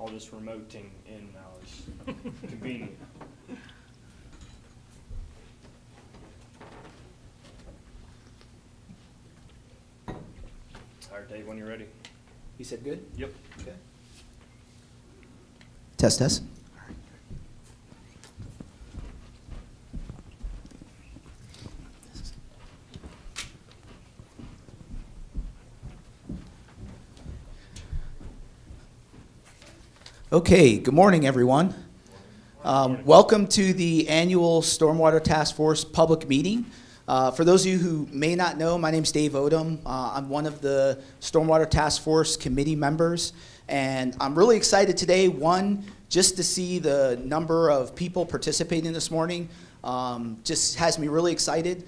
all this remoting in now is convenient. All right, Dave, when you're ready. You said good? Yep. Okay. Test, test. Okay, good morning, everyone. Welcome to the annual Stormwater Task Force public meeting. For those of you who may not know, my name's Dave Odom. I'm one of the Stormwater Task Force committee members, and I'm really excited today, one, just to see the number of people participating this morning. Just has me really excited,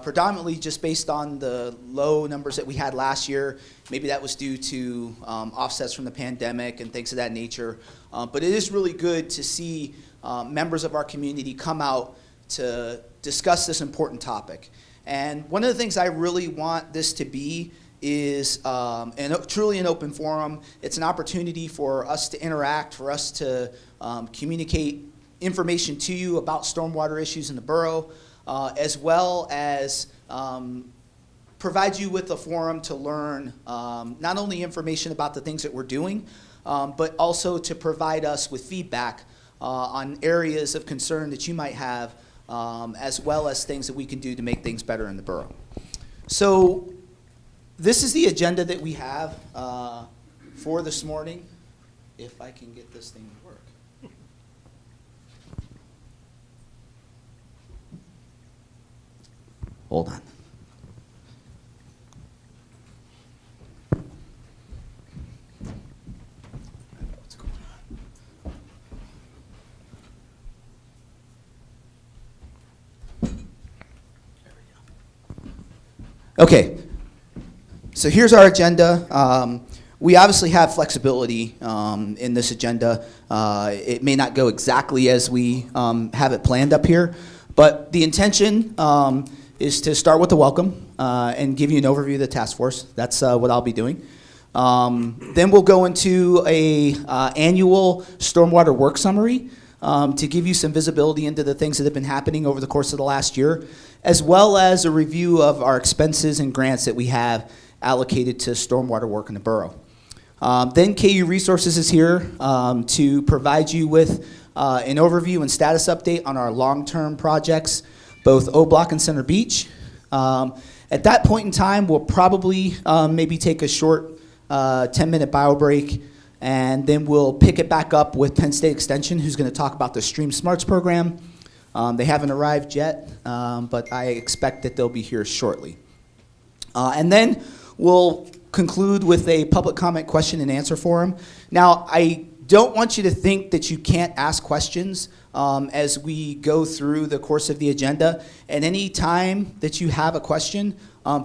predominantly just based on the low numbers that we had last year. Maybe that was due to offsets from the pandemic and things of that nature. But it is really good to see members of our community come out to discuss this important topic. And one of the things I really want this to be is truly an open forum. It's an opportunity for us to interact, for us to communicate information to you about stormwater issues in the borough, as well as provide you with a forum to learn not only information about the things that we're doing, but also to provide us with feedback on areas of concern that you might have, as well as things that we can do to make things better in the borough. So this is the agenda that we have for this morning, if I can get this thing to work. Hold on. What's going on? There we go. Okay, so here's our agenda. We obviously have flexibility in this agenda. It may not go exactly as we have it planned up here, but the intention is to start with the welcome and give you an overview of the task force. That's what I'll be doing. Then we'll go into a annual stormwater work summary to give you some visibility into the things that have been happening over the course of the last year, as well as a review of our expenses and grants that we have allocated to stormwater work in the borough. Then KU Resources is here to provide you with an overview and status update on our long-term projects, both O-Block and Center Beach. At that point in time, we'll probably maybe take a short 10-minute bio break, and then we'll pick it back up with Penn State Extension, who's going to talk about the Stream Smarts program. They haven't arrived yet, but I expect that they'll be here shortly. And then we'll conclude with a public comment question and answer forum. Now, I don't want you to think that you can't ask questions as we go through the course of the agenda. At any time that you have a question,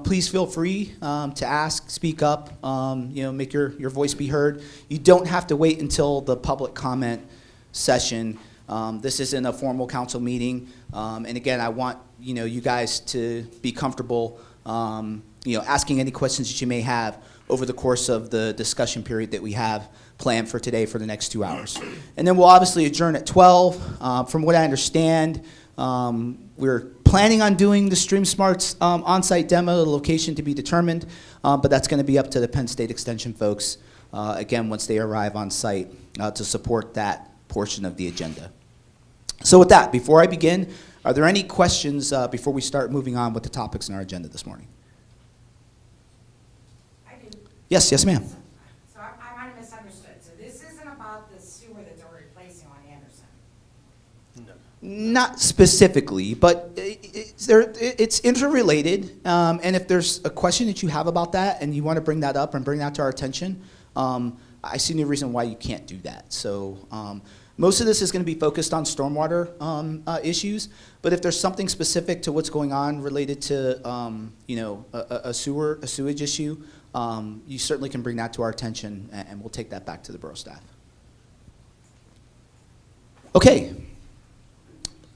please feel free to ask, speak up, make your voice be heard. You don't have to wait until the public comment session. This isn't a formal council meeting. And again, I want you guys to be comfortable asking any questions that you may have over the course of the discussion period that we have planned for today for the next 2 hours. And then we'll obviously adjourn at 12. From what I understand, we're planning on doing the Stream Smarts on-site demo, the location to be determined, but that's going to be up to the Penn State Extension folks, again, once they arrive on site to support that portion of the agenda. So with that, before I begin, are there any questions before we start moving on with the topics in our agenda this morning? Yes, yes, ma'am. So I might have misunderstood. So this isn't about the sewer that they're replacing on Anderson? No. Not specifically, but it's interrelated. And if there's a question that you have about that and you want to bring that up and bring that to our attention, I see no reason why you can't do that. So most of this is going to be focused on stormwater issues, but if there's something specific to what's going on related to a sewage issue, you certainly can bring that to our attention, and we'll take that back to the borough staff. Okay.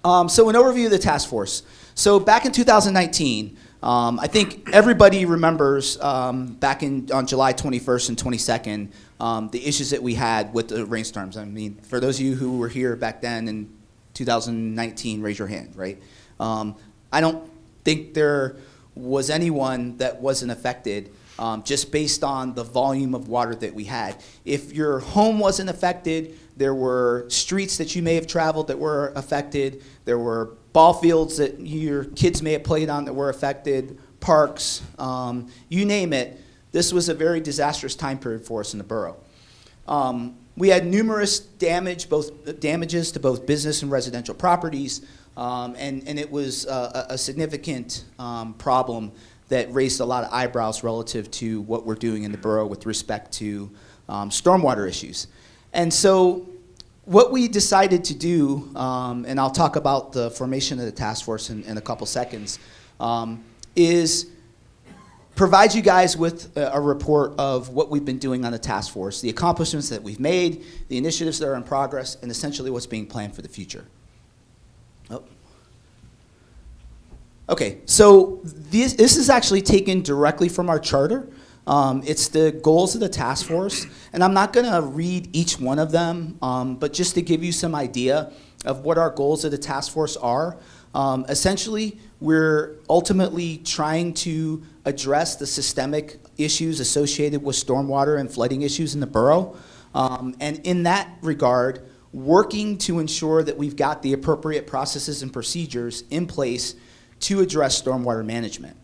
So an overview of the task force. So back in 2019, I think everybody remembers back on July 21st and 22nd, the issues that we had with the rainstorms. I mean, for those of you who were here back then in 2019, raise your hand, right? I don't think there was anyone that wasn't affected just based on the volume of water that we had. If your home wasn't affected, there were streets that you may have traveled that were affected. There were ball fields that your kids may have played on that were affected, parks, you name it. This was a very disastrous time period for us in the borough. We had numerous damages to both business and residential properties, and it was a significant problem that raised a lot of eyebrows relative to what we're doing in the borough with respect to stormwater issues. And so what we decided to do, and I'll talk about the formation of the task force in a couple seconds, is provide you guys with a report of what we've been doing on the task force, the accomplishments that we've made, the initiatives that are in progress, and essentially what's being planned for the future. Oh. Okay, so this is actually taken directly from our charter. It's the goals of the task force, and I'm not going to read each one of them, but just to give you some idea of what our goals of the task force are. Essentially, we're ultimately trying to address the systemic issues associated with stormwater and flooding issues in the borough, and in that regard, working to ensure that we've got the appropriate processes and procedures in place to address stormwater management.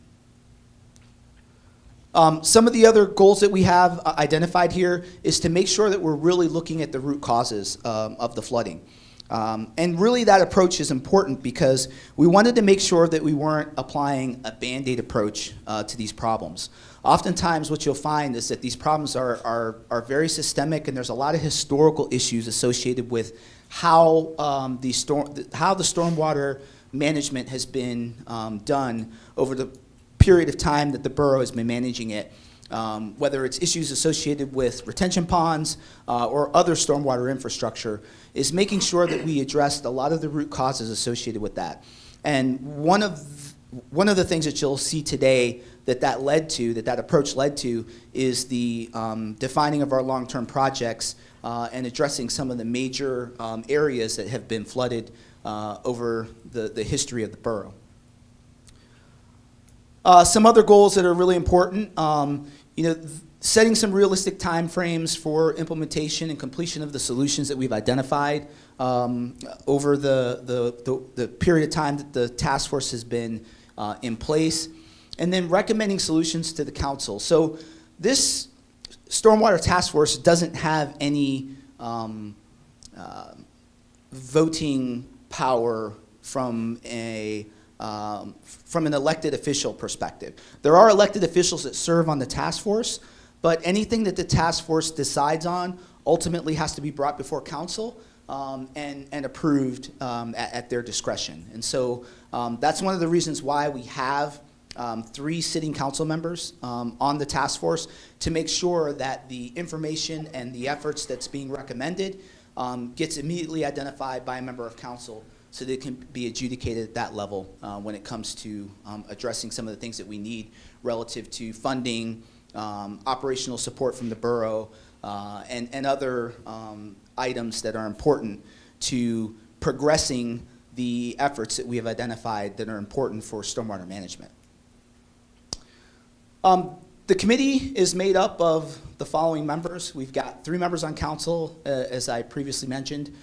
Some of the other goals that we have identified here is to make sure that we're really looking at the root causes of the flooding. And really that approach is important because we wanted to make sure that we weren't applying a Band-Aid approach to these problems. Oftentimes what you'll find is that these problems are very systemic, and there's a lot of historical issues associated with how the stormwater management has been done over the period of time that the borough has been managing it, whether it's issues associated with retention ponds or other stormwater infrastructure, is making sure that we addressed a lot of the root causes associated with that. And one of the things that you'll see today that approach led to is the defining of our long-term projects and addressing some of the major areas that have been flooded over the history of the borough. Some other goals that are really important, setting some realistic time frames for implementation and completion of the solutions that we've identified over the period of time that the task force has been in place, and then recommending solutions to the council. So this stormwater task force doesn't have any voting power from an elected official perspective. There are elected officials that serve on the task force, but anything that the task force decides on ultimately has to be brought before council and approved at their discretion. And so that's one of the reasons why we have 3 sitting council members on the task force, to make sure that the information and the efforts that's being recommended gets immediately identified by a member of council, so that it can be adjudicated at that level when it comes to addressing some of the things that we need relative to funding, operational support from the borough, and other items that are important to progressing the efforts that we have identified that are important for stormwater management. The committee is made up of the following members. We've got 3 members on council, as I previously mentioned.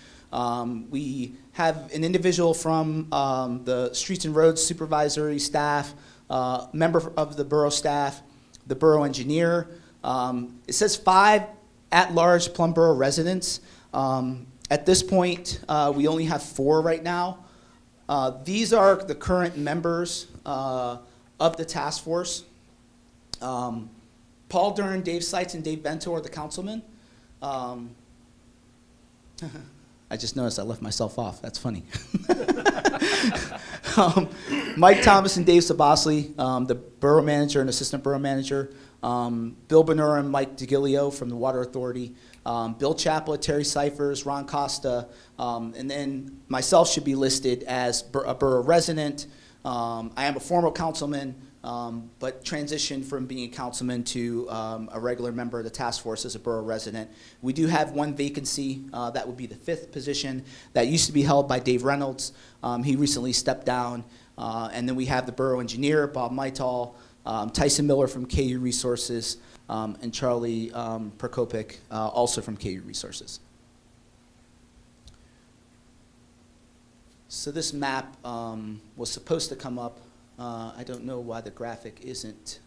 We have an individual from the Streets and Roads Supervisory Staff, member of the borough staff, the borough engineer. It says 5 at-large Plum Borough residents. At this point, we only have 4 right now. These are the current members of the task force. Paul Dern, Dave Seitz, and Dave Bento are the councilmen. I just noticed I left myself off. That's funny. Mike Thomas and Dave Sabosely, the borough manager and assistant borough manager. Bill Benura and Mike DeGilio from the Water Authority. Bill Chaplet, Terry Cyphers, Ron Costa, and then myself should be listed as a borough resident. I am a former councilman, but transitioned from being a councilman to a regular member of the task force as a borough resident. We do have one vacancy, that would be the 5th position, that used to be held by Dave Reynolds. He recently stepped down. And then we have the borough engineer, Bob Mytal, Tyson Miller from KU Resources, and Charlie Prokopik, also from KU Resources. So this map was supposed to come up. I don't know why the graphic isn't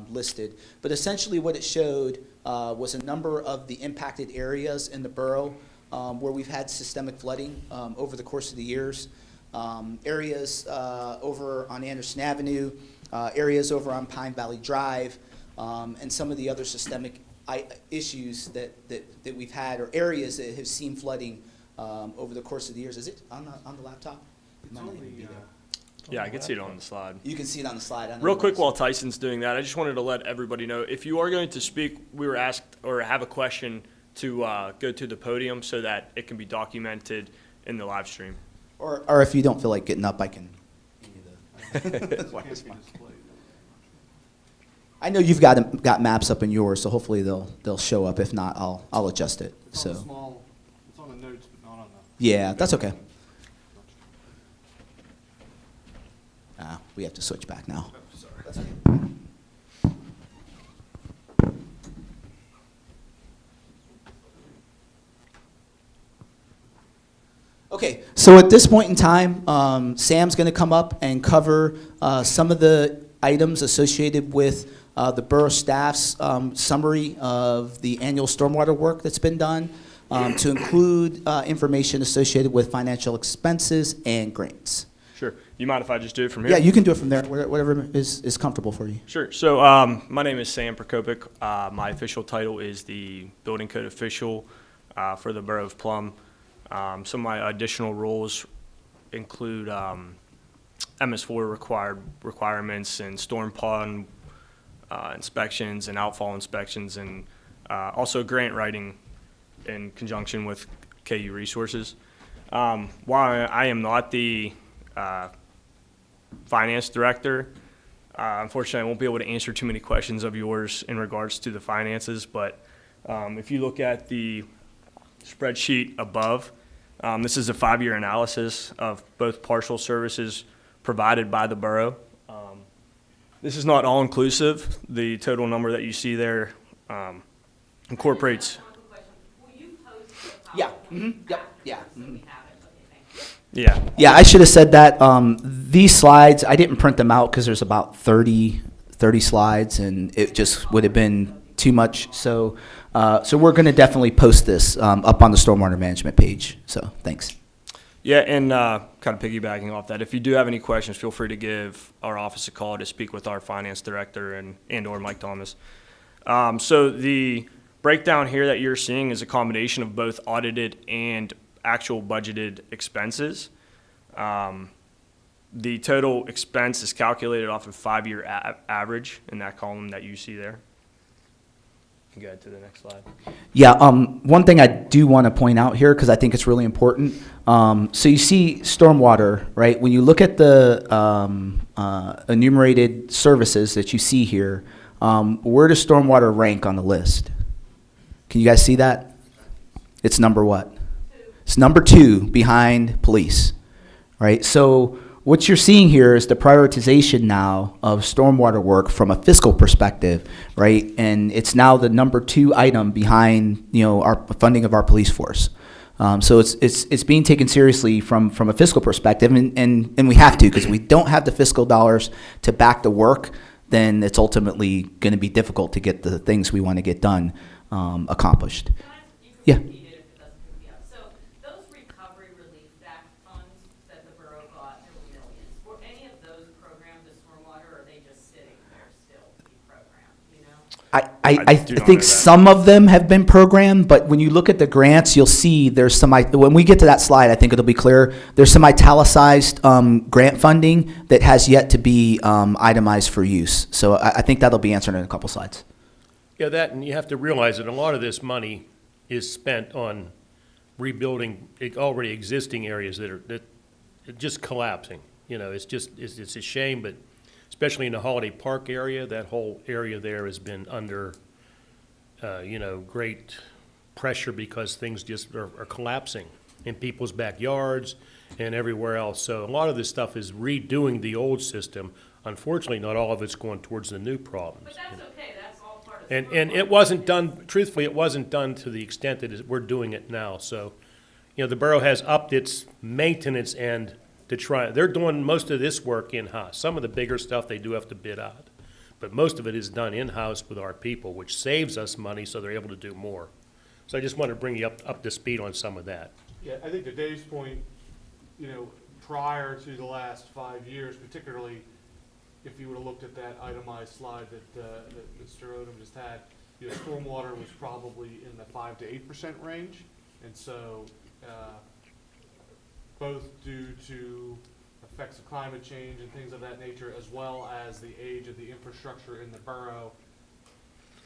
listed, but essentially what it showed was a number of the impacted areas in the borough where we've had systemic flooding over the course of the years. Areas over on Anderson Avenue, areas over on Pine Valley Drive, and some of the other systemic issues that we've had, or areas that have seen flooding over the course of the years. Is it on the laptop? It might not even be there. Yeah, I can see it on the slide. You can see it on the slide. I know Real it quick is. while Tyson's doing that, I just wanted to let everybody know, if you are going to speak, we were asked or have a question to go to the podium so that it can be documented in the live stream. Or if you don't feel like getting up, I can give you the wireless mic. I know you've got maps up in yours, so hopefully they'll show up. If not, I'll adjust it. It's on the So small, it's on the notes, but not on the. yeah, that's okay. We have to switch back now. That's okay. Okay, so at this point in time, Sam's going to come up and cover some of the items associated with the borough staff's summary of the annual stormwater work that's been done, to include information associated with financial expenses and grants. Sure. You mind if I just do it from here? Yeah, you can do it from there, whatever is comfortable for you. Sure. So my name is Sam Prokopik. My official title is the building code official for the Borough of Plum. Some of my additional roles include MS4 requirements and storm pond inspections and outfall inspections, and also grant writing in conjunction with KU Resources. While I am not the finance director, unfortunately, I won't be able to answer too many questions of yours in regards to the finances, but if you look at the spreadsheet above, this is a 5-year analysis of both partial services provided by the borough. This is not all-inclusive. The total number that you see there incorporates. Will you post the Yeah, PowerPoint? yep, yeah. So we have it, okay, thank you. Yeah. Yeah, I should have said that. These slides, I didn't print them out because there's about 30 slides, and it just would have been too much. So we're going to definitely post this up on the stormwater management page. So thanks. Yeah, and kind of piggybacking off that, if you do have any questions, feel free to give our office a call to speak with our finance director and or Mike Thomas. So the breakdown here that you're seeing is a combination of both audited and actual budgeted expenses. The total expense is calculated off of 5-year average in that column that you see there. You can go ahead to the next slide. Yeah, one thing I do want to point out here, because I think it's really important. So you see stormwater, right? When you look at the enumerated services that you see here, where does stormwater rank on the list? Can you guys see that? It's number what? It's number 2 behind police, right? So what you're seeing here is the prioritization now of stormwater work from a fiscal perspective, right? And it's now the number 2 item behind, our funding of our police force. So it's being taken seriously from a fiscal perspective, and we have to, because we don't have the fiscal dollars to back the work, then it's ultimately going to be difficult to get the things we want to get done accomplished. Can I- you can Yeah. repeat it if it doesn't pick me up. So those Recovery Relief Act funds that the borough got, there were millions. Were any of those programmed to stormwater, or are they just sitting there still to be programmed, you know? I do not think know that. some of them have been programmed, but when you look at the grants, you'll see there's some, when we get to that slide, I think it'll be clear, there's some italicized grant funding that has yet to be itemized for use. So I think that'll be answered in a couple slides. Yeah, that, and you have to realize that a lot of this money is spent on rebuilding already existing areas that are just collapsing. It's a shame, but especially in the Holiday Park area. That whole area there has been under, great pressure because things just are collapsing in people's backyards and everywhere else. So a lot of this stuff is redoing the old system. Unfortunately, not all of it's going towards the new problems. But that's okay, that's all part of the And it wasn't done, truthfully, it wasn't done to the extent that we're doing it now. So, the borough has upped its maintenance end to try, they're doing most of this work in-house. Some of the bigger stuff they do have to bid out. But most of it is done in-house with our people, which saves us money, so they're able to do more. So I just wanted to bring you up to speed on some of that. Yeah, I think to Dave's point, prior to the last 5 years, particularly if you would have looked at that itemized slide that Mr. Odom just had, stormwater was probably in the 5 to 8% range. And so, both due to effects of climate change and things of that nature, as well as the age of the infrastructure in the borough,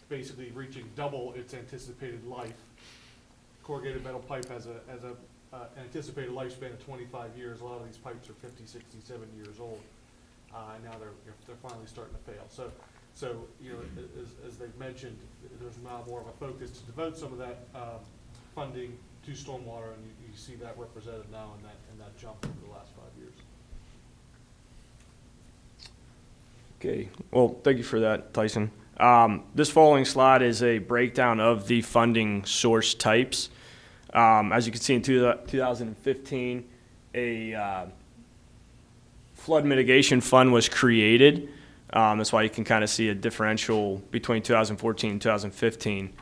basically reaching double its anticipated life. Corrugated metal pipe has an anticipated lifespan of 25 years. A lot of these pipes are 50, 60, 70 years old, and now they're finally starting to fail. So as they've mentioned, there's now more of a focus to devote some of that funding to stormwater, and you see that represented now in that jump over the last 5 years. Okay, well, thank you for that, Tyson. This following slide is a breakdown of the funding source types. As you can see in 2015, a flood mitigation fund was created. That's why you can kind of see a differential between 2014 and 2015.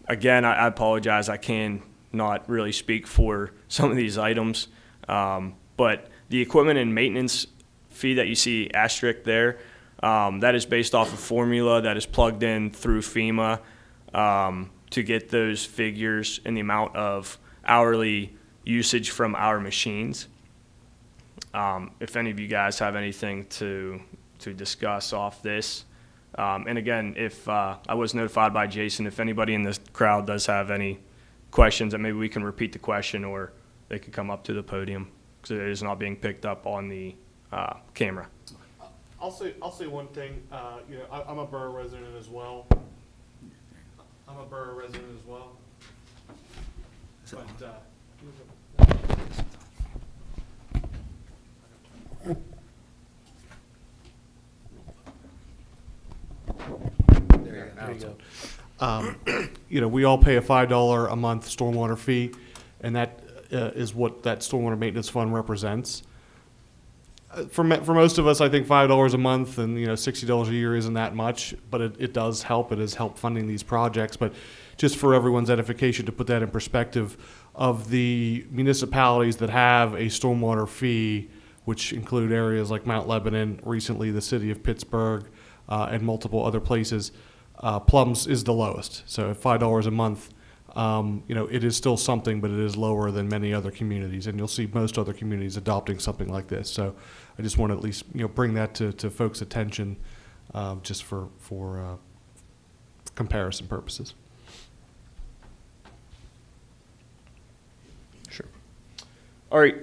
Again, I apologize. I can not really speak for some of these items. But the equipment and maintenance fee that you see asterisk there, that is based off a formula that is plugged in through FEMA to get those figures and the amount of hourly usage from our machines. If any of you guys have anything to discuss off this. And again, if I was notified by Jason, if anybody in this crowd does have any questions, that maybe we can repeat the question or they could come up to the podium because it is not being picked up on the camera. I'll say one thing. I'm a borough resident as well. We all pay a $5 a month stormwater fee, and that is what that stormwater maintenance fund represents. For most of us, I think $5 a month and $60 a year isn't that much, but it does help. It has helped funding these projects. But just for everyone's edification, to put that in perspective, of the municipalities that have a stormwater fee, which include areas like Mount Lebanon, recently the city of Pittsburgh, and multiple other places, Plum's is the lowest. So at $5 a month, it is still something, but it is lower than many other communities, and you'll see most other communities adopting something like this. So I just want to at least bring that to folks' attention, just for comparison purposes. Sure. All right.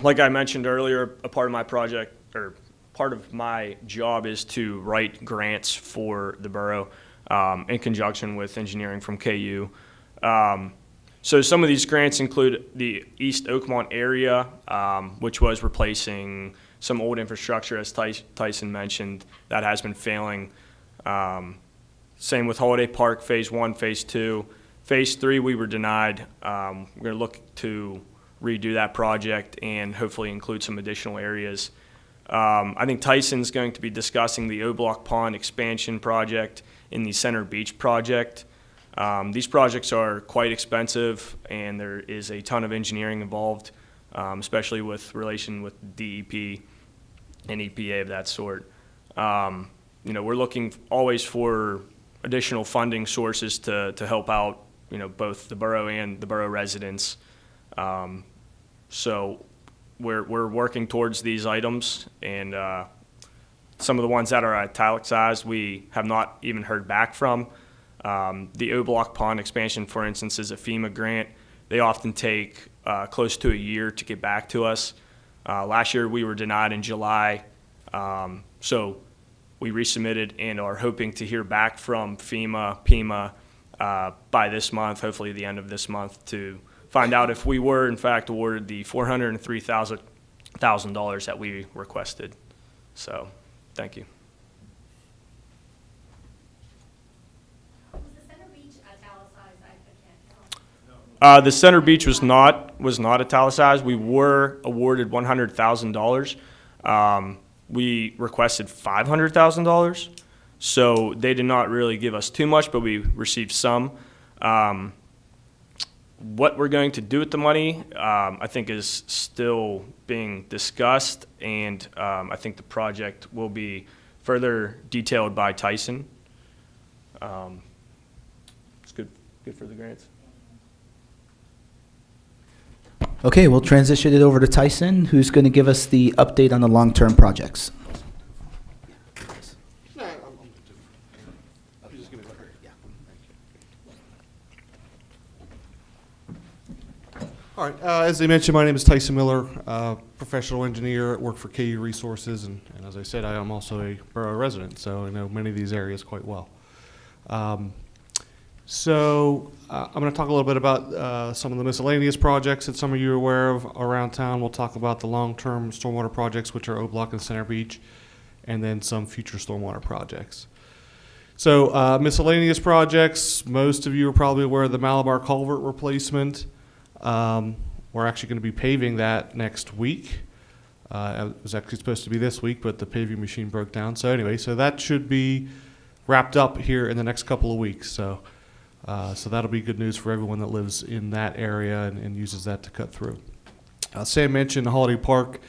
Like I mentioned earlier, a part of my project or part of my job is to write grants for the borough in conjunction with engineering from KU. So some of these grants include the East Oakmont area, which was replacing some old infrastructure, as Tyson mentioned, that has been failing. Same with Holiday Park, Phase 1, Phase 2. Phase 3, we were denied. We're going to look to redo that project and hopefully include some additional areas. I think Tyson's going to be discussing the O-Block Pond expansion project and the Center Beach project. These projects are quite expensive, and there is a ton of engineering involved, especially with relation with DEP and EPA of that sort. We're looking always for additional funding sources to help out, both the borough and the borough residents. So we're working towards these items, and some of the ones that are italicized we have not even heard back from. The O-Block Pond expansion, for instance, is a FEMA grant. They often take close to a year to get back to us. Last year we were denied in July. So we resubmitted and are hoping to hear back from FEMA by this month, hopefully the end of this month, to find out if we were in fact awarded the $403,000 that we requested. So, thank you. Was the Center Beach italicized? I can't tell. The Center Beach was not italicized. We were awarded $100,000. We requested $500,000, so they did not really give us too much, but we received some. What we're going to do with the money, I think, is still being discussed, and I think the project will be further detailed by Tyson. It's good for the grants. Okay, we'll transition it over to Tyson, who's going to give us the update on the long-term projects. All right, as I mentioned, my name is Tyson Miller, professional engineer, work for KU Resources, and as I said, I am also a borough resident, so I know many of these areas quite well. I'm going to talk a little bit about some of the miscellaneous projects that some of you are aware of around town. We'll talk about the long-term stormwater projects, which are O-Block and Center Beach, and then some future stormwater projects. So miscellaneous projects, most of you are probably aware of the Malabar Culvert replacement. We're actually going to be paving that next week. It was actually supposed to be this week, but the paving machine broke down. So anyway, so that should be wrapped up here in the next couple of weeks. So that'll be good news for everyone that lives in that area and uses that to cut through. Sam mentioned Holiday Park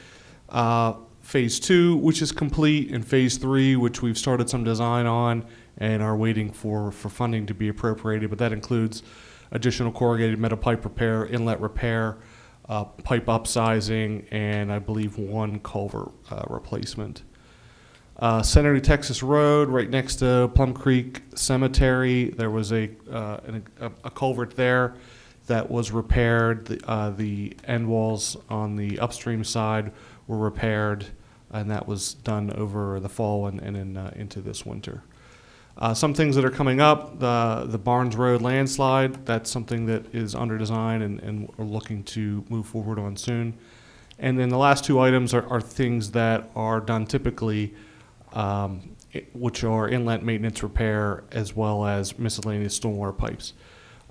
Phase 2, which is complete, and Phase 3, which we've started some design on and are waiting for funding to be appropriated, but that includes additional corrugated metal pipe repair, inlet repair, pipe upsizing, and I believe one culvert replacement. Senator Texas Road, right next to Plum Creek Cemetery, there was a culvert there that was repaired. The end walls on the upstream side were repaired, and that was done over the fall and into this winter. Some things that are coming up, the Barnes Road landslide, that's something that is under design and we're looking to move forward on soon. And then the last two items are things that are done typically, which are inlet maintenance repair as well as miscellaneous stormwater pipes.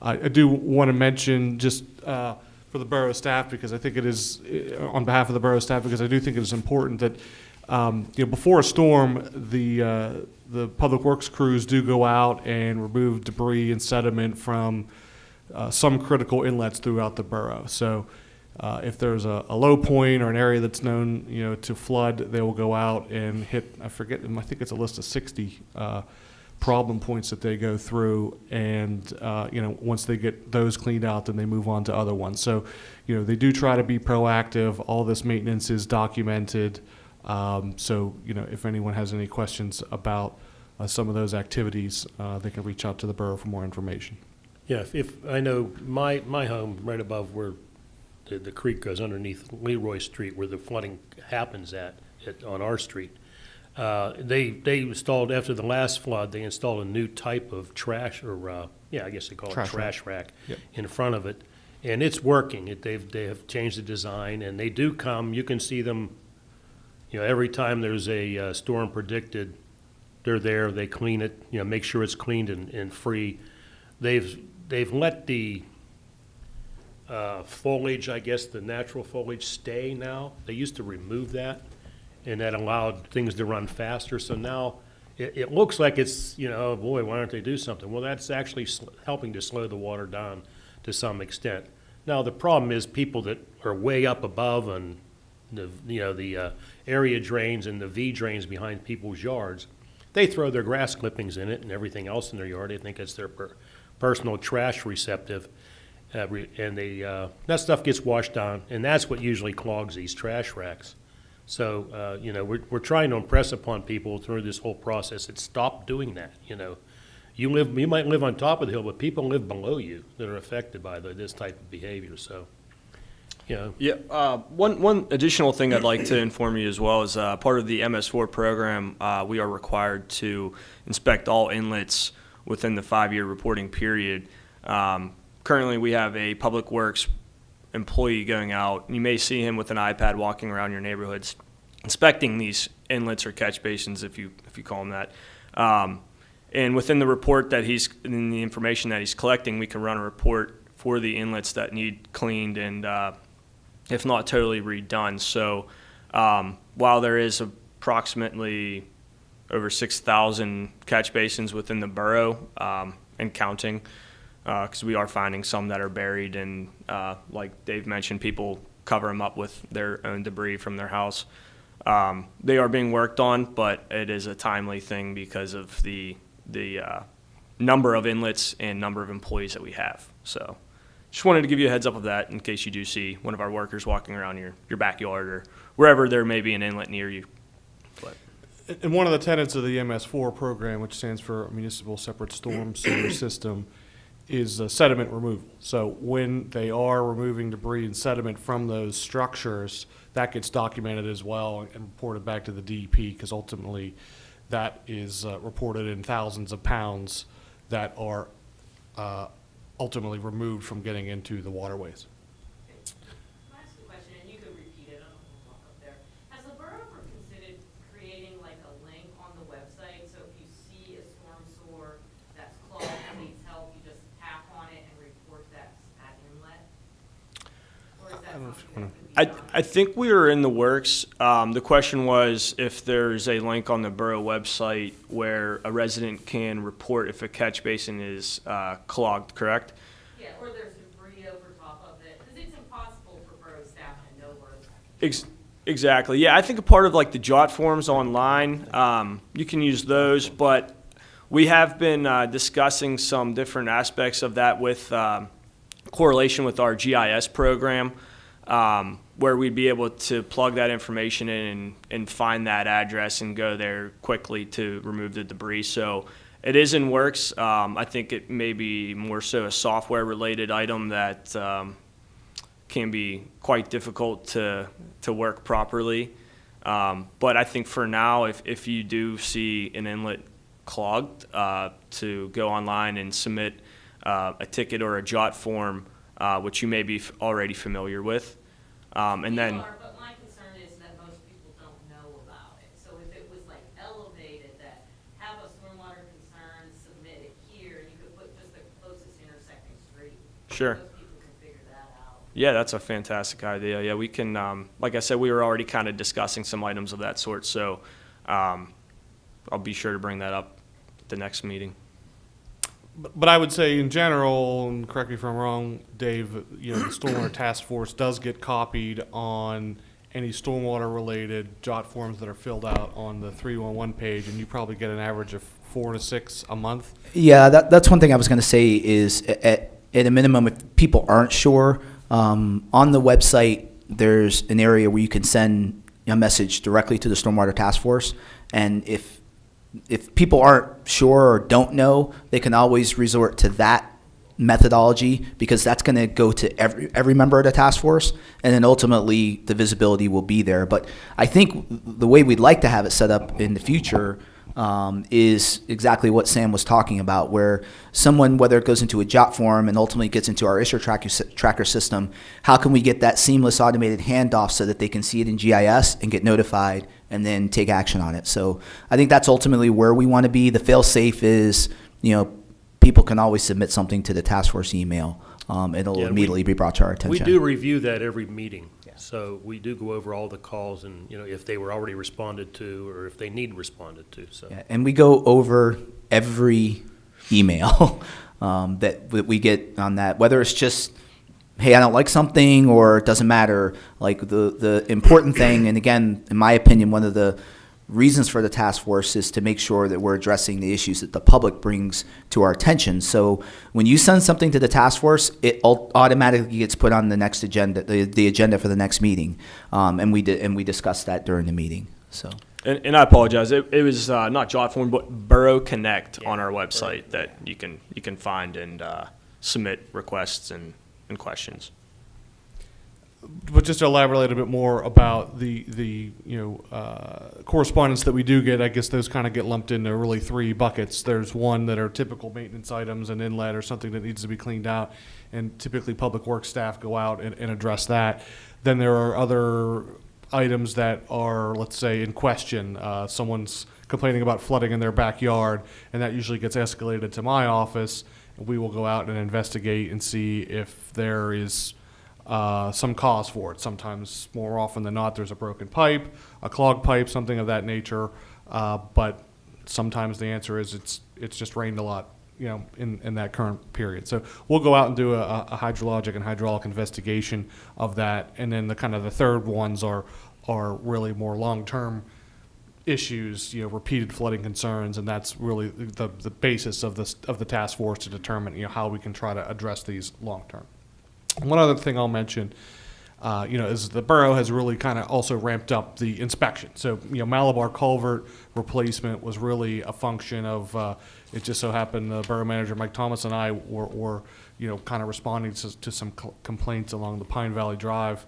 I do want to mention just for the borough staff, because I think it is, on behalf of the borough staff, because I do think it is important that before a storm, the public works crews do go out and remove debris and sediment from some critical inlets throughout the borough. So if there's a low point or an area that's known to flood, they will go out and hit, I think it's a list of 60 problem points that they go through, and once they get those cleaned out, then they move on to other ones. So they do try to be proactive. All this maintenance is documented. So if anyone has any questions about some of those activities, they can reach out to the borough for more information. Yeah, if I know my home right above where the creek goes underneath Leroy Street, where the flooding happens on our street. They installed, after the last flood, they installed a new type of trash, or I guess they call it trash rack Yep. in front of it, and it's working. They have changed the design, and they do come. You can see them. Every time there's a storm predicted, they're there. They clean it. Make sure it's cleaned and free. They've let the foliage, I guess, the natural foliage stay now. They used to remove that, and that allowed things to run faster. So now it looks like it's, oh boy, why don't they do something? Well, that's actually helping to slow the water down to some extent. Now, the problem is people that are way up above and the area drains and the V drains behind people's yards, they throw their grass clippings in it and everything else in their yard. They think it's their personal trash receptive. And that stuff gets washed down, and that's what usually clogs these trash racks. So, we're trying to impress upon people through this whole process that stop doing that. You might live on top of the hill, but people live below you that are affected by this type of behavior. So, you know, Yeah, one additional thing I'd like to inform you as well is part of the MS4 program, we are required to inspect all inlets within the 5-year reporting period. Currently, we have a Public Works employee going out. You may see him with an iPad walking around your neighborhoods, inspecting these inlets or catch basins, if you call them that. And within the report that in the information that he's collecting, we can run a report for the inlets that need cleaned and, if not totally redone. So while there is approximately over 6,000 catch basins within the borough and counting, because we are finding some that are buried and, like Dave mentioned, people cover them up with their own debris from their house. They are being worked on, but it is a timely thing because of the number of inlets and number of employees that we have. So just wanted to give you a heads up of that in case you do see one of our workers walking around your backyard or wherever there may be an inlet near you. But And one of the tenets of the MS4 program, which stands for Municipal Separate Storm Sewer System, is sediment removal. So when they are removing debris and sediment from those structures, that gets documented as well and reported back to the DEP, because ultimately that is reported in thousands of pounds that are ultimately removed from getting into the waterways. Can I ask a question, and you can repeat it, I don't want to walk up there. Has the borough ever considered creating like a link on the website, so if you see a storm sewer that's clogged and needs help, you just tap on it and report that at inlet? Or is that something that could be done? I think we are in the works. The question was if there's a link on the borough website where a resident can report if a catch basin is clogged, correct? Yeah, or there's debris over top of it, because it's impossible for borough staff to know where. Exactly. Yeah, I think a part of like the jot forms online, you can use those, but we have been discussing some different aspects of that with correlation with our GIS program, where we'd be able to plug that information in and find that address and go there quickly to remove the debris. So it is in works. I think it may be more so a software-related item that can be quite difficult to work properly. But I think for now, if you do see an inlet clogged, to go online and submit a ticket or a jot form, which you may be already familiar with. And then, But my concern is that most people don't know about it. So if it was like elevated, that have a stormwater concern, submit it here, you could put just the closest intersecting street. Sure. Most people can figure that out. Yeah, that's a fantastic idea. Yeah, we can, like I said, we were already kind of discussing some items of that sort, so I'll be sure to bring that up at the next meeting. But I would say in general, and correct me if I'm wrong, Dave, the Stormwater Task Force does get copied on any stormwater-related jot forms that are filled out on the 311 page, and you probably get an average of 4 to 6 a month. Yeah, that's one thing I was going to say is at a minimum, if people aren't sure, on the website, there's an area where you can send a message directly to the Stormwater Task Force. And if people aren't sure or don't know, they can always resort to that methodology, because that's going to go to every member of the task force, and then ultimately the visibility will be there. But I think the way we'd like to have it set up in the future is exactly what Sam was talking about, where someone, whether it goes into a jot form and ultimately gets into our issue tracker system, how can we get that seamless automated handoff so that they can see it in GIS and get notified and then take action on it? So I think that's ultimately where we want to be. The fail-safe is, people can always submit something to the task force email. It'll Yeah, immediately be brought to our attention. We do review that every meeting. So we do go over all the calls and, if they were already responded to or if they need responded to, so. Yeah, and we go over every email that we get on that, whether it's just, hey, I don't like something, or it doesn't matter. Like the important thing, and again, in my opinion, one of the reasons for the task force is to make sure that we're addressing the issues that the public brings to our attention. So when you send something to the task force, it automatically gets put on the next agenda, the agenda for the next meeting, and we discussed that during the meeting. So. And I apologize. It was not Jotform, but Borough Connect on our website that you can find and submit requests and questions. But just to elaborate a little bit more about the correspondence that we do get, I guess those kind of get lumped into really three buckets. There's one that are typical maintenance items, an inlet or something that needs to be cleaned out, and typically public works staff go out and address that. Then there are other items that are, let's say, in question. Someone's complaining about flooding in their backyard, and that usually gets escalated to my office, and we will go out and investigate and see if there is some cause for it. Sometimes, more often than not, there's a broken pipe, a clogged pipe, something of that nature. But sometimes the answer is it's just rained a lot, in that current period. So we'll go out and do a hydrologic and hydraulic investigation of that, and then the third ones are really more long-term issues, repeated flooding concerns, and that's really the basis of the task force to determine how we can try to address these long-term. One other thing I'll mention, is the borough has really kind of also ramped up the inspection. So, Malabar culvert replacement was really a function of, it just so happened the borough manager, Mike Thomas, and I were kind of responding to some complaints along the Pine Valley Drive.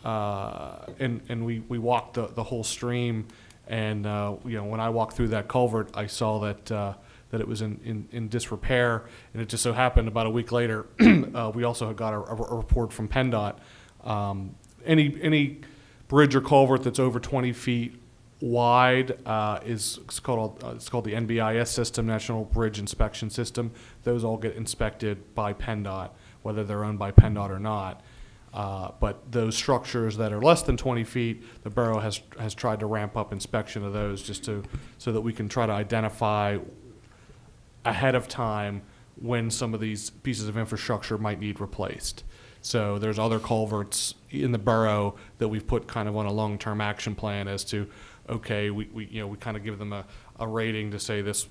And we walked the whole stream, and, when I walked through that culvert, I saw that it was in disrepair, and it just so happened about a week later, we also got a report from PennDOT. Any bridge or culvert that's over 20 feet wide it's called the NBIS system, National Bridge Inspection System. Those all get inspected by PennDOT, whether they're owned by PennDOT or not. But those structures that are less than 20 feet, the borough has tried to ramp up inspection of those so that we can try to identify ahead of time when some of these pieces of infrastructure might need replaced. So there's other culverts in the borough that we've put kind of on a long-term action plan as to, okay, we kind of give them a rating to say this,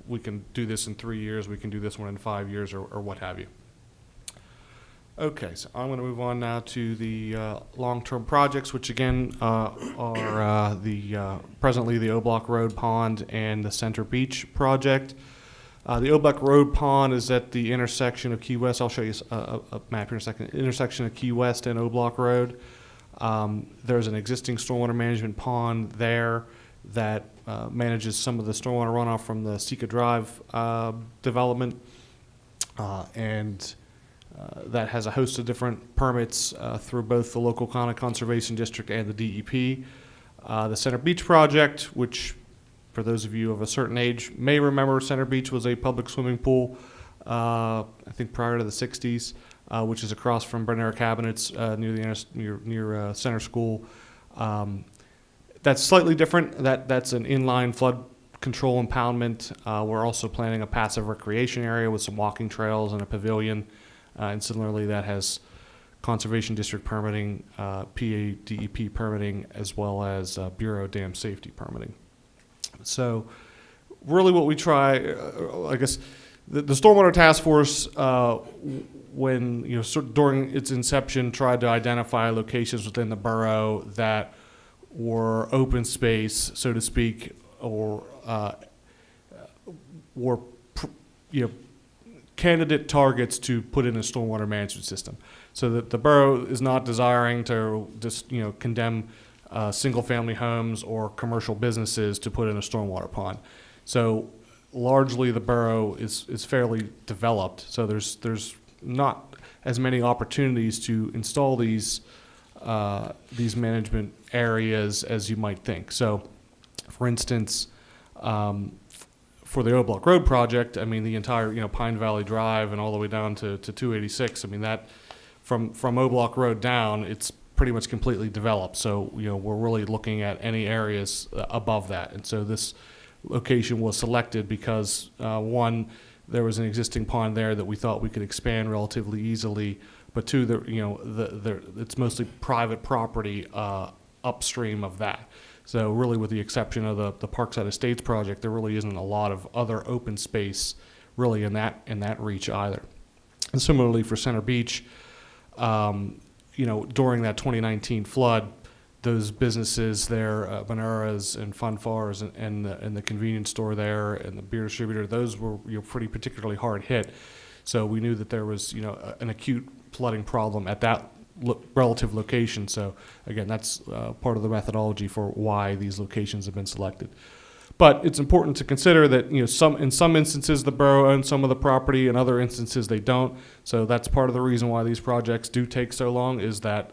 we can do this in 3 years, we can do this one in 5 years, or what have you. Okay, so I'm going to move on now to the long-term projects, which again are presently the O-Block Road Pond and the Center Beach project. The O-Block Road Pond is at the intersection of Key West. I'll show you a map here in a second. Intersection of Key West and O-Block Road. There's an existing stormwater management pond there that manages some of the stormwater runoff from the Sika Drive development, and that has a host of different permits through both the local conservation district and the DEP. The Center Beach project, which for those of you of a certain age may remember, Center Beach was a public swimming pool, I think prior to the 60s, which is across from Bernera Cabinets near Center School. That's slightly different. That's an inline flood control impoundment. We're also planning a passive recreation area with some walking trails and a pavilion. And similarly, that has Conservation District permitting, PA DEP permitting, as well as Bureau of Dam Safety permitting. So really what we try, I guess, the Stormwater Task Force, when, during its inception, tried to identify locations within the borough that were open space, so to speak, or were, candidate targets to put in a stormwater management system. So that the borough is not desiring to just, condemn single-family homes or commercial businesses to put in a stormwater pond. So largely the borough is fairly developed. So there's not as many opportunities to install these management areas as you might think. So, for instance, for the O-Block Road project, I mean, the entire, Pine Valley Drive and all the way down to 286, I mean, that from O-Block Road down, it's pretty much completely developed. So, we're really looking at any areas above that. And so this location was selected because, one, there was an existing pond there that we thought we could expand relatively easily, but two, it's mostly private property upstream of that. So really, with the exception of the Parkside Estates project, there really isn't a lot of other open space really in that reach either. And similarly for Center Beach, during that 2019 flood, those businesses there, Bonera's and Funfars and the convenience store there and the beer distributor, those were pretty particularly hard hit. So we knew that there was an acute flooding problem at that relative location. So again, that's part of the methodology for why these locations have been selected. But it's important to consider that, in some instances the borough owns some of the property, in other instances they don't. So that's part of the reason why these projects do take so long, is that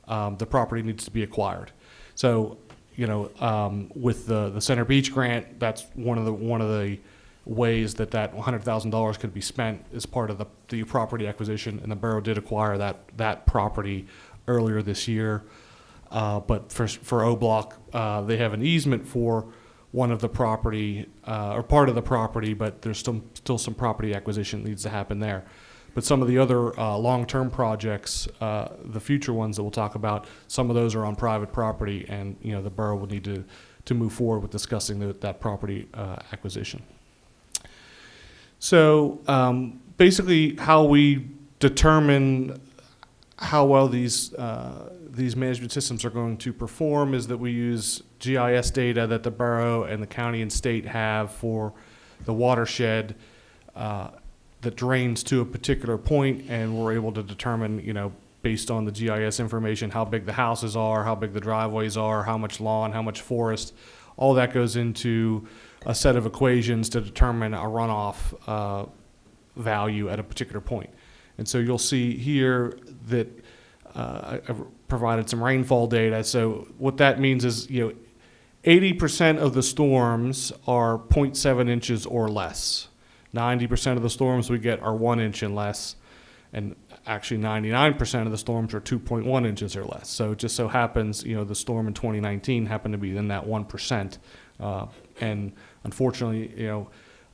the property needs to be acquired. So, with the Center Beach grant, that's one of the ways that $100,000 could be spent as part of the property acquisition, and the borough did acquire that property earlier this year. But for O Block, they have an easement for one of the property, or part of the property, but there's still some property acquisition that needs to happen there. But some of the other long-term projects, the future ones that we'll talk about, some of those are on private property, and the borough will need to move forward with discussing that property acquisition. So basically, how we determine how well these management systems are going to perform is that we use GIS data that the borough and the county and state have for the watershed that drains to a particular point, and we're able to determine, based on the GIS information, how big the houses are, how big the driveways are, how much lawn, how much forest. All that goes into a set of equations to determine a runoff value at a particular point. And so you'll see here that I've provided some rainfall data. So what that means is, 80% of the storms are 0.7 inches or less. 90% of the storms we get are 1 inch and less. And actually 99% of the storms are 2.1 inches or less. So it just so happens, the storm in 2019 happened to be in that 1%. And unfortunately,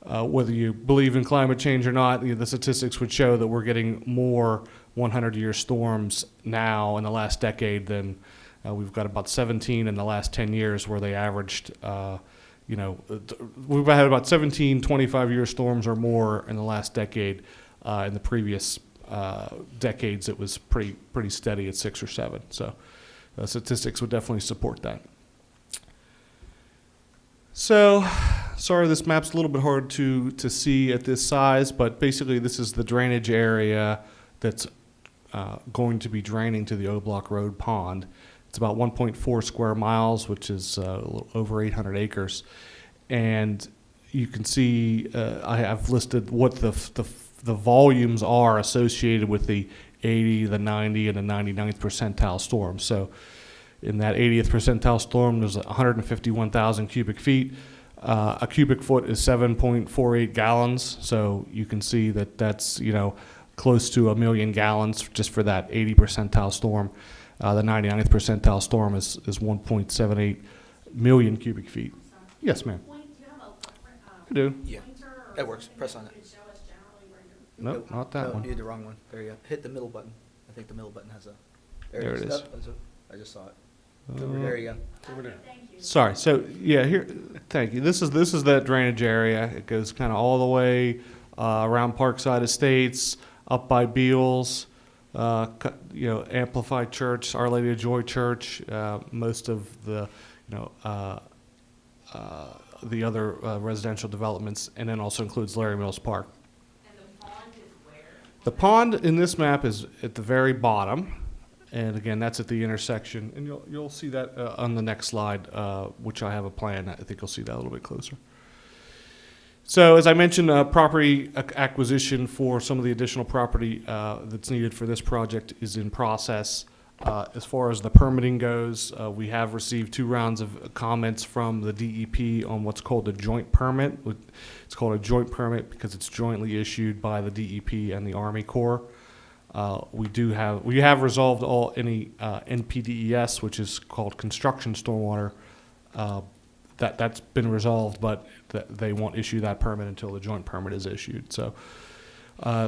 whether you believe in climate change or not, the statistics would show that we're getting more 100-year storms now in the last decade than we've got about 17 in the last 10 years, where they averaged, we've had about 17 25-year storms or more in the last decade. In the previous decades, it was pretty steady at 6 or 7. So statistics would definitely support that. So, sorry, this map's a little bit hard to see at this size, but basically this is the drainage area that's going to be draining to the O Block Road Pond. It's about 1.4 square miles, which is a little over 800 acres. And you can see I have listed what the volumes are associated with the 80, the 90, and the 99th percentile storms. So in that 80th percentile storm, there's 151,000 cubic feet. A cubic foot is 7.48 gallons. So you can see that that's, close to 1 million gallons just for that 80 percentile storm. The 99th percentile storm is 1.78 million cubic feet. Yes, ma'am. Do you have a I do. Yeah, that works. Press on it. could show us generally where you're Nope, not that No, one. you did the wrong one. There you go. Hit the middle button. I think the middle button has a. There it is. Oh, I just saw it. There you go. Over there. Thank you. Sorry. So yeah, here. Thank you. This is that drainage area. It goes kind of all the way around Parkside Estates, up by Beals, Amplified Church, Our Lady of Joy Church, most of the other residential developments, and then also includes Larry Mills Park. And the pond is where? The pond in this map is at the very bottom, and again, that's at the intersection, and you'll see that on the next slide, which I have a plan. I think you'll see that a little bit closer. So as I mentioned, property acquisition for some of the additional property that's needed for this project is in process. As far as the permitting goes, we have received 2 rounds of comments from the DEP on what's called a joint permit. It's called a joint permit because it's jointly issued by the DEP and the Army Corps. We have resolved any NPDES, which is called construction stormwater. That's been resolved, but they won't issue that permit until the joint permit is issued. So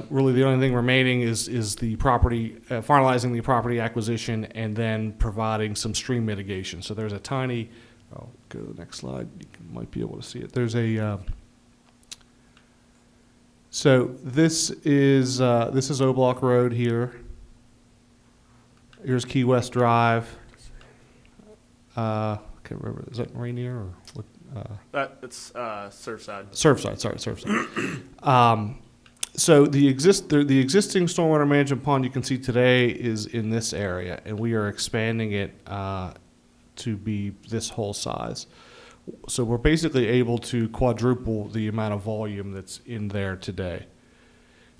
really the only thing remaining is the property, finalizing the property acquisition and then providing some stream mitigation. So there's a tiny, I'll go to the next slide, might be able to see it. There's a, so this is O Block Road here. Here's Key West Drive. Can't remember, is that Rainier or what? It's Surfside. Surfside, sorry, Surfside. So the existing stormwater management pond you can see today is in this area, and we are expanding it to be this whole size. So we're basically able to quadruple the amount of volume that's in there today.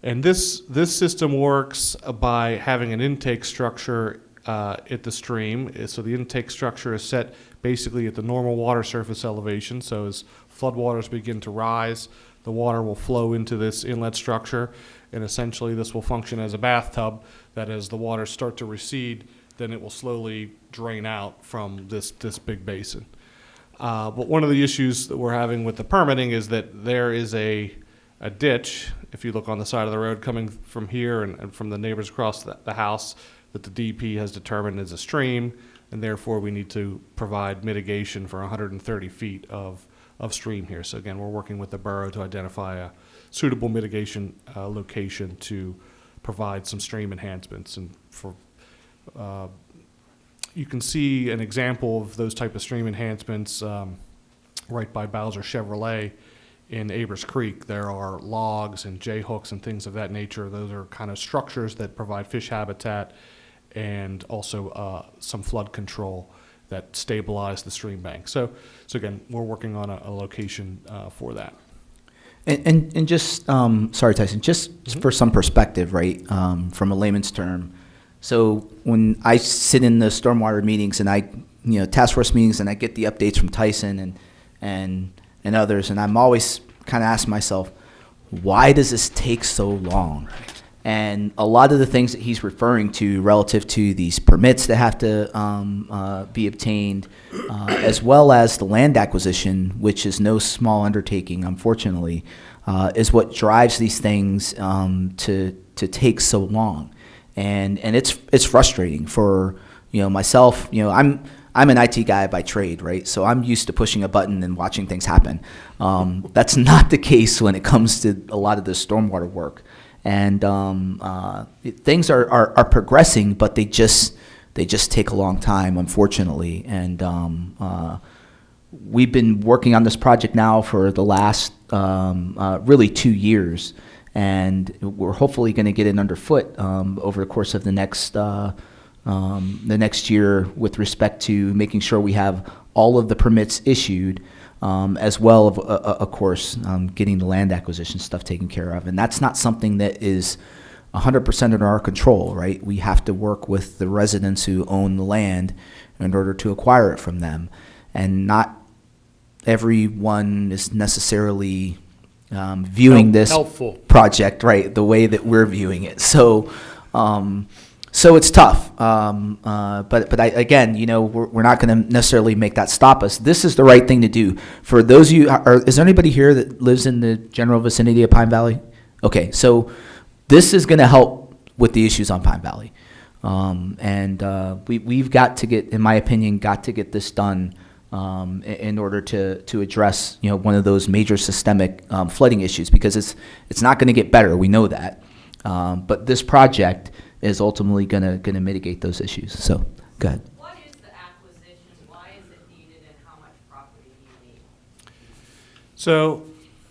And this system works by having an intake structure at the stream. So the intake structure is set basically at the normal water surface elevation. So as floodwaters begin to rise, the water will flow into this inlet structure, and essentially this will function as a bathtub that as the waters start to recede, then it will slowly drain out from this big basin. But one of the issues that we're having with the permitting is that there is a ditch, if you look on the side of the road coming from here and from the neighbors across the house, that the DEP has determined is a stream, and therefore we need to provide mitigation for 130 feet of stream here. So again, we're working with the borough to identify a suitable mitigation location to provide some stream enhancements. And for you can see an example of those type of stream enhancements right by Bowser Chevrolet in Abers Creek. There are logs and J-hooks and things of that nature. Those are kind of structures that provide fish habitat and also some flood control that stabilize the stream bank. So again, we're working on a location for that. And just, sorry, Tyson, just for some perspective, right, from a layman's term. So when I sit in the stormwater meetings and task force meetings, and I get the updates from Tyson and others, and I'm always kind of asking myself, why does this take so long? And a lot of the things that he's referring to relative to these permits that have to be obtained, as well as the land acquisition, which is no small undertaking, unfortunately, is what drives these things to take so long. And it's frustrating for myself. I'm an IT guy by trade, right? So I'm used to pushing a button and watching things happen. That's not the case when it comes to a lot of the stormwater work. And things are progressing, but they just take a long time, unfortunately. And we've been working on this project now for the last really 2 years, and we're hopefully going to get it underfoot over the course of the next year with respect to making sure we have all of the permits issued. As well, of course, getting the land acquisition stuff taken care of. And that's not something that is 100% under our control, right? We have to work with the residents who own the land in order to acquire it from them. And not everyone is necessarily viewing this helpful project, right, the way that we're viewing it. So it's tough, but again, we're not going to necessarily make that stop us. This is the right thing to do. For those of you, is there anybody here that lives in the general vicinity of Pine Valley? Okay, so this is going to help with the issues on Pine Valley, and we've got to get, in my opinion, this done in order to address one of those major systemic flooding issues, because it's not going to get better. We know that, but this project is ultimately going to mitigate those issues. So, go ahead. What is the acquisition? Why is it needed, and how much property do you need? So,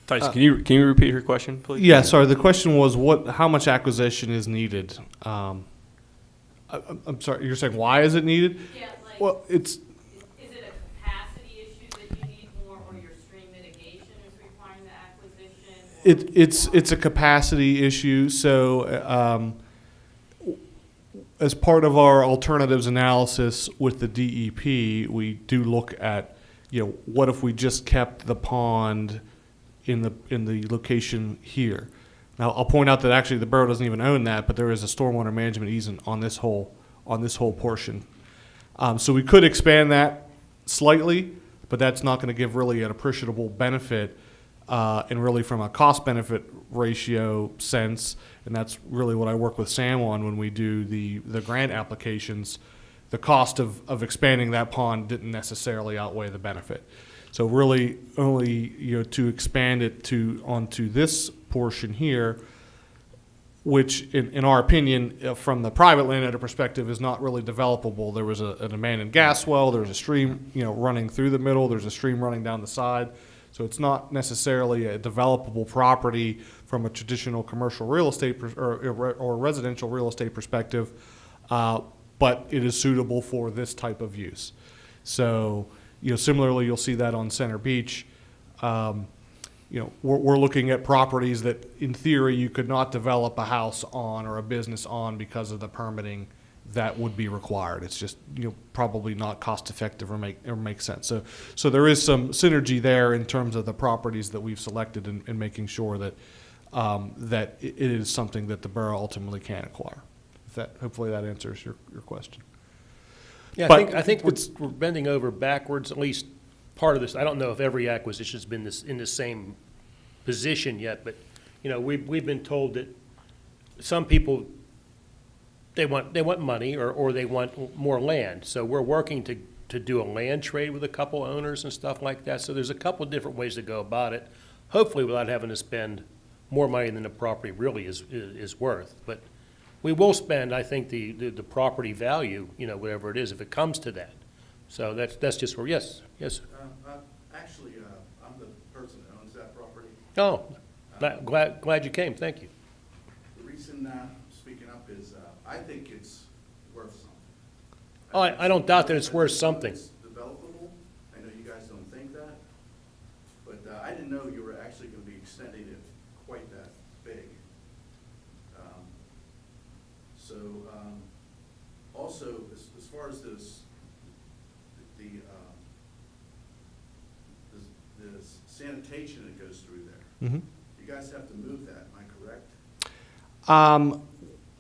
Tyson, can you repeat your question, please? yeah, sorry. The question was how much acquisition is needed? I'm sorry. You're saying why is it needed? Yeah, like, Well, it's is it a capacity issue that you need more, or your stream mitigation is requiring the acquisition? it's a capacity issue. So. As part of our alternatives analysis with the DEP, we do look at, what if we just kept the pond in the location here. Now, I'll point out that actually the borough doesn't even own that, but there is a stormwater management easement on this whole portion. So we could expand that slightly, but that's not going to give really an appreciable benefit, and really from a cost-benefit ratio sense, and that's really what I work with Sam on when we do the grant applications. The cost of expanding that pond didn't necessarily outweigh the benefit. So really only to expand it onto this portion here, which in our opinion, from the private landowner perspective, is not really developable. There was an abandoned gas well, there's a stream running through the middle, there's a stream running down the side. So it's not necessarily a developable property from a traditional commercial real estate or residential real estate perspective, but it is suitable for this type of use. So, similarly, you'll see that on Center Beach. We're looking at properties that, in theory, you could not develop a house on or a business on because of the permitting that would be required. It's just, probably not cost effective or make sense. So there is some synergy there in terms of the properties that we've selected and making sure that, that it is something that the borough ultimately can acquire. Hopefully that answers your question. Yeah, But I think we're bending over backwards, at least part of this. I don't know if every acquisition's been in the same position yet, but, we've been told that some people, they want money or they want more land. So we're working to do a land trade with a couple owners and stuff like that. So there's a couple different ways to go about it, hopefully without having to spend more money than the property really is worth. But we will spend, I think, the property value, whatever it is, if it comes to that. So that's just where, yes. Actually, I'm the person that owns that property. Oh, glad you came, thank you. The reason I'm speaking up is I think it's worth something. Oh, I don't doubt that it's worth something. It's developable. I know you guys don't think that, but I didn't know you were actually going to be extending it quite that big. Also, as far as this, the sanitation that goes through there, Mm-hmm. you guys have to move that, am I correct?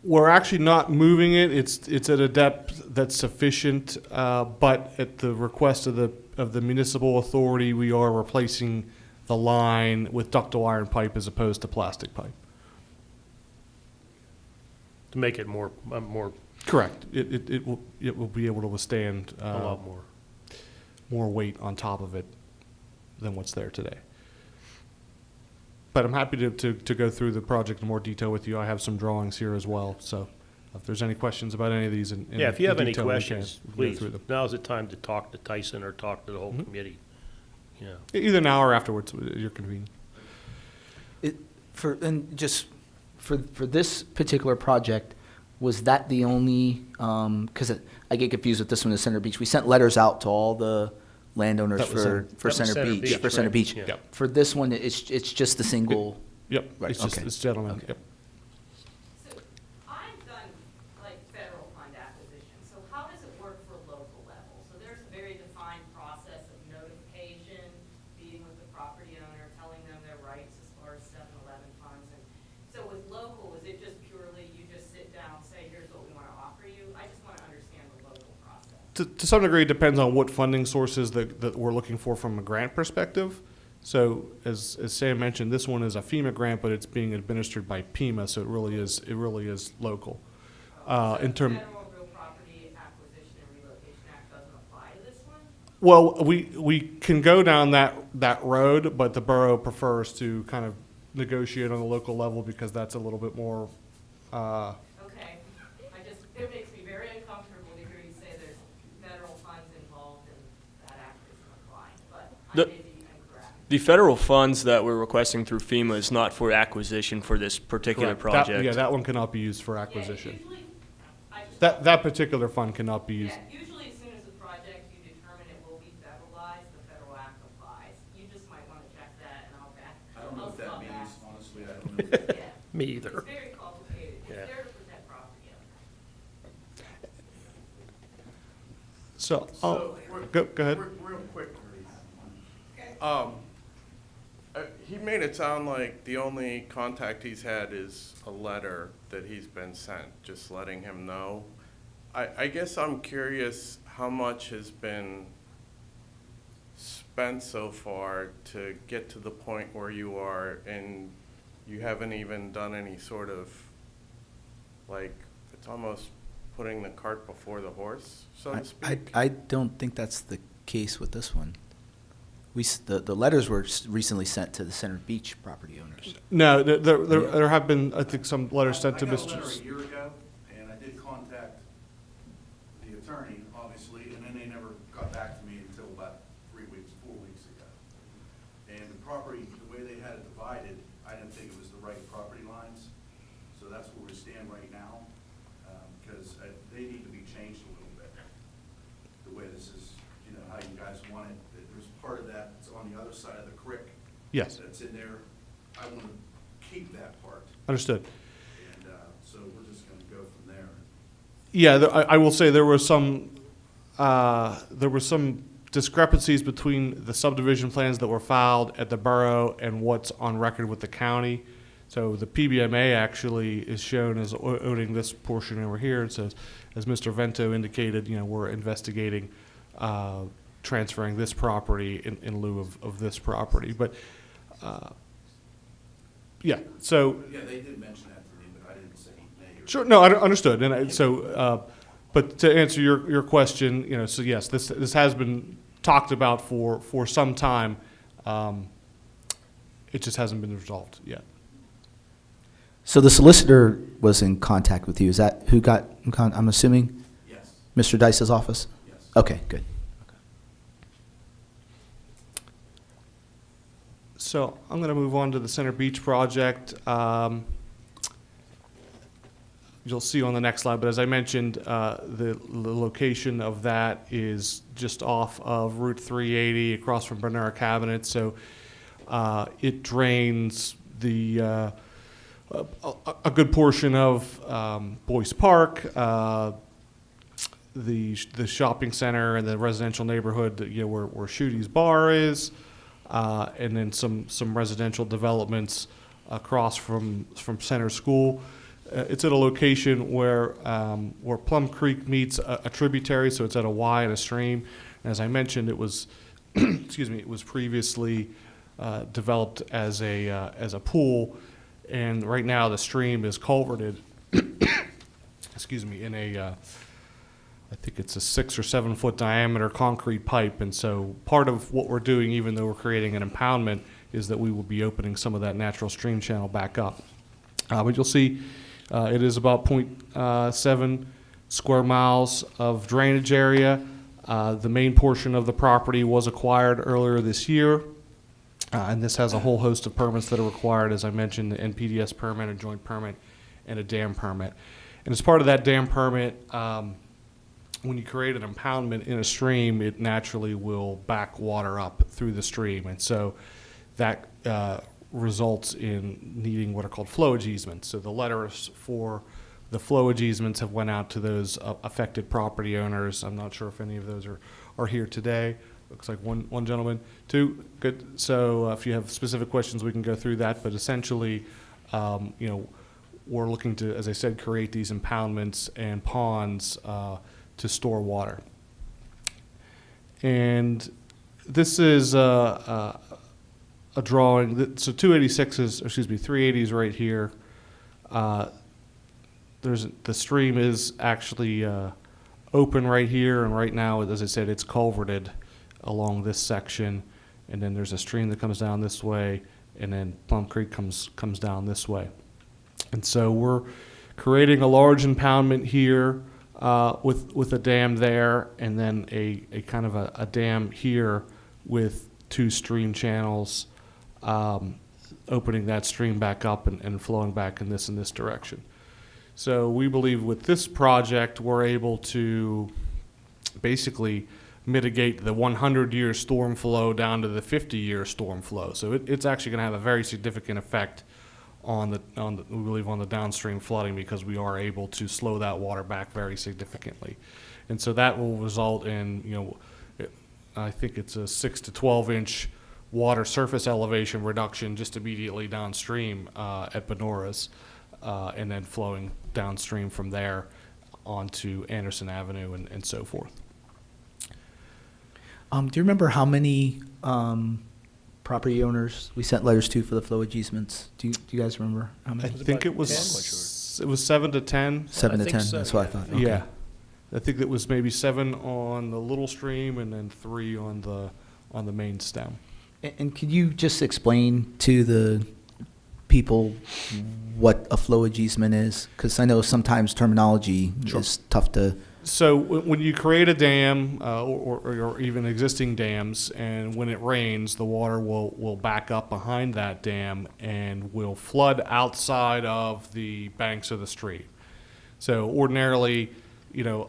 We're actually not moving it. It's at a depth that's sufficient, but at the request of the municipal authority, we are replacing the line with ductile iron pipe as opposed to plastic pipe. To make it more, Correct. It will be able to withstand a lot more. more weight on top of it than what's there today. But I'm happy to go through the project in more detail with you. I have some drawings here as well, so if there's any questions about any of these Yeah, if you have any detail, we can questions, go please, through them. now's the time to talk to Tyson or talk to the whole committee. Either now or afterwards, you're convenient. For this particular project, was that the only, because I get confused with this one, the Center Beach. We sent letters out to all the landowners That was for was Center Center Beach, Beach, for Center right. Beach. Yeah. For this one, it's just the single, Yep, Right, it's just okay. this gentleman, Okay. yep. So I've done like federal fund acquisition, so how does it work for local level? So there's a very defined process of notification, meeting with the property owner, telling them their rights as far as 7-Eleven funds. And so with local, is it just purely you just sit down, say, here's what we want to offer you? I just want to understand the local process. To some degree, it depends on what funding sources that we're looking for from a grant perspective. So as Sam mentioned, this one is a FEMA grant, but it's being administered by PEMA, so it really is local. In term, Federal Real Property Acquisition and Relocation Act doesn't apply to this one? well, we can go down that road, but the borough prefers to kind of negotiate on the local level because that's a little bit more, Okay, it makes me very uncomfortable to hear you say there's federal funds involved and that act isn't applying, but I The- may be incorrect. The federal funds that we're requesting through FEMA is not for acquisition for this particular correct. That- project. Yeah, that one cannot be used for Yeah, acquisition. usually, I just. That particular fund cannot be used. Yeah, usually as soon as the project, you determine it will be federalized, the federal act applies. You just might want to check that and I'll back. I don't know I'll what that stop means, back. honestly, I don't know. Yeah. Me either. It's very complicated. It's Yeah. there to protect property owners. So, So, go ahead. Real quick, He made it sound like the only contact he's had is a letter that he's been sent, just letting him know. I guess I'm curious how much has been spent so far to get to the point where you are, and you haven't even done any sort of, like, it's almost putting the cart before the horse, so to speak? I don't think that's the case with this one. The letters were recently sent to the Center Beach property owners. No, there have been, I think, some letters sent to I got a letter Mr. a year ago, and I did contact the attorney, obviously, and then they never got back to me until about 3 weeks, 4 weeks ago. And property, the way they had it divided, I didn't think it was the right property lines. So that's where we stand right now, because they need to be changed a little bit. The way this is, you know, how you guys want it. There's part of that that's on the other side of the creek. Yes. That's in there. I want to keep that part. Understood. And so we're just going to go from there. Yeah, I will say there were some discrepancies between the subdivision plans that were filed at the borough and what's on record with the county. So the PBMA actually is shown as owning this portion over here. It says, as Mr. Vento indicated, you know, we're investigating transferring this property in lieu of this property. But yeah, so Yeah, they did mention that to me, but I didn't say nay or. sure, no, I understood. And but to answer your question, you know, so yes, this has been talked about for some time. It just hasn't been resolved yet. So the solicitor was in contact with you. Is that who got in I'm assuming Yes, Mr. Dice's office? yes. Okay, good. So I'm going to move on to the Center Beach project. You'll see on the next slide, but as I mentioned, the location of that is just off of Route 380 across from Bernera Cabinet. So it drains a good portion of Boyce Park, the shopping center and the residential neighborhood, you know, where Shooty's Bar is, and then some residential developments across from Center School. It's at a location where Plum Creek meets a tributary, so it's at a Y and a stream. And as I mentioned, it was excuse me, it was previously developed as a pool, and right now the stream is culverted. Excuse me, in I think it's a 6 or 7 foot diameter concrete pipe, and so part of what we're doing, even though we're creating an impoundment, is that we will be opening some of that natural stream channel back up. But you'll see it is about 0.7 square miles of drainage area. The main portion of the property was acquired earlier this year, and this has a whole host of permits that are required, as I mentioned, the NPDS permit, a joint permit, and a dam permit. And as part of that dam permit, when you create an impoundment in a stream, it naturally will back water up through the stream. And so that results in needing what are called flowage easements. So the letters for the flowage easements have went out to those affected property owners. I'm not sure if any of those are here today. Looks like one gentleman. Two, good. So if you have specific questions, we can go through that. But essentially, you know, we're looking to, as I said, create these impoundments and ponds to store water. And this is a drawing. So 286 is, excuse me, 380 is right here. The stream is actually open right here, and right now, as I said, it's culverted along this section, and then there's a stream that comes down this way, and then Plum Creek comes down this way. And so we're creating a large impoundment here with a dam there, and then a kind of a dam here with 2 stream channels, opening that stream back up and flowing back in this direction. So we believe with this project, we're able to basically mitigate the 100-year storm flow down to the 50-year storm flow. So it's actually going to have a very significant effect on the we believe on the downstream flooding, because we are able to slow that water back very significantly. And so that will result in, you know, I think it's a 6 to 12 inch water surface elevation reduction just immediately downstream at Benoras, and then flowing downstream from there onto Anderson Avenue and so forth. Do you remember how many property owners we sent letters to for the flowage easements? Do you guys remember how I many? think it was 7 to 10. 7 to I 10, think so, that's what I yeah. thought. Okay. Yeah, I think it was maybe 7 on the little stream and then 3 on the main stem. And could you just explain to the people what a flowage easement is? Because I know sometimes terminology Sure. is tough to So when you create a dam or even existing dams, and when it rains, the water will back up behind that dam and will flood outside of the banks of the stream. So ordinarily, you know,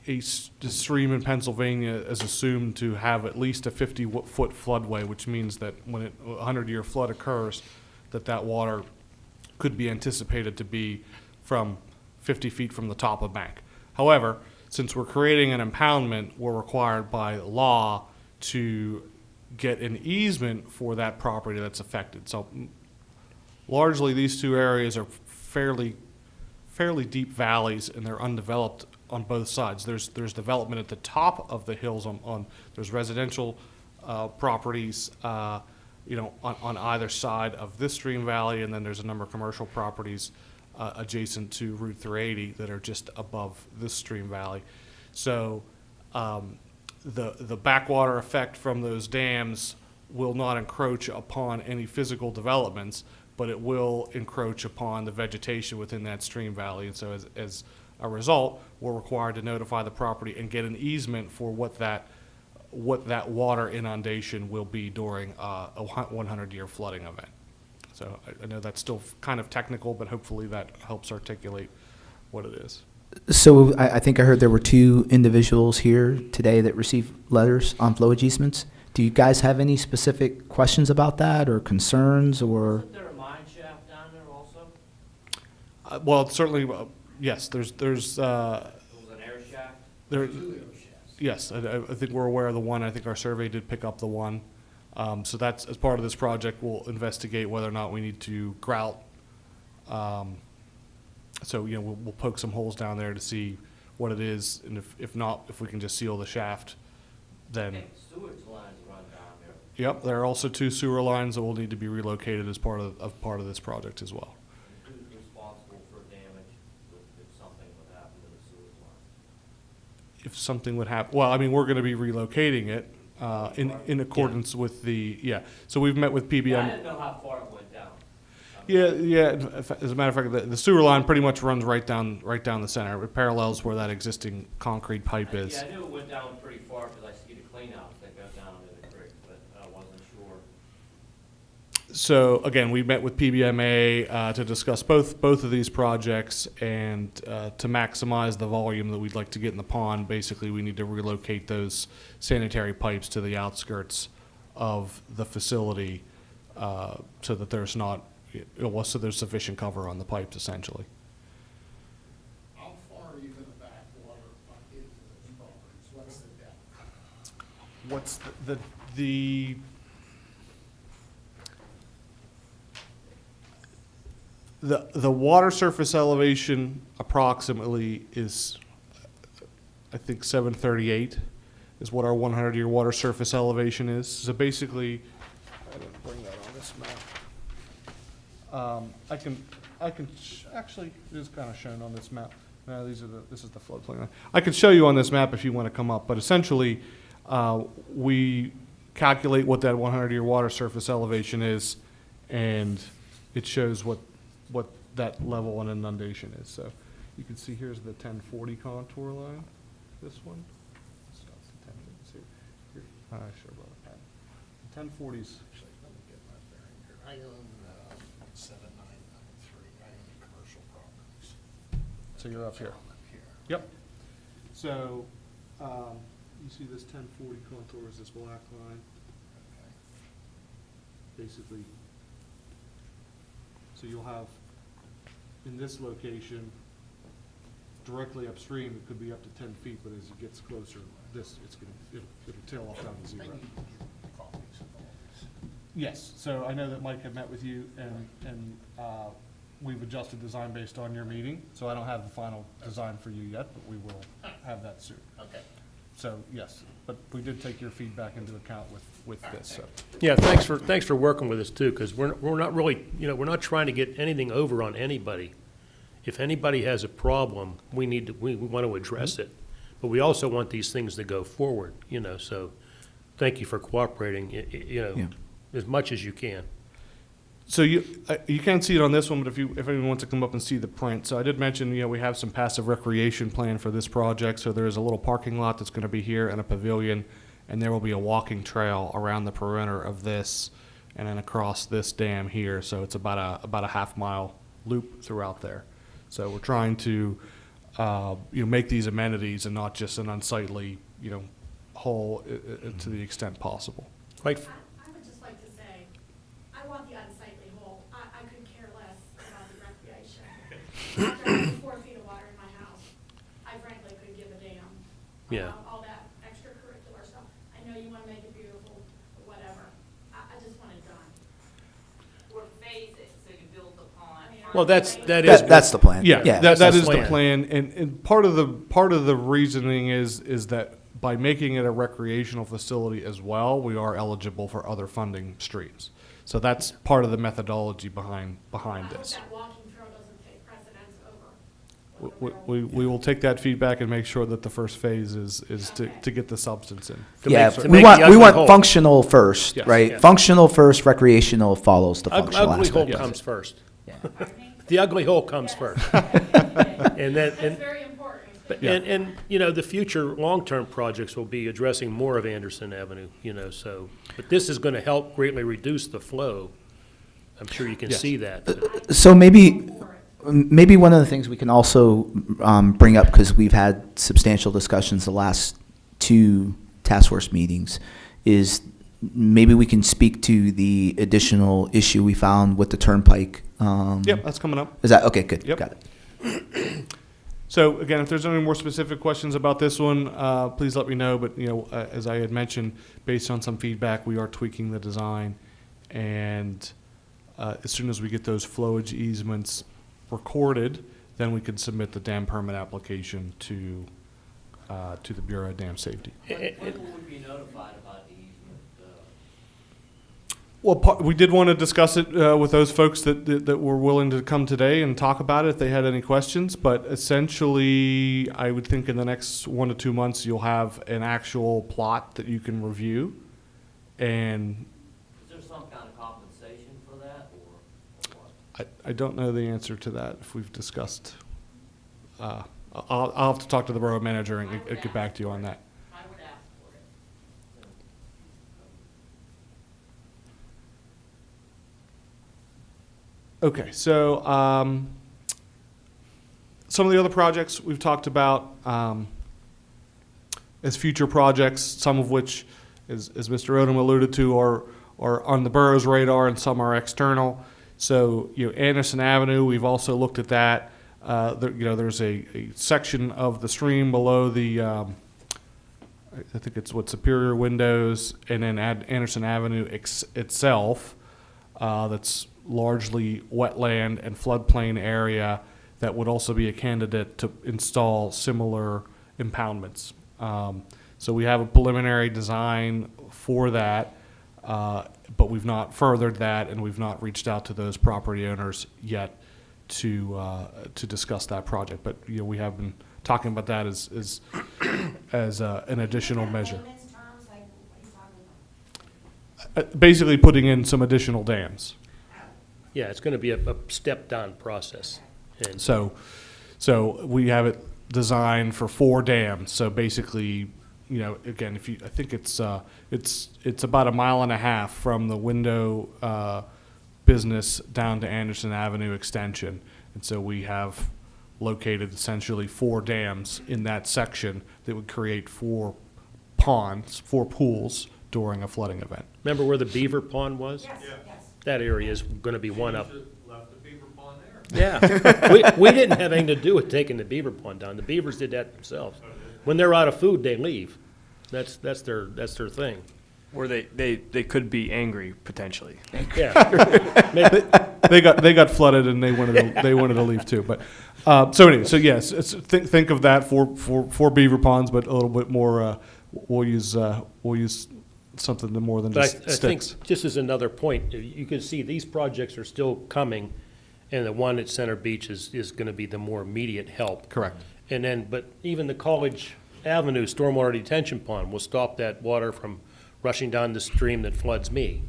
a stream in Pennsylvania is assumed to have at least a 50-foot floodway, which means that when a 100-year flood occurs, that water could be anticipated to be from 50 feet from the top of bank. However, since we're creating an impoundment, we're required by law to get an easement for that property that's affected. So largely, these two areas are fairly deep valleys, and they're undeveloped on both sides. There's development at the top of the hills there's residential properties, you know, on either side of this stream valley, and then there's a number of commercial properties adjacent to Route 380 that are just above this stream valley. So the backwater effect from those dams will not encroach upon any physical developments, but it will encroach upon the vegetation within that stream valley. And so as a result, we're required to notify the property and get an easement for what that water inundation will be during a 100-year flooding event. So I know that's still kind of technical, but hopefully that helps articulate what it is. So I think I heard there were 2 individuals here today that received letters on flowage easements. Do you guys have any specific questions about that or concerns or? Isn't there a mine shaft down there also? Well, certainly, yes, there's It was an air shaft? there, yes, I think we're aware of the one. I think our survey did pick up the one. So that's, as part of this project, we'll investigate whether or not we need to grout. So, you know, we'll poke some holes down there to see what it is, and if not, if we can just seal the shaft, then. Okay, sewage lines run down there. Yep, there are also 2 sewer lines that will need to be relocated as part of this project as well. Who's responsible for damage if something would happen to the sewage line? If something would happen, well, I mean, we're going to be relocating it in accordance with the, yeah. So we've met with PBM. I didn't know how far it went down. Yeah. As a matter of fact, the sewer line pretty much runs right down the center. It parallels where that existing concrete pipe is. Yeah, I knew it went down pretty far because I see the cleanouts that go down into the creek, but I wasn't sure. So again, we met with PBMA to discuss both of these projects, and to maximize the volume that we'd like to get in the pond. Basically, we need to relocate those sanitary pipes to the outskirts of the facility so that there's not, so there's sufficient cover on the pipes essentially. How far are you gonna back water into those properties? What's the depth? What's the water surface elevation approximately is, I think 738 is what our 100-year water surface elevation is. So basically, I didn't bring that on this map. Actually, it is kind of shown on this map. No, this is the floodplain. I could show you on this map if you want to come up, but essentially, we calculate what that 100-year water surface elevation is, and it shows what that level on inundation is. So you can see here's the 1040 contour line, this one. So it's the 10, see, here, I should have brought a pen. The 1040s. Let me get my bearing here. I own 7993. I own commercial properties. So you're up here. I'm up here. Yep. So, you see this 1040 contour is this black line, Okay. basically. So you'll have, in this location, directly upstream, it could be up to 10 feet, but as it gets closer, it'll tail off down to I zero. need copies of all these. Yes, so I know that Mike had met with you, and we've adjusted design based on your meeting, so I don't have the final design for you yet, but we will have that soon. Okay. So, yes, but we did take your feedback into account with this, so. Yeah, thanks for working with us too, because we're not really, you know, we're not trying to get anything over on anybody. If anybody has a problem, we want to address it. But we also want these things to go forward, you know, so thank you for cooperating, you know, Yeah. as much as you can. So you can't see it on this one, but if anyone wants to come up and see the print. So I did mention, we have some passive recreation plan for this project. So there is a little parking lot that's going to be here and a pavilion, and there will be a walking trail around the perimeter of this and then across this dam here. So it's about a half-mile loop throughout there. So we're trying to, make these amenities and not just an unsightly, hole to the extent possible. Quite, I would just like to say, I want the unsightly hole. I could care less about the recreation. After having 4 feet of water in my house, I frankly could give a damn. Yeah. About all that extracurricular stuff. I know you want to make it beautiful, or whatever. I just want it done. Or phase it, so you build the pond. well, that is. That's the plan. Yeah, Yeah. that That's is the the plan, and part of the reasoning is that by making it a recreational facility as well, we are eligible for other funding streams. So that's part of the methodology behind I hope this. that walking trail doesn't take precedence over. what the We railroad- will take that feedback and make sure that the first phase is to get the substance in. To Yeah, make- to we make want the we ugly want hole. functional first, Yes. right? Yeah. Functional first, recreational follows the functional Ugly hole aspect. comes first. Yeah. The ugly hole comes first. And then, That's and, very important. but- and, the future long-term projects will be addressing more of Anderson Avenue, so, but this is gonna help greatly reduce the flow. I'm sure you can Yes. see that. So maybe one of the things we can also bring up, because we've had substantial discussions the last 2 task force meetings, is maybe we can speak to the additional issue we found with the turnpike. Yep, that's coming up. Is that, okay, good, Yep. got it. So again, if there's any more specific questions about this one, please let me know. But as I had mentioned, based on some feedback, we are tweaking the design, and as soon as we get those flowage easements recorded, then we can submit the dam permit application to the Bureau of Dam Safety. When will we be notified about the easement? Well, we did want to discuss it with those folks that were willing to come today and talk about it if they had any questions. But essentially, I would think in the next 1 to 2 months, you'll have an actual plot that you can review. And Is there some kind of compensation for that, or what? I don't know the answer to that if we've discussed. I'll have to talk to the borough manager and get back to you on that. I would ask for it. Okay, so some of the other projects we've talked about as future projects, some of which, as Mr. Odom alluded to, are on the borough's radar and some are external. So, Anderson Avenue, we've also looked at that. There's a section of the stream below the, I think it's Superior Windows, and then Anderson Avenue itself, that's largely wetland and floodplain area that would also be a candidate to install similar impoundments. So we have a preliminary design for that, but we've not furthered that, and we've not reached out to those property owners yet to discuss that project. But we have been talking about that as an additional measure. Layman's terms, like, what are you talking about? Basically, putting in some additional dams. Yeah, it's gonna be a step-down process. And So we have it designed for 4 dams. So basically, again, I think it's about 1.5 miles from the window business down to Anderson Avenue extension. And so we have located essentially 4 dams in that section that would create 4 ponds, 4 pools during a flooding event. remember where the beaver pond was? Yes, yes. That area is gonna be one up. Left the beaver pond there. Yeah, we didn't have anything to do with taking the beaver pond down. The beavers did that themselves. When they're out of food, they leave. That's their thing. Or they could be angry, potentially. Yeah. They got flooded and they wanted to leave too. But so anyway, so yes, think of that for beaver ponds, but a little bit more. We'll use something more than But just I think, sticks. just as another point, you can see these projects are still coming, and the one at Center Beach is gonna be the more immediate help. Correct. And then, but even the College Avenue stormwater detention pond will stop that water from rushing down the stream that floods me.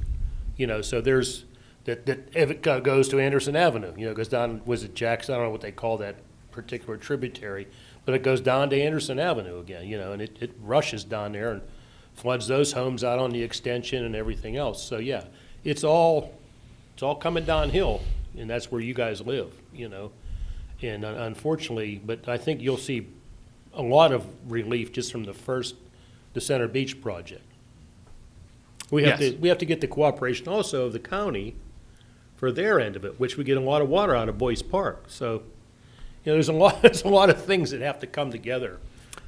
So there's that if it goes to Anderson Avenue, you know, goes down, was it Jackson? I don't know what they call that particular tributary, but it goes down to Anderson Avenue again, you know, and it rushes down there and floods those homes out on the extension and everything else. So, yeah, it's all coming downhill, and that's where you guys live, you know. And unfortunately, but I think you'll see a lot of relief just from the Center Beach project. We have to get the cooperation also of the county for their end of it, which we get a lot of water out of Boyce Park. So, you know, there's a lot of things that have to come together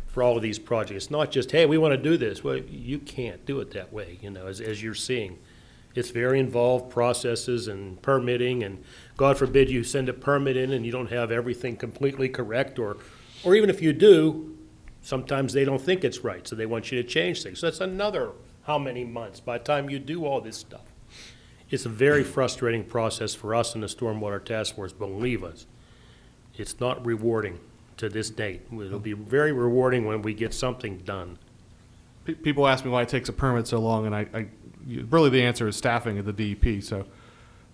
for all of these projects. It's not just, hey, we want to do this. Well, you can't do it that way, you know, as you're seeing. It's very involved processes and permitting, and God forbid you send a permit in and you don't have everything completely correct, or even if you do, sometimes they don't think it's right, so they want you to change things. So that's another how many months by the time you do all this stuff. It's a very frustrating process for us in the Stormwater Task Force, believe us. It's not rewarding to this date. It'll be very rewarding when we get something done. People ask me why it takes a permit so long, and really the answer is staffing at the DEP. So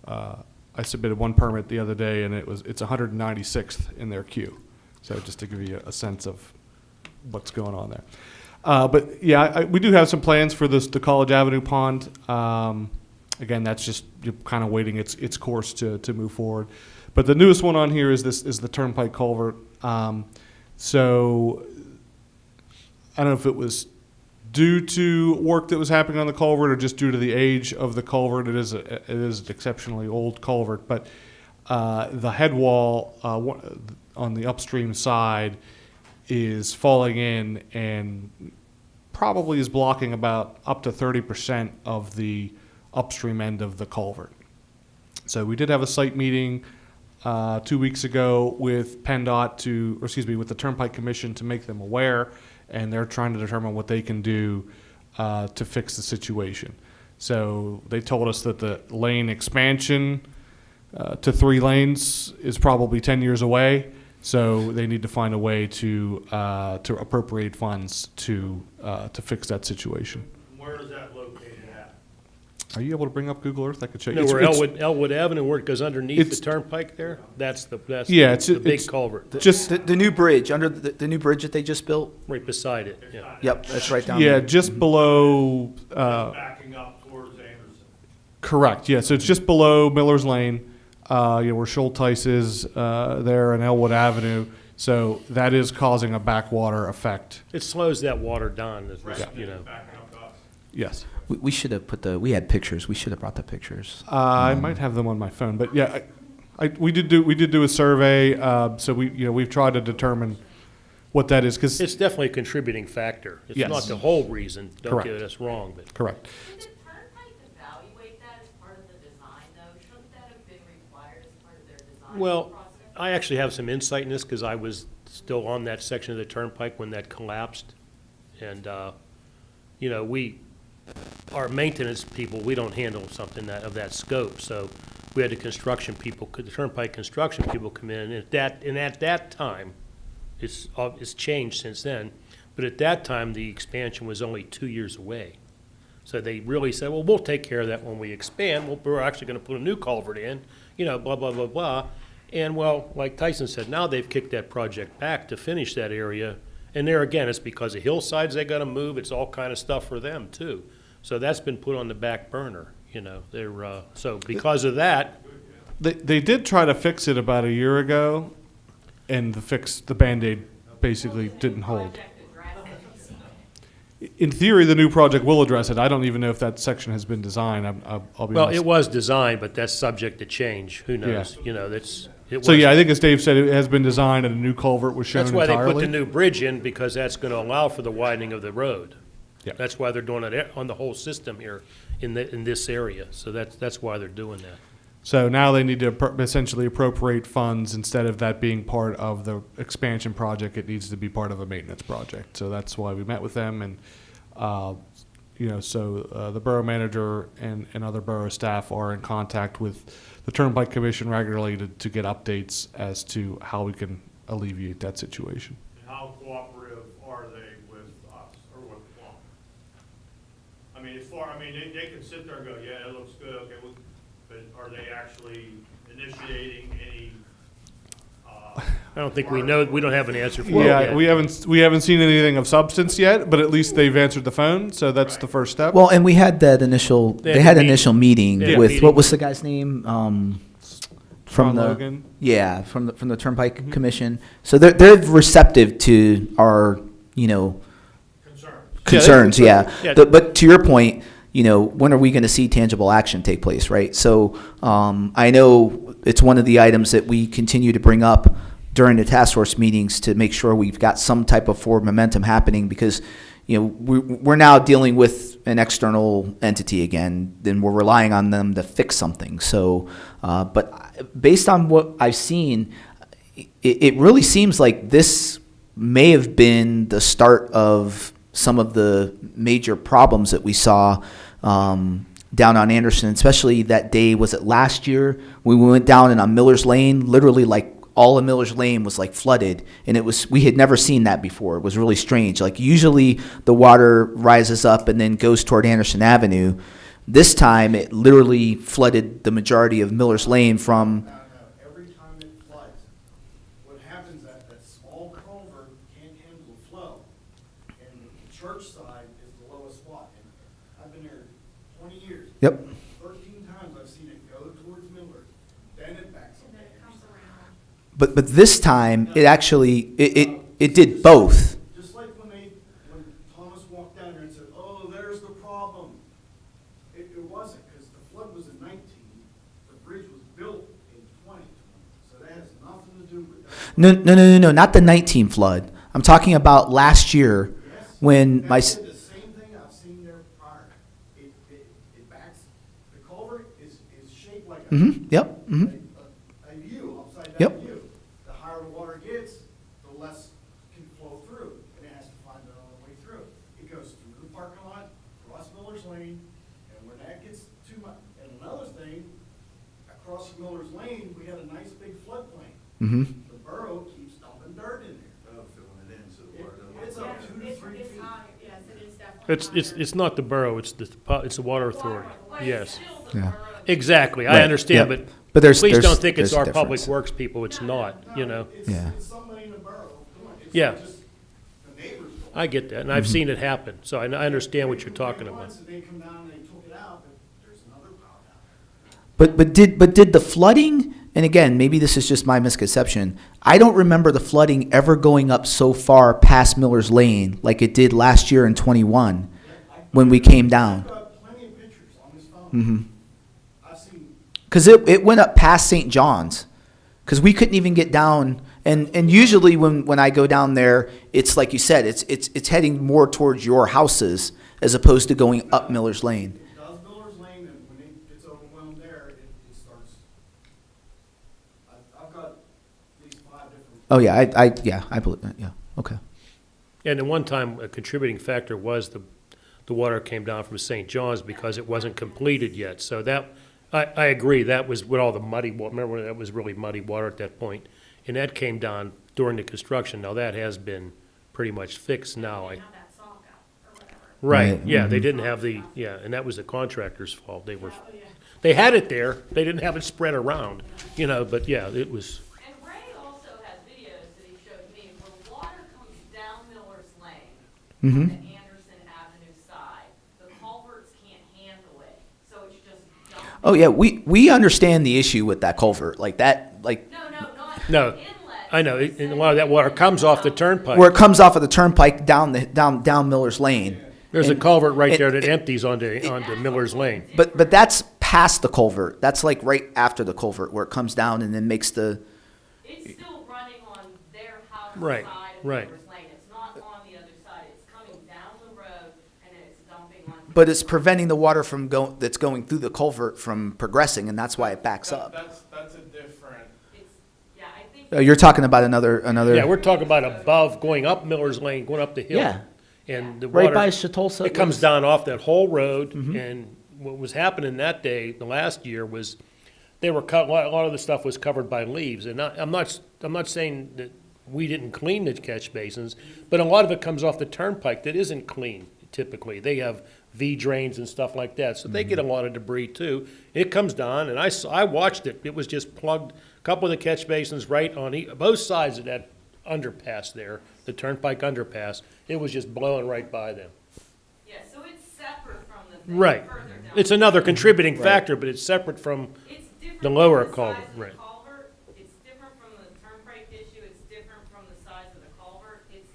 I submitted one permit the other day, and it's 196th in their queue. So just to give you a sense of what's going on there. But yeah, we do have some plans for the College Avenue pond. Again, that's just kind of waiting its course to move forward. But the newest one on here is the Turnpike Culvert. So I don't know if it was due to work that was happening on the culvert or just due to the age of the culvert. It is an exceptionally old culvert, but the head wall on the upstream side is falling in and probably is blocking about up to 30% of the upstream end of the culvert. So we did have a site meeting 2 weeks ago with PennDOT with the Turnpike Commission to make them aware, and they're trying to determine what they can do to fix the situation. So they told us that the lane expansion to 3 lanes is probably 10 years away. So they need to find a way to appropriate funds to fix that situation. Where is that located at? Are you able to bring up Google Earth? I could show you. No, where Elwood Avenue, where it goes underneath the turnpike there? That's the big culvert, Just The new bridge, under the new bridge that they just built? right beside it, yeah. Yep, that's right down yeah, there. just below. Backing up towards Anderson. Correct. Yeah, so it's just below Miller's Lane. Where Schulteis is there and Elwood Avenue. So that is causing a backwater effect. It slows that water down, you know. Backing up to us. Yes. We should have we had pictures. We should have brought the pictures. I might have them on my phone, but yeah, we did do a survey. So we've tried to determine what that is because It's definitely a contributing factor. It's Yes. not the whole reason, don't Correct. get us wrong, but. correct. Did the Turnpike evaluate that as part of the design, though? Shouldn't that have been required as part of their design Well, process? I actually have some insight in this because I was still on that section of the turnpike when that collapsed. And, you know, our maintenance people, we don't handle something of that scope. So we had the turnpike construction people come in, and at that time, it's changed since then, but at that time, the expansion was only 2 years away. So they really said, well, we'll take care of that when we expand. We're actually going to put a new culvert in, you know, blah, blah, blah, blah. And well, like Tyson said, now they've kicked that project back to finish that area. And there again, it's because of hillsides they got to move. It's all kind of stuff for them too. So that's been put on the back burner, you know. So because of that, They did try to fix it about a year ago, and the Band-Aid basically didn't hold. Project addressed it. In theory, the new project will address it. I don't even know if that section has been designed. I'll be well, honest. it was designed, but that's subject to change. Who knows? You know, So yeah, I think as Dave said, it has been designed and a new culvert was shown That's why entirely. they put the new bridge in, because that's going to allow for the widening of the road. Yeah. That's why they're doing it on the whole system here in this area. So that's why they're doing that. So now they need to essentially appropriate funds instead of that being part of the expansion project. It needs to be part of a maintenance project. So that's why we met with them, and the borough manager and other borough staff are in contact with the Turnpike Commission regularly to get updates as to how we can alleviate that situation. And how cooperative are they with us or with Plum? I mean, they can sit there and go, yeah, it looks good, okay, but are they actually initiating any, I don't think we know, we don't have an answer for that Yeah, yet. we haven't seen anything of substance yet, but at least they've answered the phone, so that's the first step. Well, and we had that initial, They they had had a an meeting. initial meeting They had a with, meeting. what was the guy's name? From John the, Logan. yeah, from the Turnpike Commission. So they're receptive to our, you know, concerns? concerns, yeah. yeah. But to your point, you know, when are we going to see tangible action take place, right? So I know it's one of the items that we continue to bring up during the task force meetings to make sure we've got some type of forward momentum happening because, you know, we're now dealing with an external entity again, then we're relying on them to fix something. So, but based on what I've seen, it really seems like this may have been the start of some of the major problems that we saw down on Anderson, especially that day, was it last year? We went down and on Miller's Lane, literally like all of Miller's Lane was like flooded, and we had never seen that before. It was really strange. Like usually the water rises up and then goes toward Anderson Avenue. This time it literally flooded the majority of Miller's Lane from, No, every time it floods, what happens that small culvert can't handle the flow, and the church side is the lowest spot. And I've been there 20 years. yep. 13 times I've seen it go towards Miller, then it backs up. And then it comes around. But this time it actually, it did both. Just like when Thomas walked down there and said, oh, there's the problem. It wasn't, because the flood was in 19, the bridge was built in 2020, so that has nothing to do with that. No, not the 19 flood. I'm talking about last year Yes, when my, That did the same thing I've seen there prior. It backs, the culvert is shaped like a yep, a U, upside Yep. down U. The higher the water gets, the less can flow through, and it has to find another way through. It goes through the parking lot, across Miller's Lane, and when that gets too much, and another thing, across from Miller's Lane, we had a nice big floodplain. The borough keeps dumping dirt in there. Oh, filling it in so the water doesn't. It's up 2 to 3 It's feet. high, yes, it is definitely It's higher. not the borough, it's the water authority. But Yes. it's still the Yeah. borough. Exactly, Right, I understand, yeah. but But there's- please there's- don't think it's there's our a public difference. works people, it's not, you know? Yeah. It's somebody in the borough doing it. It's Yeah. not just the neighbors doing it. I get that, and I've seen it happen, so I understand what you're talking about. Once they come down and they took it out, but there's another power down there. but did the flooding, and again, maybe this is just my misconception, I don't remember the flooding ever going up so far past Miller's Lane like it did last year in 21 when we came down. I've got plenty of pictures on this phone. I've seen, Because it went up past St. John's. Because we couldn't even get down. And usually when I go down there, it's like you said, it's heading more towards your houses as opposed to going up Miller's Lane. it does Miller's Lane, and when it gets overwhelmed there, it starts. I've got at least 5 different. Oh, yeah, I believe that, yeah, okay. And at one time, a contributing factor was the water came down from St. John's because it wasn't completed yet. So that, I agree, that was with all the muddy, remember when that was really muddy water at that point? And that came down during the construction. Now, that has been pretty much fixed now. They have that sock up or whatever. Right, Right, yeah, they didn't have the, yeah, and that was the contractor's fault. Oh, yeah. They had it there, they didn't have it spread around, you know, but yeah, it was, And Ray also has videos that he showed me where water comes down Miller's Lane on the Anderson Avenue side. The culverts can't handle it, so it's just dumping. Oh, yeah, we understand the issue with that culvert, like that, like, No, not No, the inlet. I know, and a lot of that water comes off the turnpike. where it comes off of the turnpike down Miller's Lane. There's a And- culvert right and- there that empties onto Miller's Lane. But that's past the culvert. That's like right after the culvert where it comes down and then makes the, It's still running on their house Right, side of right. Miller's Lane. It's not on the other side. It's coming down the road and then it's dumping on. but it's preventing the water from that's going through the culvert from progressing, and that's why it backs up. That's a different, It's, yeah, I think. You're talking about another. Yeah, we're talking about above, going up Miller's Lane, going up the hill. Yeah. And the Right water. by Chatulsa. It comes down off that whole road, and what was happening that day, the last year, was they were a lot of the stuff was covered by leaves, and I'm not saying that we didn't clean the catch basins, but a lot of it comes off the turnpike that isn't clean. typically. They have V drains and stuff like that, so they get a lot of debris too. It comes down, and I watched it. It was just plugged, a couple of the catch basins right on both sides of that underpass there, the Turnpike underpass. It was just blowing right by them. Yeah, so it's separate from the thing Right. further down. It's another contributing factor, but it's separate from, It's different the from lower the size culvert, of the right. culvert. It's different from the turnpike issue. It's different from the size of the culvert. It's,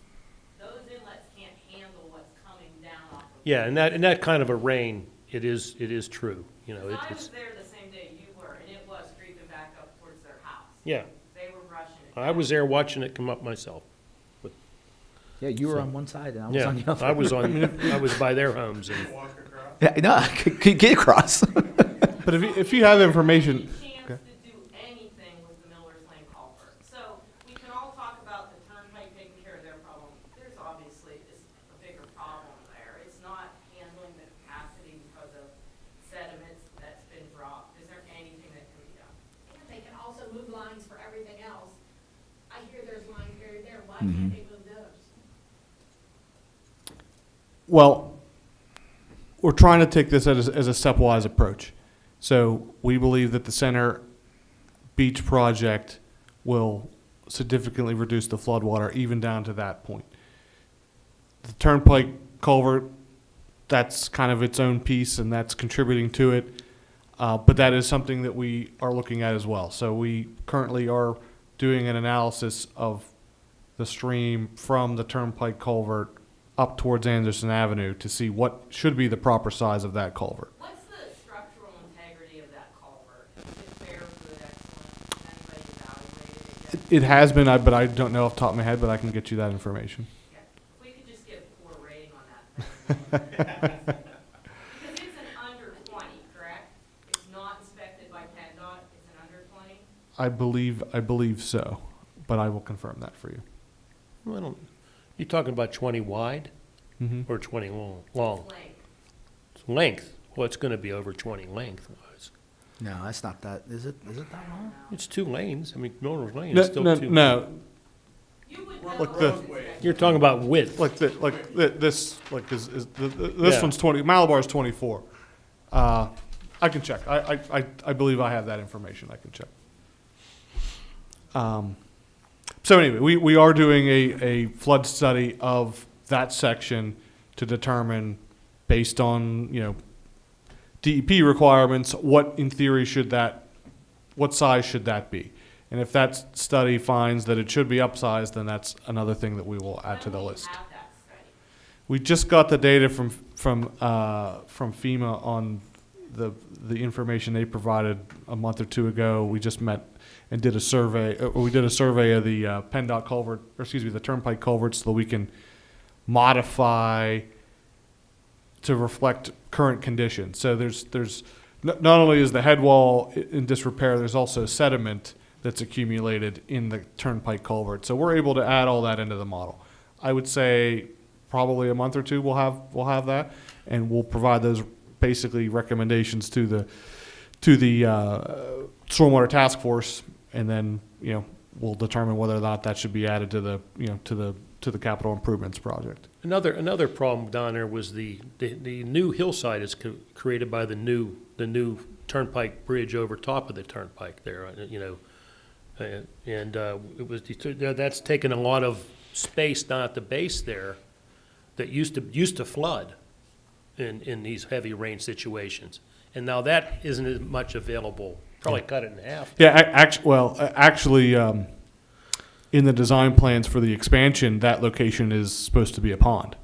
those inlets can't handle what's coming down off of. yeah, and that kind of a rain, it is true, you know. I It's was there the same day you were, and it was creeping back up towards their house. yeah, They were rushing it. I was there watching it come up myself. Yeah, you were on one side and I was Yeah, on the other. I was by their homes, and Yeah, no, I could get across. But if you have information, Chance to do anything with the Miller's Lane culvert. So we can all talk about the turnpike taking care of their problem. There's obviously a bigger problem there. It's not handling the capacity because of sediments that's been dropped. Is there anything that can be done? And they can also move lines for everything else. I hear there's lines buried there, why can't they move those? well, we're trying to take this as a stepwise approach. So we believe that the Center Beach project will significantly reduce the floodwater even down to that point. The Turnpike culvert, that's kind of its own piece and that's contributing to it. But that is something that we are looking at as well. So we currently are doing an analysis of the stream from the Turnpike culvert up towards Anderson Avenue to see what should be the proper size of that culvert. What's the structural integrity of that culvert? Is it fair, good, excellent? Has anybody evaluated it yet? It has been, but I don't know off the top of my head, but I can get you that information. Yeah. If we could just get a poor rating on that thing. Because it's an under 20, correct? It's not inspected by PennDOT, it's an under 20? I believe so, but I will confirm that for you. well, I don't, you talking about 20 wide Mm-hmm. or 20 long? Length. Length, well, it's gonna be over 20 lengthwise. No, that's not that. Is it that long? It's 2 lanes, I mean, Miller's Lane No, is still no, 2. no, You would know. Look, what the- it's inspected. You're talking about width. this, this Yeah. one's 20, Malabar's 24. I can check. I believe I have that information. I can check. So anyway, we are doing a flood study of that section to determine, based on, DEP requirements, what in theory what size should that be? And if that study finds that it should be upsized, then that's another thing that we will add to the When will we list. have that study? We just got the data from FEMA on the information they provided a month or two ago. We just met and did a survey. We did a survey of the PennDOT culvert, or excuse me, the Turnpike culvert, so that we can modify to reflect current conditions. So there's not only is the head wall in disrepair, there's also sediment that's accumulated in the Turnpike culvert. So we're able to add all that into the model. I would say probably a month or two we'll have that, and we'll provide those basically recommendations to the stormwater task force, and then we'll determine whether or not that should be added to the to the capital improvements project. Another problem down there was the new hillside is created by the new Turnpike Bridge over top of the Turnpike there, and it was that's taken a lot of space down at the base there that used to flood in these heavy rain situations, and now that isn't as much available. Probably cut it in half. Yeah, actually, in the design plans for the expansion, that location is supposed to be a pond.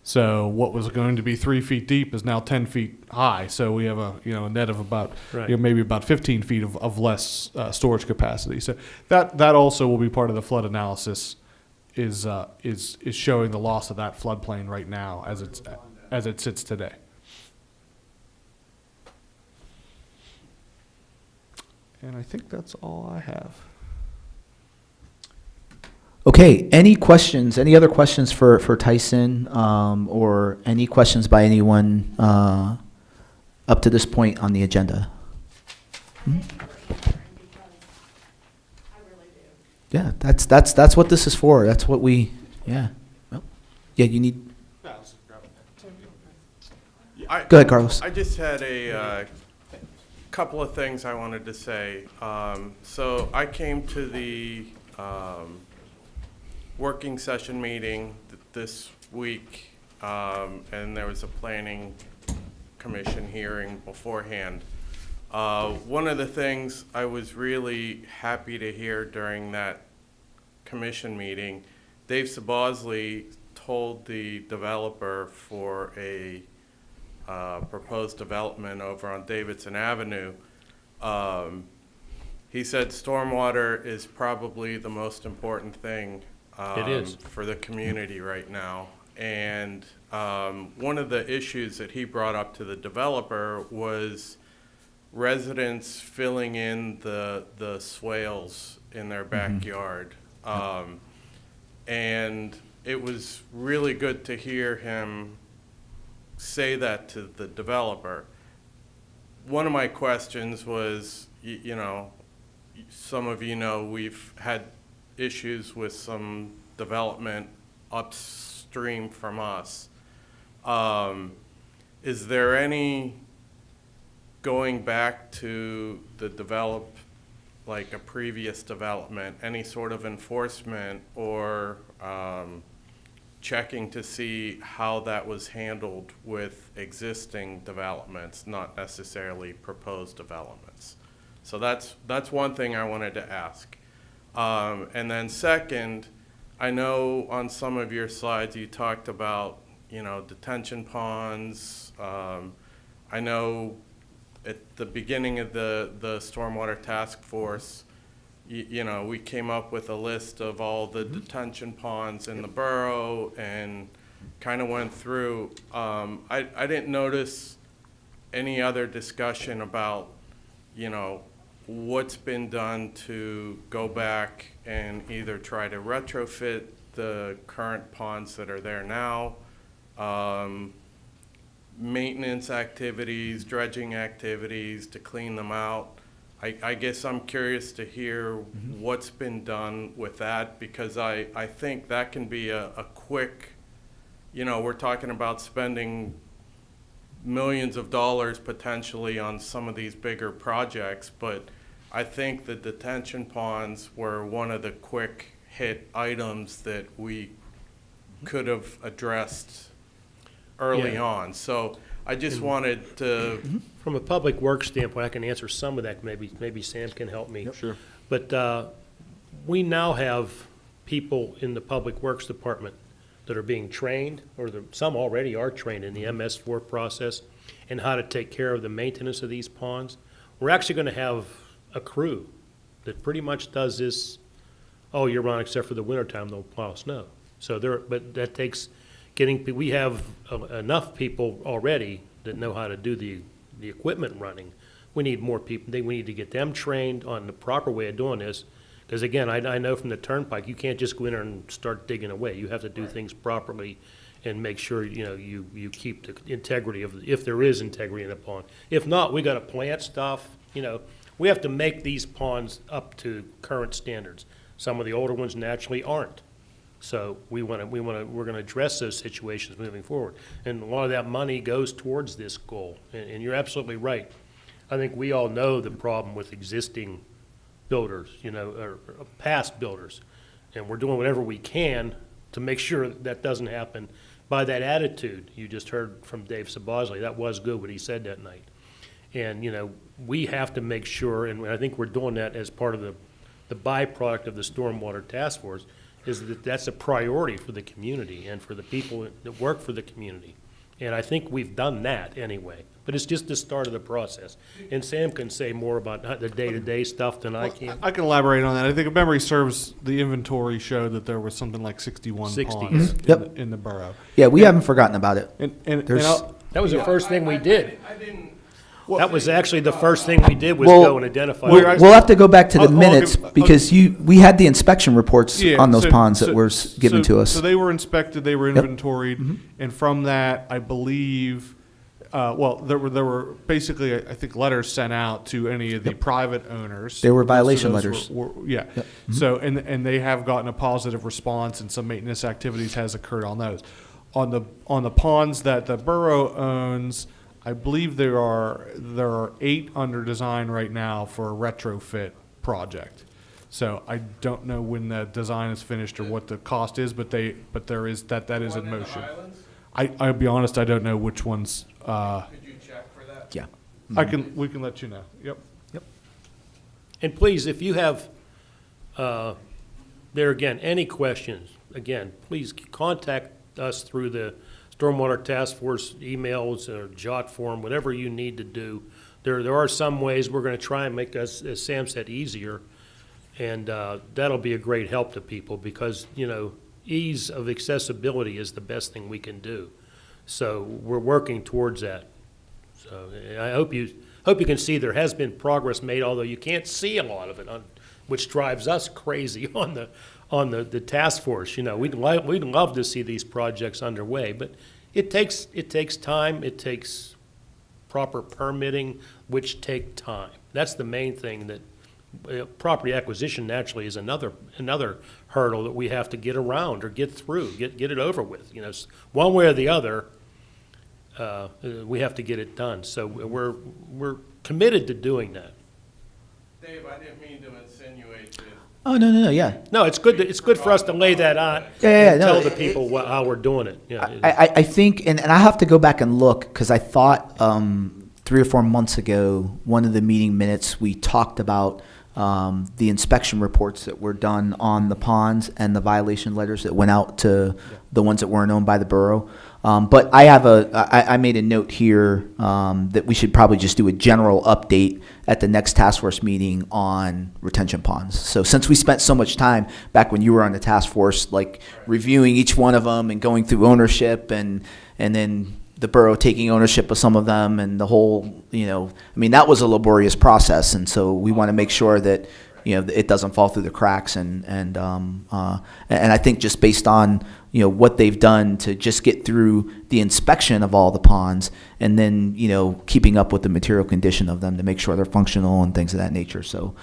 So what was going to be 3 feet deep is now 10 feet high. So we have a net of about Right. maybe about 15 feet of less storage capacity. So that also will be part of the flood analysis. Is showing the loss of that floodplain right now as it sits today. And I think that's all I have. Okay, any questions, any other questions for Tyson, or any questions by anyone up to this point on the agenda? I thank you for answering because I really do. Yeah, that's what this is for. That's what we, yeah. Well, yeah, you need, Go ahead, Carlos. I just had a couple of things I wanted to say. So I came to the working session meeting this week, and there was a planning commission hearing beforehand. One of the things I was really happy to hear during that commission meeting, Dave Sabosley told the developer for a proposed development over on Davidson Avenue, he said stormwater is probably the most important thing It is. for the community right now. And one of the issues that he brought up to the developer was residents filling in the swales in their backyard. And it was really good to hear him say that to the developer. One of my questions was, you know, some of you know we've had issues with some development upstream from us. Is there any going back to the like a previous development, any sort of enforcement or checking to see how that was handled with existing developments, not necessarily proposed developments? So that's one thing I wanted to ask. And then second, I know on some of your slides you talked about, you know, detention ponds. I know at the beginning of the Stormwater Task Force, you know, we came up with a list of all the detention ponds in the borough and kind of went through. I didn't notice any other discussion about, you know, what's been done to go back and either try to retrofit the current ponds that are there now, maintenance activities, dredging activities to clean them out. I guess I'm curious to hear what's been done with that, because I think that can be a quick, you know, we're talking about spending millions of dollars potentially on some of these bigger projects, but I think the detention ponds were one of the quick hit items that we could have addressed early Yeah. on. So I just wanted to, From a public works standpoint, I can answer some of that, maybe Sam can help me. Sure. But we now have people in the Public Works Department that are being trained, or some already are trained in the MS4 process, and how to take care of the maintenance of these ponds. We're actually going to have a crew that pretty much does this all year round, except for the wintertime, they'll plow snow. So but that takes we have enough people already that know how to do the equipment running. We need more people. We need to get them trained on the proper way of doing this. Because again, I know from the turnpike, you can't just go in there and start digging away. You have to do things properly and make sure, you know, you keep the integrity if there is integrity in the pond. If not, we got to plant stuff, you know. We have to make these ponds up to current standards. Some of the older ones naturally aren't. So we're going to address those situations moving forward. And a lot of that money goes towards this goal. And you're absolutely right. I think we all know the problem with existing builders, you know, or past builders. And we're doing whatever we can to make sure that doesn't happen by that attitude. You just heard from Dave Sabosley. That was good what he said that night. And, you know, we have to make sure, and I think we're doing that as part of the byproduct of the Stormwater Task Force, is that that's a priority for the community and for the people that work for the community. And I think we've done that anyway. But it's just the start of the process. And Sam can say more about the day-to-day stuff than I can. I can elaborate on that. I think if memory serves, the inventory showed that there was something like 61 60. ponds Yep. in the borough. Yeah, we haven't forgotten about it. And There's- That was the first thing we did. I didn't. That was actually the first thing we did was Well, go and identify. We'll have to go back to the I'll give- minutes because we had the inspection reports Yeah, on those so- ponds that so- were given to us. So they were inspected, they were Yep. inventoried, and from that, I believe, there were basically, I think, letters sent out to any of the private owners. They were So violation those letters. Yeah. So, and they have gotten a positive response, and some maintenance activities has occurred on those. on the ponds that the borough owns, I believe there are 8 under design right now for a retrofit project. So I don't know when the design is finished or what the cost is, but there is that is in motion. I'll be honest, I don't know which ones. Could you check for that? Yeah. We can let you know. Yep. And please, if you have, there again, any questions, again, please contact us through the Stormwater Task Force emails or jot form, whatever you need to do. There are some ways we're gonna try and make us, as Sam said, easier. And that'll be a great help to people because, you know, ease of accessibility is the best thing we can do. So we're working towards that. So I hope you can see there has been progress made, although you can't see a lot of it, which drives us crazy on the task force. You know, we'd love to see these projects underway, but it takes time. It takes proper permitting, which take time. That's the main thing that. Property acquisition naturally is another hurdle that we have to get around or get through, get it over with. You know, one way or the other, we have to get it done. So we're committed to doing that. Dave, I didn't mean to insinuate that. Oh, no, yeah. No, it's good for us to lay that out Yeah, and no, tell the people how we're doing it. Yeah, I think, and I have to go back and look, because I thought 3 or 4 months ago, one of the meeting minutes, we talked about the inspection reports that were done on the ponds and the violation letters that went out to the ones that weren't owned by the borough. But I made a note here that we should probably just do a general update at the next task force meeting on retention ponds. So since we spent so much time back when you were on the task force, like reviewing each one of them and going through ownership and then the borough taking ownership of some of them and the whole, that was a laborious process. And so we want to make sure that, it doesn't fall through the cracks. And I think just based on, what they've done to just get through the inspection of all the ponds and then, keeping up with the material condition of them to make sure they're functional and things of that nature. So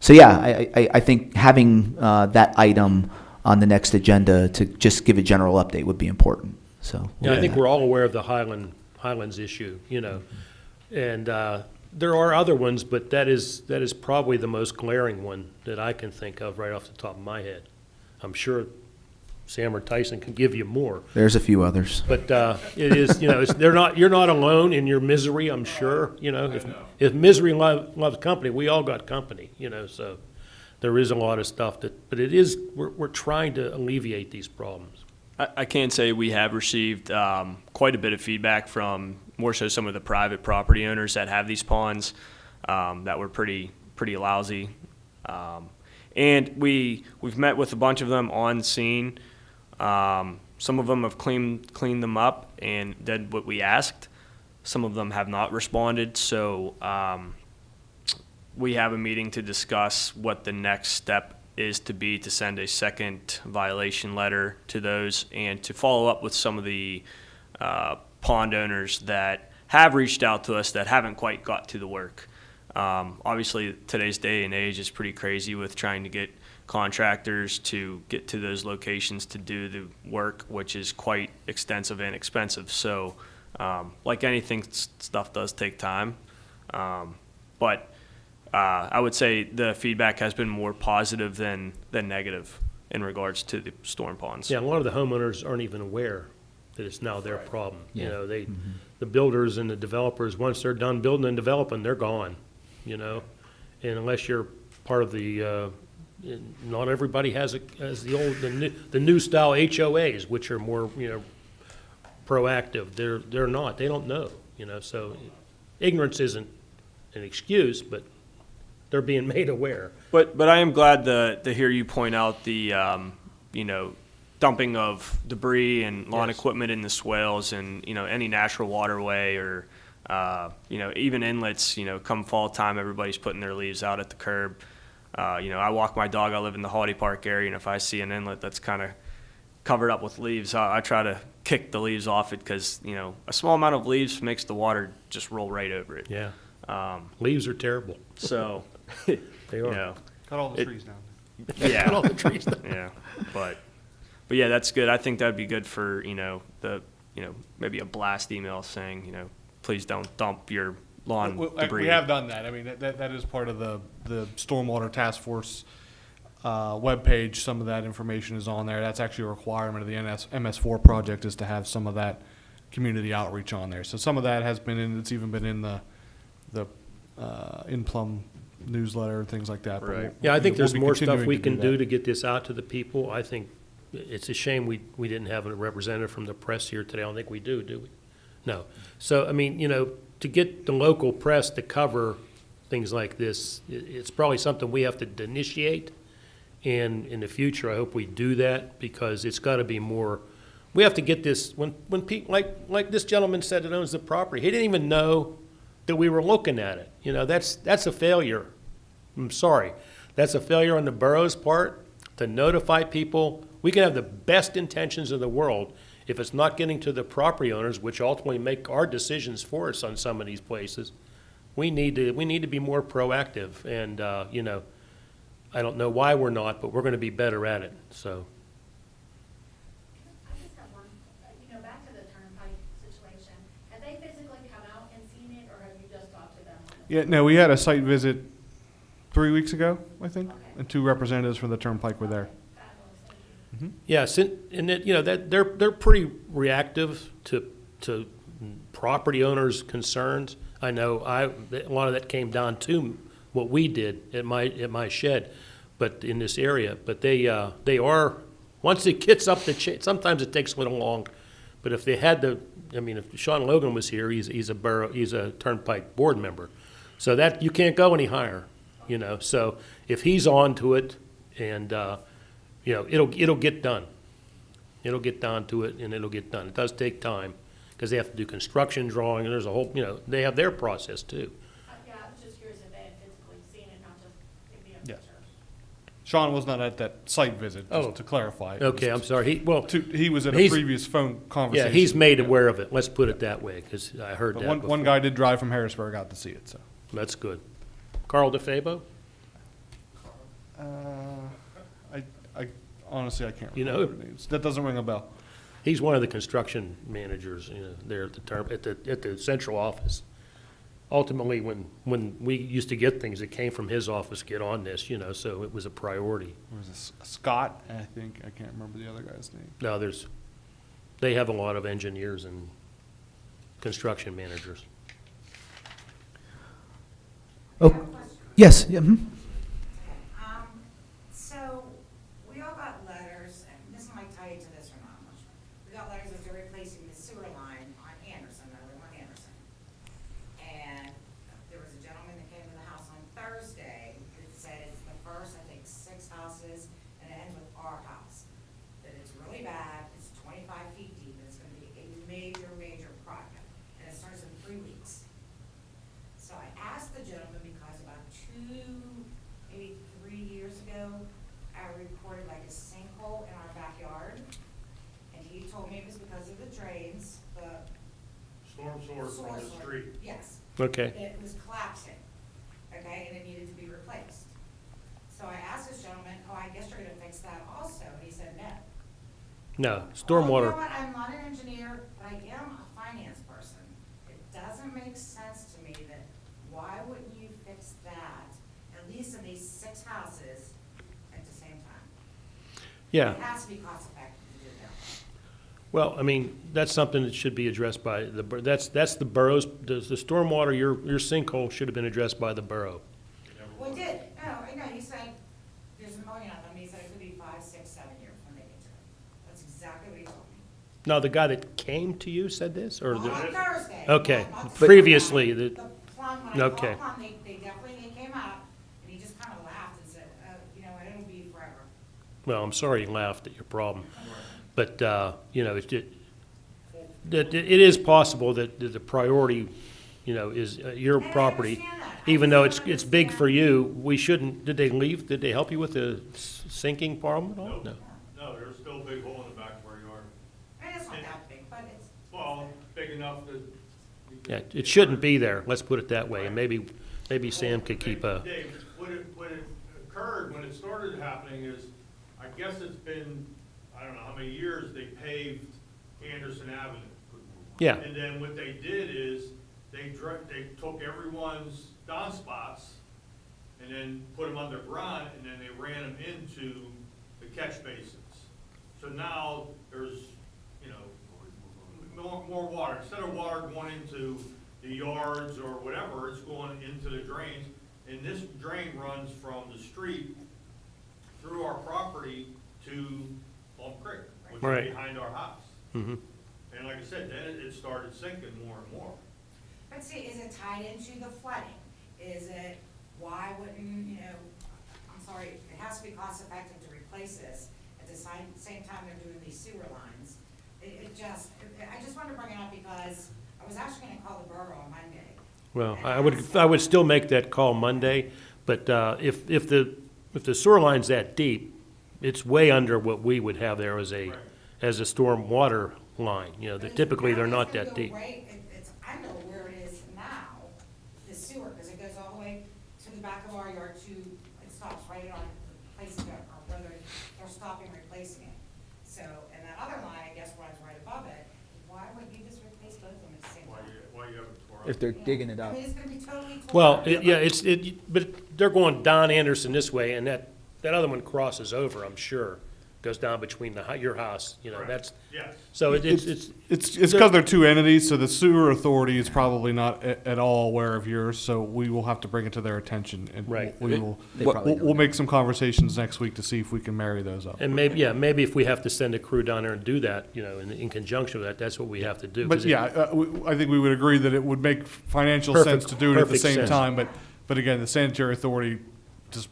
yeah, I think having that item on the next agenda to just give a general update would be important. So yeah, I think we're all aware of the Highlands issue, and there are other ones, but that is probably the most glaring one that I can think of right off the top of my head. I'm sure Sam or Tyson can give you more, There's a few others. but it is, you're not alone in your misery. I'm sure, if misery loves company, we all got company, so there is a lot of stuff but it is we're trying to alleviate these problems. I can say we have received quite a bit of feedback from more so some of the private property owners that have these ponds that were pretty lousy. And we've met with a bunch of them on scene. Some of them have cleaned them up and did what we asked. Some of them have not responded. So we have a meeting to discuss what the next step is to send a second violation letter to those and to follow up with some of the pond owners that have reached out to us that haven't quite got to the work. Obviously, today's day and age is pretty crazy with trying to get contractors to get to those locations to do the work, which is quite extensive and expensive. So like anything, stuff does take time. But I would say the feedback has been more positive than negative in regards to the storm ponds. Yeah, a lot of the homeowners aren't even aware that it's now their problem. Yeah. The builders and the developers, once they're done building and developing, they're gone, And unless you're part of the, not everybody has the new style HOAs, which are more, proactive. They're not. They don't know, So ignorance isn't an excuse, but they're being made aware. But I am glad to hear you point out the dumping of debris and lawn Yes. equipment in the swales and any natural waterway or even inlets. Come fall time, everybody's putting their leaves out at the curb. I walk my dog. I live in the Holiday Park area, and if I see an inlet that's kind of covered up with leaves, I try to kick the leaves off it because a small amount of leaves makes the water just roll right over it. Yeah. Leaves are terrible. So. They are. Cut all the It- trees down. Yeah. Cut all the trees down. Yeah, but But yeah, that's good. I think that'd be good for, maybe a blast email saying, please don't dump your lawn debris. We have done that. I mean, that is part of the Stormwater Task Force webpage. Some of that information is on there. That's actually a requirement of the MS4 project, is to have some of that community outreach on there. So some of that has been it's even been in the In-Plum newsletter and things like that. But Right. Yeah, I think we'll there's be more stuff continuing we to can do that. to get this out to the people. I think it's a shame we didn't have a representative from the press here today. I don't think we do we? No. So, I mean, to get the local press to cover things like this, it's probably something we have to initiate. And in the future, I hope we do that, because it's got to be more, we have to get this, when people, like this gentleman said that owns the property, he didn't even know that we were looking at it. That's a failure. I'm sorry. That's a failure on the borough's part to notify people. We can have the best intentions in the world. If it's not getting to the property owners, which ultimately make our decisions for us on some of these places, we need to be more proactive. And, I don't know why we're not, but we're going to be better at it, so. I just have one, back to the turnpike situation. Have they physically come out and seen it, or have you just talked to them? Yeah, no, we had a site visit 3 weeks ago, I think, Okay. and 2 representatives from the Turnpike were there. Fabulous, thank you. Yes, and that they're pretty reactive to property owners' concerns. I know a lot of that came down to what we did at my shed, but in this area. But they are, once it gets up the chain, sometimes it takes a little long. But if they had if Sean Logan was here, he's a Turnpike board member, so that you can't go any higher, So if he's on to it, and it'll get done. It'll get down to it, and it'll get done. It does take time, because they have to do construction drawing, and there's a whole, they have their process too. Yeah, I was just curious if they had physically seen it, not just give me a Yeah. picture. Sean was not at that site visit, Oh. just to clarify. It Okay, was I'm sorry. he was at a he's- previous phone Yeah, conversation. he's made aware of it. Let's put it that way, because I heard But that one before. guy did drive from Harrisburg out to see it, so. That's good. Carl DeFabo? I honestly, I can't You know- remember their names. That doesn't ring a bell. He's one of the construction managers, there at the central office. Ultimately, when we used to get things that came from his office, get on this, so it was a priority. There was Scott, I think. I can't remember the other guy's name. No, they have a lot of engineers and construction managers. Oh, yes, yeah, So, we all got letters, and this might tie you to this or not, I'm not sure. We got letters that they're replacing the sewer line on Anderson, another one Anderson. And there was a gentleman that came to the house on Thursday that said it's the first, I think, 6 houses, and it ends with our house. That it's really bad, it's 25 feet deep, and it's gonna be a major, major project, and it starts in 3 weeks. So I asked the gentleman because about 2, maybe 3 years ago, I reported like a sinkhole in our backyard. And he told me it was because of the drains, the. Storm source. Yes, Okay. it was collapsing, okay, and it needed to be replaced. So I asked this gentleman, I guess you're gonna fix that also, and he said no. No, Well, you know stormwater. what, I'm not an engineer, but I am a finance person. It doesn't make sense to me that, why wouldn't you fix that, at least in these 6 houses, at the same time? Yeah. It has to be cost effective to do that. Well, that's something that should be addressed by that's the borough's, the stormwater, your sinkhole should have been addressed by the borough. Well, it did, I know, he said, there's a million of them, he said it could be 5, 6, 7 years when they get to it. That's exactly what he told me. Now, the guy that came to you said this, or On the, Thursday. okay. not the Previously, plum, the- The plum, when I called okay. plum, they definitely, came out, and he just kind of laughed and said, it'll be forever. Well, I'm sorry you laughed at your problem. But, it is possible that the priority, is your And I property. understand that. I Even though just it's don't big for understand. you, we shouldn't, did they leave? Did they help you with the sinking problem at all? No. No, there's still a big hole in the back of our yard. And it's not that big, but it's. Well, big enough that. Yeah, it shouldn't be there, let's put it that way, and maybe Sam could keep a, Dave, what it occurred, when it started happening is, I guess it's been, I don't know how many years, they paved Anderson Avenue. Yeah. And then what they did is, they took everyone's downspots and then put them underground, and then they ran them into the catch basins. So now there's, you know, more water. Instead of water going into the yards or whatever, it's going into the drains. And this drain runs from the street through our property to Plum Creek, which Right. is behind our house. Mm-hmm. And like I said, then it started sinking more and more. But see, is it tied into the flooding? Is it, why wouldn't, you know, I'm sorry, it has to be cost effective to replace this. At the same time they're doing these sewer lines. I just wanted to bring it up because I was actually gonna call the borough on Monday. Well, And I ask- would still make that call Monday, but if the sewer line's that deep, it's way under what we would have there as a, Right. as a storm water line. You know, But typically they're apparently not it's gonna that go deep. it's, I know where it is now, the sewer, because it goes all the way to the back of our yard it stops right on the place of, or where they're stopping replacing it. So, and that other line, I guess, runs right above it. Why wouldn't you just replace both of them at the same time? Why you haven't tore up? If they're digging it I up. mean, it's gonna be totally torn Well, up. but they're going Don Anderson this way, and that other one crosses over, I'm sure. Goes down between your house, you know, Correct. that's, Yes. so it's, It's because they're two entities, so the sewer authority is probably not at all aware of yours, so we will have to bring it to their attention. And Right. we will, They probably don't we'll know. make some conversations next week to see if we can marry those up. and maybe if we have to send a crew down there and do that, you know, in conjunction with that, that's what we have to do. 'cause But yeah, I think we would agree that it would make financial Perfect- sense to do it at the perfect same sense. time, but again, the sanitary authority just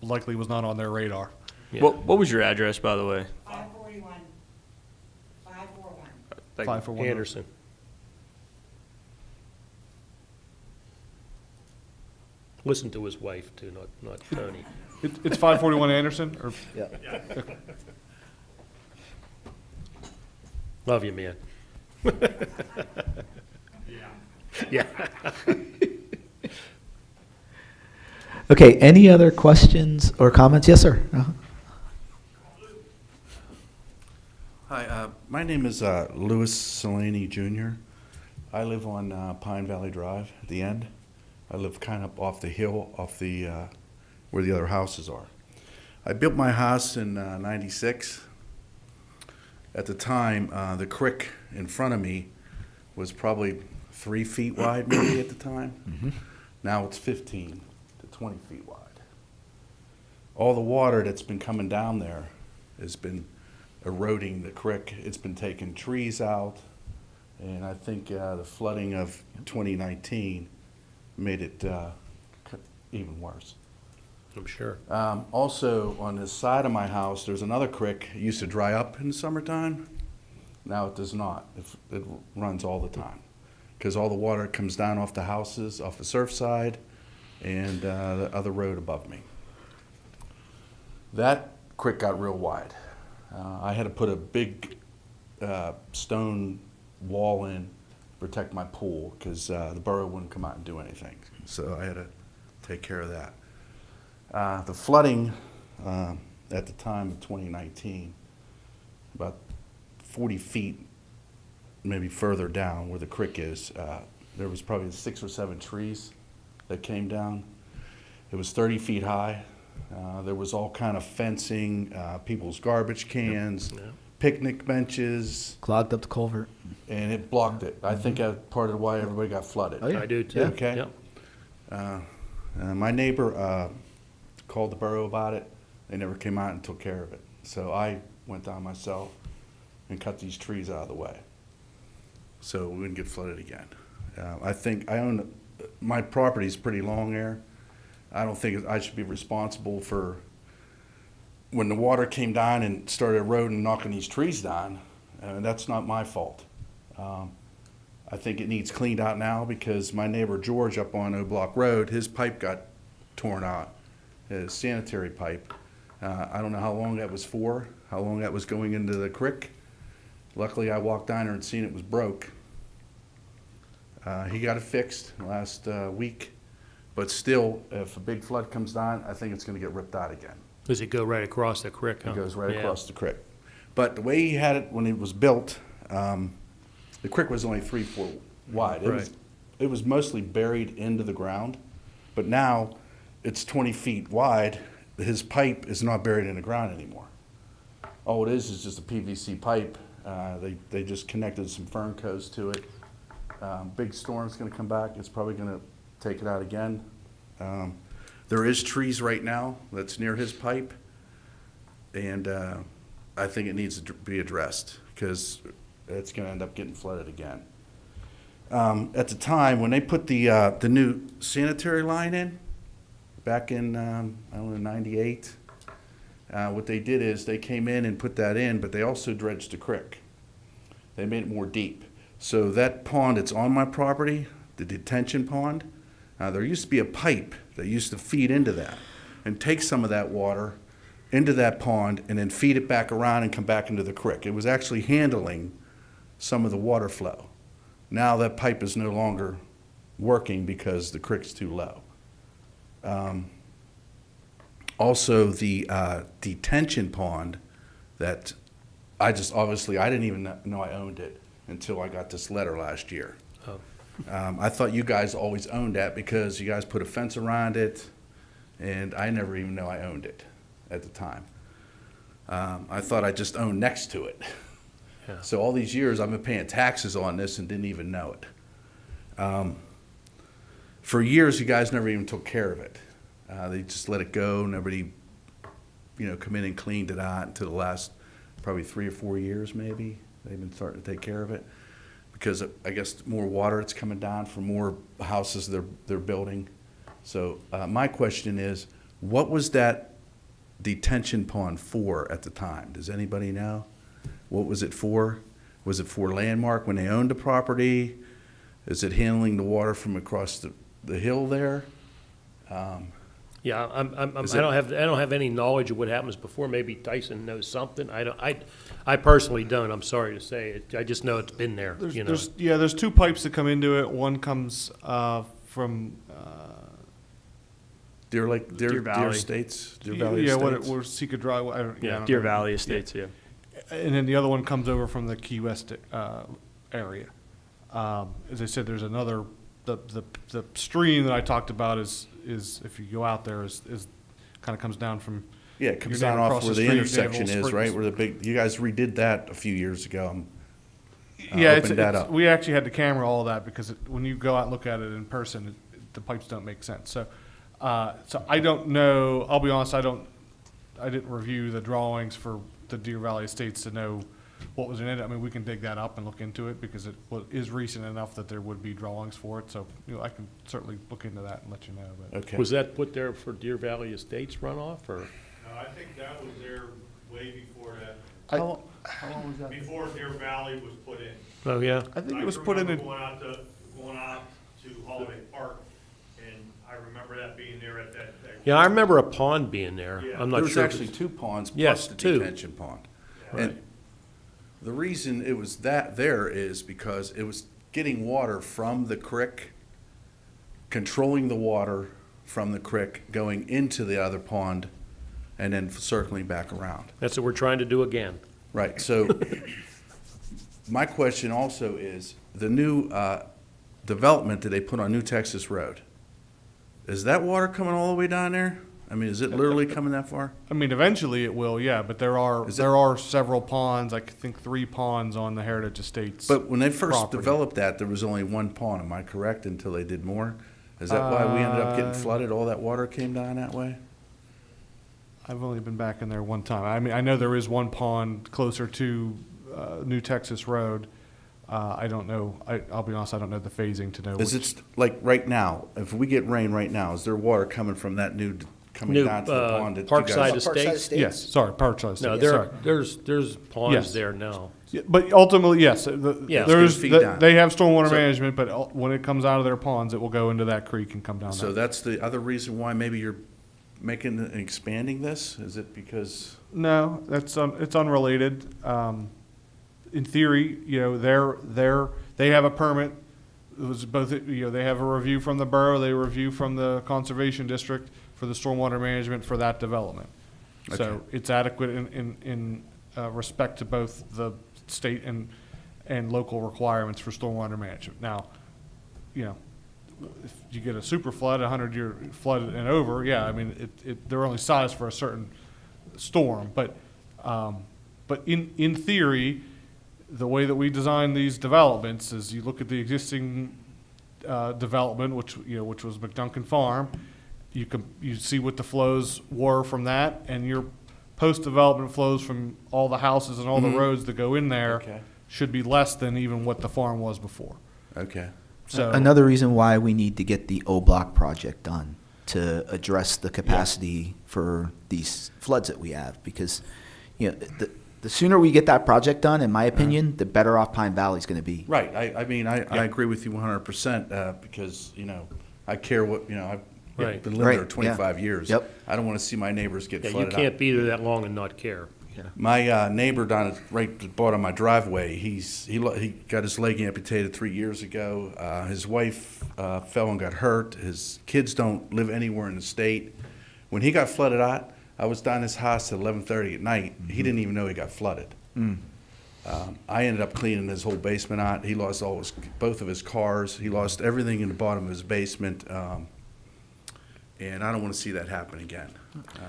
likely was not on their radar. Yeah. What was your address, by the way? 541, 541. Like, 541. Anderson. Listen to his wife too, not Tony. It's 541 Anderson, or Yeah. Love you, man. Yeah. Yeah. Okay, any other questions or comments? Yes, sir. Hi, my name is Louis Solani Jr. I live on Pine Valley Drive at the end. I live kind of off the hill, off the where the other houses are. I built my house in '96. At the time, the creek in front of me was probably 3 feet wide, maybe at the time. Now it's 15 to 20 feet wide. All the water that's been coming down there has been eroding the creek. It's been taking trees out, and I think the flooding of 2019 made it even worse. I'm sure. Also, on the side of my house, there's another creek. It used to dry up in the summertime. Now it does not. It runs all the time because all the water comes down off the houses, off the surf side, and the other road above me. That creek got real wide. I had to put a big stone wall in to protect my pool because the borough wouldn't come out and do anything. So I had to take care of that. The flooding at the time of 2019, about 40 feet, maybe further down where the creek is, there was probably 6 or 7 trees that came down. It was 30 feet high. There was all kind of fencing, people's garbage cans, Yeah. picnic benches, Clogged up the culvert. and it blocked it. I think that's part of why everybody got flooded. Oh, yeah. I do too. Yeah. Okay. Yep. My neighbor called the borough about it. They never came out and took care of it. So I went down myself and cut these trees out of the way so we wouldn't get flooded again. I think my property's pretty long there. I don't think I should be responsible for when the water came down and started eroding, knocking these trees down. That's not my fault. I think it needs cleaned out now because my neighbor George up on O Block Road, his pipe got torn out, his sanitary pipe. I don't know how long that was for, how long that was going into the creek. Luckily, I walked down there and seen it was broke. He got it fixed last week, but still, if a big flood comes down, I think it's gonna get ripped out again. Does it go right across the creek, huh? It goes right Yeah. across the creek. But the way he had it when it was built, the creek was only 3 4 wide. Right. It was mostly buried into the ground, but now it's 20 feet wide. His pipe is not buried in the ground anymore. All it is just a PVC pipe. They just connected some fern cones to it. Big storm's gonna come back. It's probably gonna take it out again. There is trees right now that's near his pipe, and I think it needs to be addressed because it's gonna end up getting flooded again. At the time, when they put the new sanitary line in, back in, I don't know, 98, what they did is they came in and put that in, but they also dredged the creek. They made it more deep. So that pond that's on my property, the detention pond, there used to be a pipe that used to feed into that and take some of that water into that pond and then feed it back around and come back into the creek. It was actually handling some of the water flow. Now that pipe is no longer working because the creek's too low. Also, the detention pond that I didn't even know I owned it until I got this letter last year. Oh. I thought you guys always owned that because you guys put a fence around it, and I never even know I owned it at the time. I thought I just owned next to it. Yeah. So all these years, I've been paying taxes on this and didn't even know it. For years, you guys never even took care of it. They just let it go. Nobody, come in and cleaned it out until the last probably 3 or 4 years, maybe. They've been starting to take care of it because I guess more water it's coming down from more houses they're building. So my question is, what was that detention pond for at the time? Does anybody know? What was it for? Was it for Landmark when they owned the property? Is it handling the water from across the hill there? Yeah, I Is it- don't have any knowledge of what happens before. Maybe Tyson knows something. I personally don't. I'm sorry to say it. I just know it's been there. There's 2 pipes that come into it. One comes from Deer Valley. Valley Estates? Deer Valley Estates? where Seeker Drive. I don't Deer know. Valley Estates, yeah. And then the other one comes over from the Key West area. As I said, there's another, the stream that I talked about is if you go out there is kind of comes down from. Yeah, it comes you're down going off across where the the street, they have intersection little is, right? springs. Where you guys redid that a few years ago. Yeah, opened that up. we actually had to camera all that because when you go out and look at it in person, the pipes don't make sense. So I don't know. I'll be honest. I didn't review the drawings for the Deer Valley Estates to know what was in it. I mean, we can dig that up and look into it because it is recent enough that there would be drawings for it. So I can certainly look into that and let you know. But Okay. Was that put there for Deer Valley Estates runoff, or? No, I think that was there way before that, How long was that? before Deer Valley was put in. Oh, yeah. I think I it was can put in. remember going out to Holiday Park, and I remember that being there at that. Yeah, I remember a pond being there. Yeah. I'm There not was sure. if actually it's- 2 ponds Yes, plus the 2. detention pond. Right. And the reason it was there is because it was getting water from the creek, controlling the water from the creek, going into the other pond, and then circling back around. That's what we're trying to do again. Right, so my question also is, the new development that they put on New Texas Road, is that water coming all the way down there? I mean, is it literally coming that far? I mean, eventually it will, yeah. But there are Is it- there are several ponds. I think 3 ponds on the Heritage Estates. But when they first property. developed that, there was only 1 pond, am I correct, until they did more? Is that why we ended up getting flooded, all that water came down that way? I've only been back in there one time. I mean, I know there is one pond closer to New Texas Road. I don't know. I'll be honest. I don't know the phasing to know. Is it, like, right now, if we get rain right now, is there water coming from that coming New, down to the pond that you Parkside guys? Estates? Yes. Sorry, Parkside. No, Sorry. there's ponds Yes. there now. Yeah, but ultimately, yes. Yeah. There's It's gonna feed down. they have stormwater So- management, but when it comes out of their ponds, it will go into that creek and come down. So that. that's the other reason why maybe you're making and expanding this? Is it because? No, that's it's unrelated. In theory, they have a permit. It was both, they have a review from the borough, they review from the conservation district for the stormwater management for that development. So Okay. it's adequate in respect to both the state and local requirements for stormwater management. Now, you know, if you get a super flood, 100-year flood and over, yeah, I mean, they're only sized for a certain storm, but in theory, the way that we design these developments is you look at the existing development, which was McDuncan Farm, you see what the flows were from that, and your post-development flows from all the houses and all the roads that go in there Okay. should be less than even what the farm was before. Okay. So Another reason why we need to get the O-Block project done to address the capacity for these floods that we have, because, you know, the sooner we get that project done, in my opinion, the better off Pine Valley's gonna be. Right, I mean, I agree with you 100%, because, you know, I care what, you know, I've Right. been living there Right, 25 yeah. years. Yep. I don't want to see my neighbors get Yeah, you flooded out. can't be there that long and not care. My neighbor down at, right bottom of my driveway, he got his leg amputated 3 years ago. His wife fell and got hurt. His kids don't live anywhere in the state. When he got flooded out, I was down his house at 11:30 at night. He didn't even know he got flooded. I ended up cleaning his whole basement out. He lost both of his cars. He lost everything in the bottom of his basement. And I don't want to see that happen again.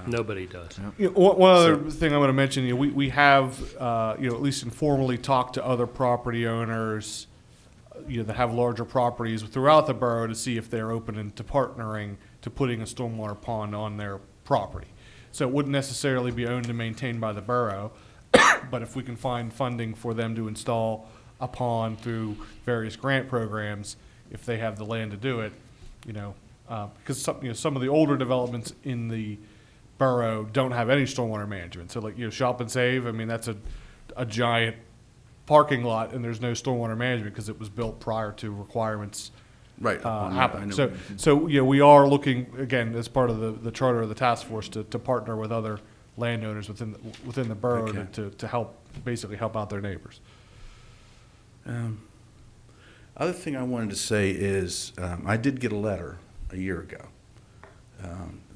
Nobody does. one other thing I'm going to mention, we have, at least informally talked to other property owners, that have larger properties throughout the borough to see if they're open to partnering to putting a stormwater pond on their property. So it wouldn't necessarily be owned and maintained by the borough, but if we can find funding for them to install a pond through various grant programs, if they have the land to do it, because some of the older developments in the borough don't have any stormwater management. So like, Shop and Save, I mean, that's a giant parking lot and there's no stormwater management because it was built prior to requirements Right. happening. So we are looking, again, as part of the charter of the task force to partner with other landowners within the borough Okay. to help, basically help out their neighbors. Other thing I wanted to say is, I did get a letter a year ago.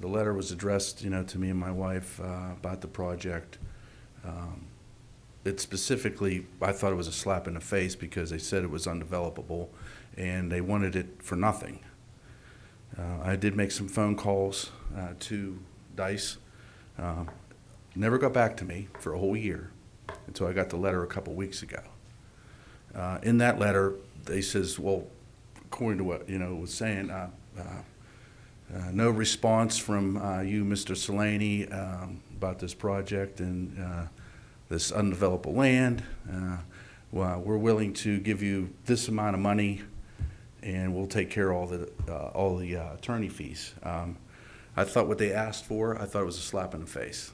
The letter was addressed, to me and my wife about the project. It specifically, I thought it was a slap in the face because they said it was undevelopable and they wanted it for nothing. I did make some phone calls to DICE. Never got back to me for a whole year until I got the letter a couple weeks ago. In that letter, they says, well, according to what, it was saying, no response from you, Mr. Solani, about this project and this undevelopable land. Well, we're willing to give you this amount of money and we'll take care of all the attorney fees. I thought what they asked for, I thought it was a slap in the face.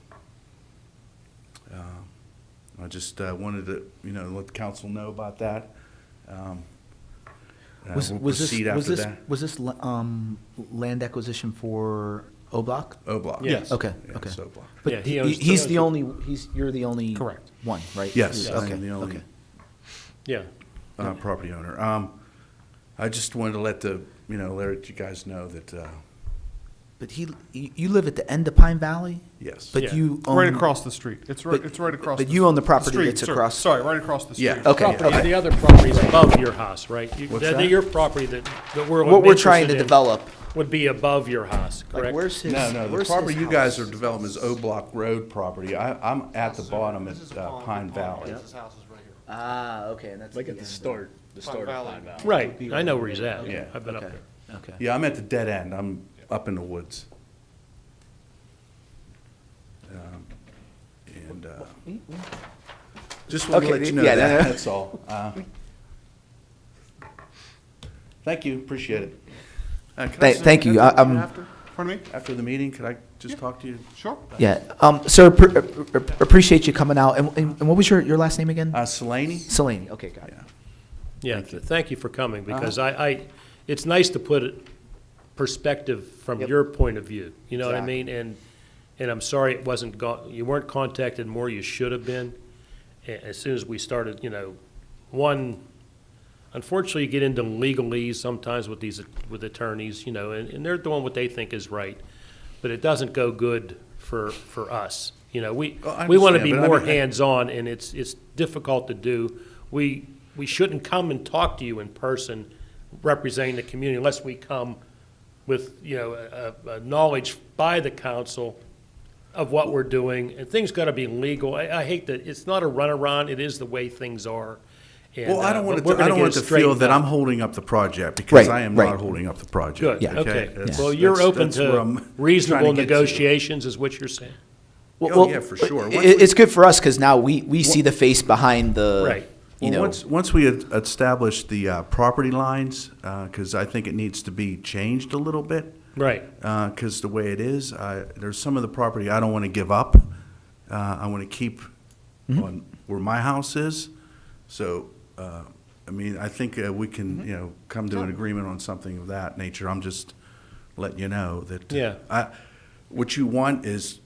I just wanted to, let the council know about that. We'll proceed after that. Was this land acquisition for O-Block? O-Block. Yes. Okay, Yeah, okay. it's O-Block. But Yeah, he owns- you're the only Correct. one, right? Yes, I Okay, am the only okay. Yeah. property owner. I just wanted to let you guys know that, But you live at the end of Pine Valley? yes. But Yeah. you own. Right across the street. It's right across. But the you own the property street, that's sir. across. Sorry, right across the street. Yeah. Okay, Property, okay. the other property is above your house, right? What's that? Your property that we're What we're interested trying to in develop, would be above your house, like, correct? where's his? No, the where's property his you guys house? are developing is O-Block Road property. I'm at the bottom at Pine Valley. His house is right here. Ah, okay, and that's. Like at the end. start of Valley. Pine Valley. Right, I know where he's at. Yeah. I've been up Okay, there. okay. Yeah, I'm at the dead end. I'm up in the woods. And just wanted to Okay, let you know yeah, that, no. that's all. Thank you, appreciate it. Can I Thank you. after the meeting I'm- after? Pardon me? After the meeting, could I just talk to you? Sure. Yeah, sir, appreciate you coming out. And what was your last name again? Solaney? Selene, okay, got it. Yeah. Yeah, thank you for coming, because it's nice to put it perspective from Yep. your point of view, you know what I Exactly. mean? And I'm sorry it wasn't you weren't contacted more, you should have been. As soon as we started, unfortunately, you get into legalese sometimes with attorneys, and they're doing what they think is right. But it doesn't go good for us, You know, we Oh, I want to understand, be but I more mean, hands-on, and it's difficult to do. We shouldn't come and talk to you in person representing the community unless we come with, you know, a knowledge by the council of what we're doing, and things got to be legal. I hate that, it's not a runaround, it is the way things are. And, Well, I don't want we're it to, gonna I don't get want it it to feel straightened that I'm out. holding up the project, because Right, I am right. not holding up the project. Good, Yeah. okay. That's- Well, you're that's- open that's where I'm to trying reasonable to get to. negotiations, is what you're saying? Oh, yeah, for sure. Once we- It's good for us because now we see the face behind the, Right. you Well, know. once we had established the property lines, because I think it needs to be changed a little bit, Right. because the way it is, there's some of the property I don't want to give up. I want to keep on where my house is. So, I mean, I think we can, you know, come to an agreement on something of that nature. I'm just letting you know that. Yeah. What you want is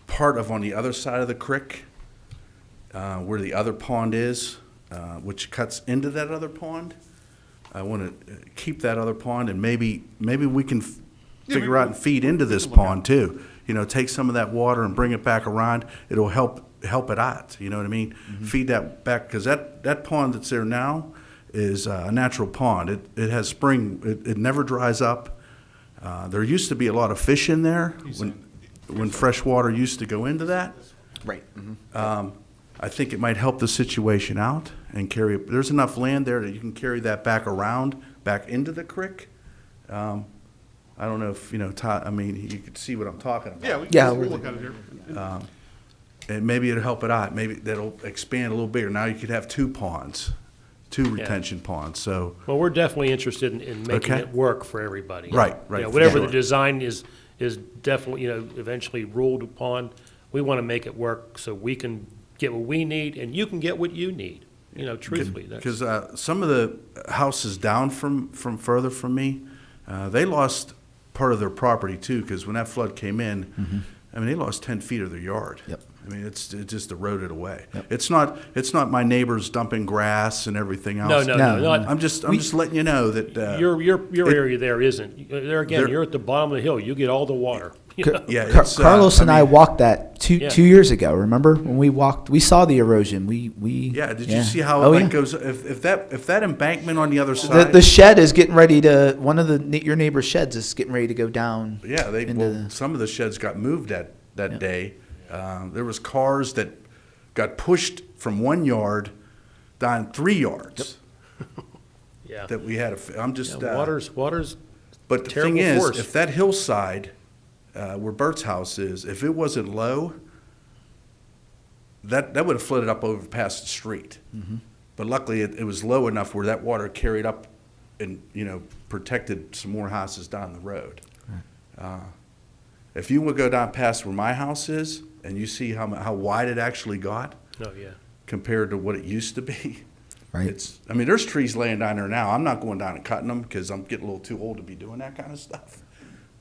part of on the other side of the creek, where the other pond is, which cuts into that other pond. I want to keep that other pond, and maybe we can figure out and feed into this pond too. You know, take some of that water and bring it back around. It'll help it out, you know what I mean? Feed that back, because that pond that's there now is a natural pond. It has spring, it never dries up. There used to be a lot of fish in there when fresh water used to go into that. Right. I think it might help the situation out and there's enough land there that you can carry that back around, back into the creek. I don't know if, you know, Todd, I mean, you could see what I'm talking about. Yeah, Yeah, we'll we're- look at it here. And maybe it'll help it out. Maybe that'll expand a little bigger. Now you could have two ponds, two retention ponds, so. Well, we're definitely interested in making Okay. it work for everybody. Right, You know, right, whatever for the sure. design is definitely, you know, eventually ruled upon, we want to make it work so we can get what we need and you can get what you need, you know, truthfully. Because some of the houses down from further from me, they lost part of their property too, because when that flood came in, I mean, they lost 10 feet of their yard. Yep. I mean, it just eroded away. Yep. It's not my neighbors dumping grass and everything No, else. no, No. no, not, I'm just letting you know that. your area there isn't. There again, There- you're at the bottom of the hill, you get all the water. you know? Yeah, Car- it's, Carlos and I mean, walked that Yeah. 2 years ago. Remember when we walked? We saw the erosion. We Yeah, did you see how Oh, it yeah. goes? If that embankment on the other The, side. the shed is getting ready to. One of your neighbor's sheds is getting ready to go down. Yeah, into well, the- some of the sheds got moved that Yeah. day. There was cars that got pushed from 1 yard down 3 yards Yeah. that we had. I'm just. Yeah, water's, But the thing terrible is, force. if that hillside where Bert's house is, if it wasn't low, that would have flooded up over past the street. But luckily, it was low enough where that water carried up and, you know, protected some more houses down the road. If you would go down past where my house is and you see how wide it actually got oh, yeah. compared to what it used to be, Right. I mean, there's trees laying down there now. I'm not going down and cutting them because I'm getting a little too old to be doing that kind of stuff.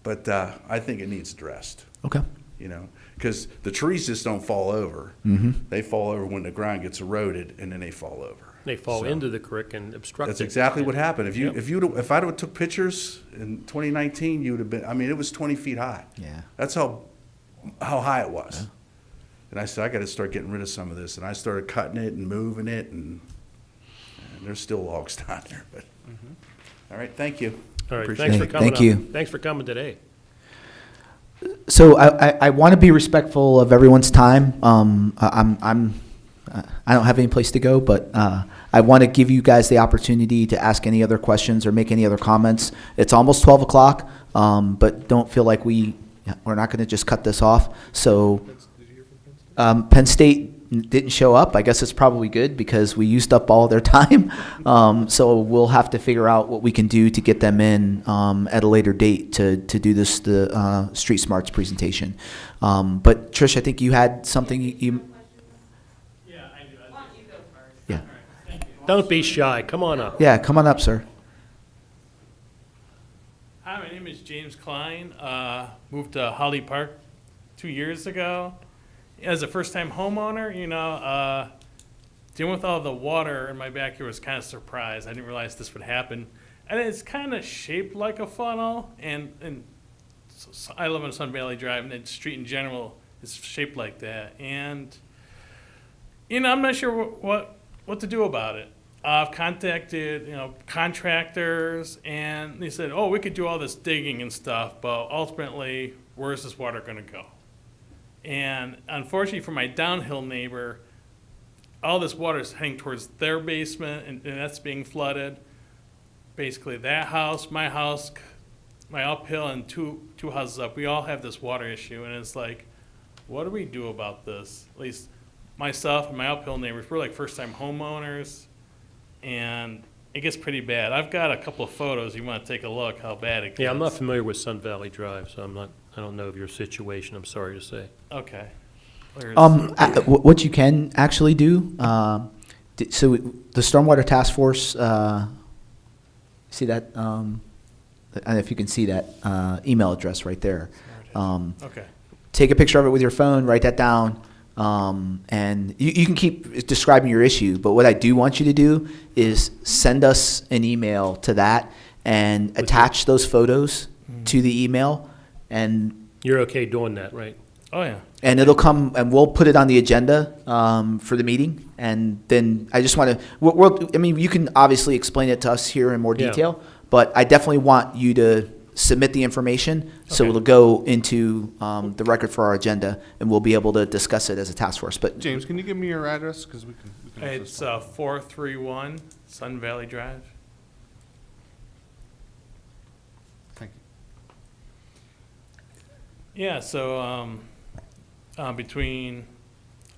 But I think it needs addressed, Okay. you know, because the trees just don't fall over. They fall over when the ground gets eroded, and then they fall over. They fall So, into the creek and obstruct it. That's exactly what happened. Yep. If I'd have took pictures in 2019, you would have been. I mean, it was 20 feet high. Yeah. That's how high it was. And I said, I got to start getting rid of some of this, and I started cutting it and moving it, and there's still logs down there. But all right, thank you. All right, Appreciate thanks for it. coming Thank up. you. Thanks for coming today. So I want to be respectful of everyone's time. I don't have any place to go, but I want to give you guys the opportunity to ask any other questions or make any other comments. It's almost 12 o'clock, but don't feel like we're not going to just cut this off. So Penn State didn't show up. I guess it's probably good because we used up all their time. So we'll have to figure out what we can do to get them in at a later date to do the Street Smarts presentation. But Trish, I think you had something you Yeah, I do. Why don't you go first? yeah. Don't be shy, come on up. Yeah, come on up, sir. Hi, my name is James Klein. Moved to Holly Park 2 years ago. As a first-time homeowner, dealing with all the water in my backyard was kind of surprised. I didn't realize this would happen. And it's kind of shaped like a funnel, and I live on Sun Valley Drive, and the street in general It's shaped like that, and I'm not sure what to do about it. I've contacted contractors, and they said, "Oh, we could do all this digging and stuff, but ultimately, where's this water going to go?" And unfortunately, for my downhill neighbor, all this water is heading towards their basement, and that's being flooded. Basically, that house, my uphill, and two houses up, we all have this water issue, and it's like, what do we do about this? At least myself and my uphill neighbors, we're like first-time homeowners, and it gets pretty bad. I've got a couple of photos. You want to take a look how bad it gets? Yeah, I'm not familiar with Sun Valley Drive, so I don't know of your situation, I'm sorry to say. Okay. What you can actually do, so the Stormwater Task Force, see that, I don't know if you can see that email address right there. Okay. Take a picture of it with your phone, write that down, and you can keep describing your issue, but what I do want you to do is send us an email to that and attach those photos to the email, and You're okay doing that, right? Oh, yeah. and it'll come, and we'll put it on the agenda for the meeting. And then I just want to, I mean, you can obviously explain it to us here in more Yeah. detail, but I definitely want you to submit the information, so Okay. it'll go into the record for our agenda, and we'll be able to discuss it as a task force. But James, can you give me your address? Because we can It's 431 Sun Valley Drive. Thank you. Yeah, so between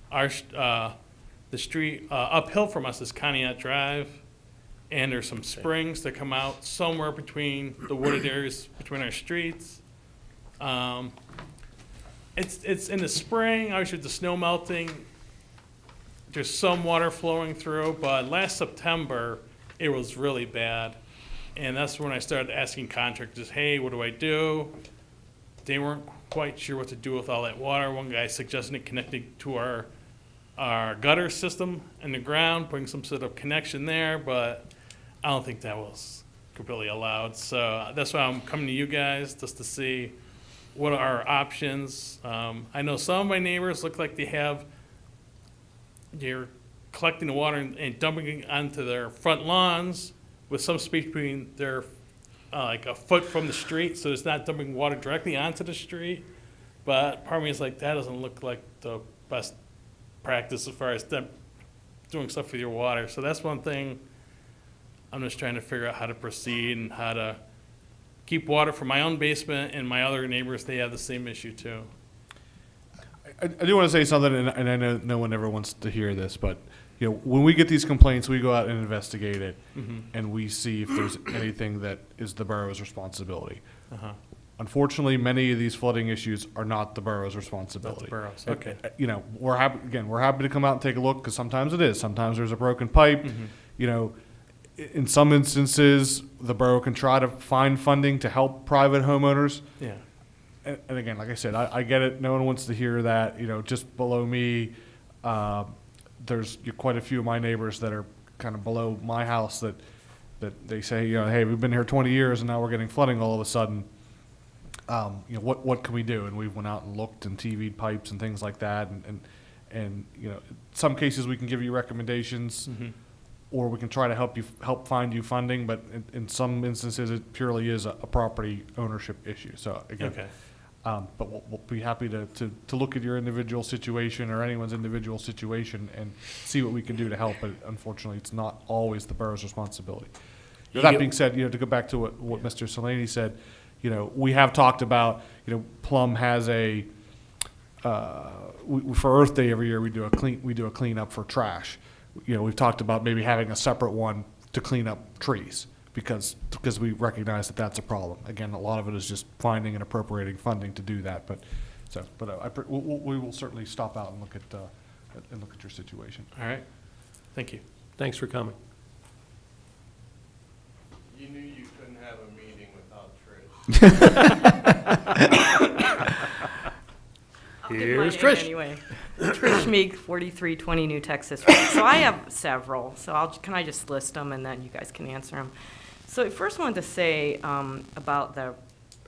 the street uphill from us is Conneaut Drive, and there's some springs that come out somewhere between the wooded areas between our streets. It's in the spring, obviously with the snow melting, there's some water flowing through, but last September, it was really bad. And that's when I started asking contractors, hey, what do I do? They weren't quite sure what to do with all that water. One guy suggested it connecting to our gutter system in the ground, putting some sort of connection there, but I don't think that was completely allowed. So that's why I'm coming to you guys, just to see what are our options. I know some of my neighbors look like they're collecting the water and dumping it onto their front lawns with some space between their, like a foot from the street, so it's not dumping water directly onto the street. But part of me is like, that doesn't look like the best practice as far as them doing stuff with your water. So that's one thing I'm just trying to figure out how to proceed and how to keep water from my own basement, and my other neighbors, they have the same issue too. I do want to say something, and I know no one ever wants to hear this, but when we get these complaints, we go out and investigate it, and we see if there's anything that is the borough's responsibility. Uh-huh. Unfortunately, many of these flooding issues are not the borough's responsibility. borough's, And, okay. we're happy to come out and take a look, because sometimes it is. Sometimes there's a broken pipe. In some instances, the borough can try to find funding to help private homeowners. Yeah. And again, like I said, I get it. No one wants to hear that. Just below me, there's quite a few of my neighbors that are kind of below my house that they say, hey, we've been here 20 years and now we're getting flooding all of a sudden. What can we do? And we went out and looked and TV'd pipes and things like that. And in some cases we can give you recommendations, or we can try to help find you funding. But in some instances, it purely is a property ownership issue. So again. Okay. But we'll be happy to look at your individual situation or anyone's individual situation and see what we can do to help. But unfortunately, it's not always the borough's responsibility. That being said, to go back to what Mr. Solani said, we have talked about, Plum has a, for Earth Day every year, we do a cleanup for trash. We've talked about maybe having a separate one to clean up trees, because we recognize that that's a problem. Again, a lot of it is just finding and appropriating funding to do that. But we will certainly stop out and look at your situation. All right. Thank you. Thanks for coming. You knew you couldn't have a meeting without Trish. I'll give Here's my name Trish. Anyway, Trish Meek, 4320 New Texas Road. So I have several, so can I just list them and then you guys can answer them? So I first wanted to say about the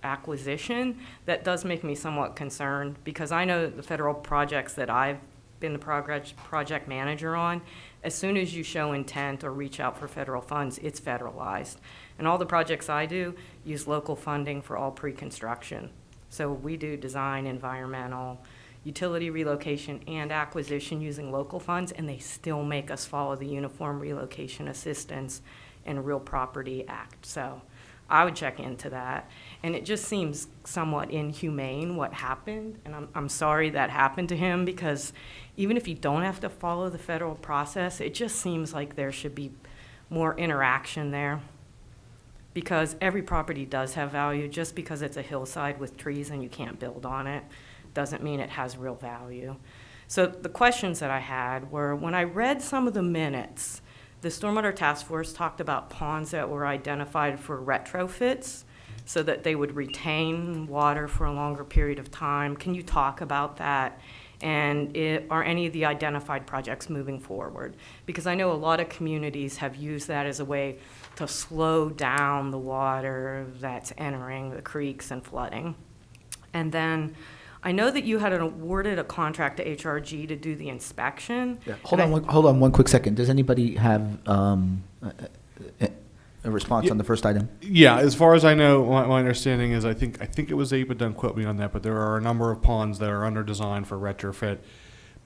acquisition, that does make me somewhat concerned, because I know the federal projects that I've been the project manager on, as soon as you show intent or reach out for federal funds, it's federalized. And all the projects I do use local funding for all pre-construction. So we do design, environmental, utility relocation, and acquisition using local funds, and they still make us follow the Uniform Relocation Assistance and Real Property Act. So I would check into that. And it just seems somewhat inhumane what happened, and I'm sorry that happened to him, because even if you don't have to follow the federal process, it just seems like there should be more interaction there. Because every property does have value. Just because it's a hillside with trees and you can't build on it doesn't mean it has real value. So the questions that I had were, when I read some of the minutes, the Stormwater Task Force talked about ponds that were identified for retrofits so that they would retain water for a longer period of time. Can you talk about that? And are any of the identified projects moving forward? Because I know a lot of communities have used that as a way to slow down the water that's entering the creeks and flooding. And then I know that you had awarded a contract to HRG to do the inspection. Yeah. Hold on one quick second. Does anybody have a response on the first item? Yeah, as far as I know, my understanding is I think it was Abe, but don't quote me on that, but there are a number of ponds that are under design for retrofit,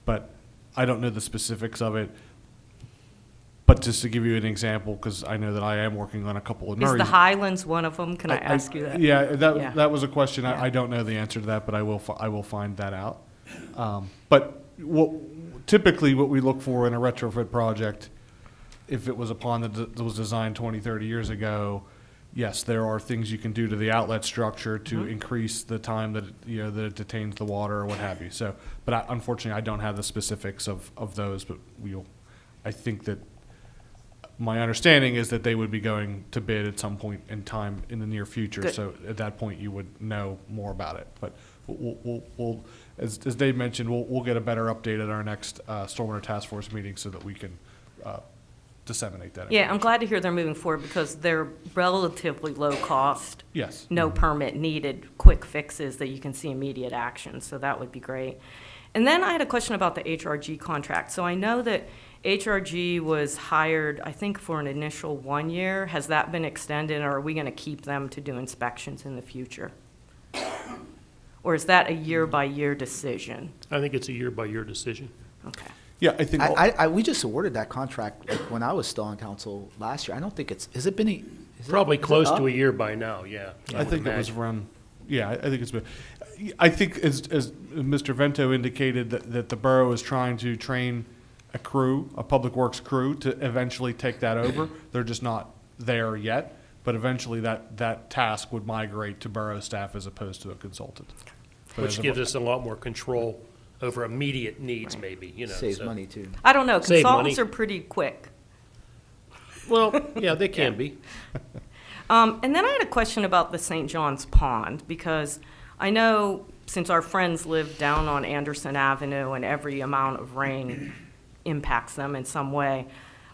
but I don't know the specifics of it. But just to give you an example, because I know that I am working on a couple of Is Murray's. the Highlands one of them? Can I ask you that? Yeah, Yeah. that was a question. Yeah. I don't know the answer to that, but I will find that out. But typically what we look for in a retrofit project, if it was a pond that was designed 20, 30 years ago, yes, there are things you can do to the outlet structure to increase the time that that it detains the water or what have you. So, but unfortunately, I don't have the specifics of those. But I think that my understanding is that they would be going to bid at some point in time in the near future. Good. So at that point, you would know more about it. But we'll as Dave mentioned, we'll get a better update at our next Stormwater Task Force meeting so that we can disseminate that. Yeah, I'm glad to hear they're moving forward, because they're relatively low cost. Yes. No permit needed, quick fixes that you can see immediate action, so that would be great. And then I had a question about the HRG contract. So I know that HRG was hired, I think, for an initial 1 year. Has that been extended, or are we gonna keep them to do inspections in the future? Or is that a year-by-year decision? I think it's a year-by-year decision. Okay. Yeah, I think. We just awarded that contract like, when I was still on council last year. I don't think has it been Probably close up? to a year by now, yeah. I think it was around, yeah, I think it's been, I think as Mr. Vento indicated, that the borough is trying to train a crew, a public works crew, to eventually take that over. They're just not there yet, but eventually that task would migrate to borough staff as opposed to a consultant. But Which as of- gives us a lot more control over immediate needs, maybe, saves so. money too. I don't know, Save consultants money. are pretty quick. Well, yeah, they can be. And then I had a question about the St. John's Pond, because I know since our friends live down on Anderson Avenue and every amount of rain impacts them in some way,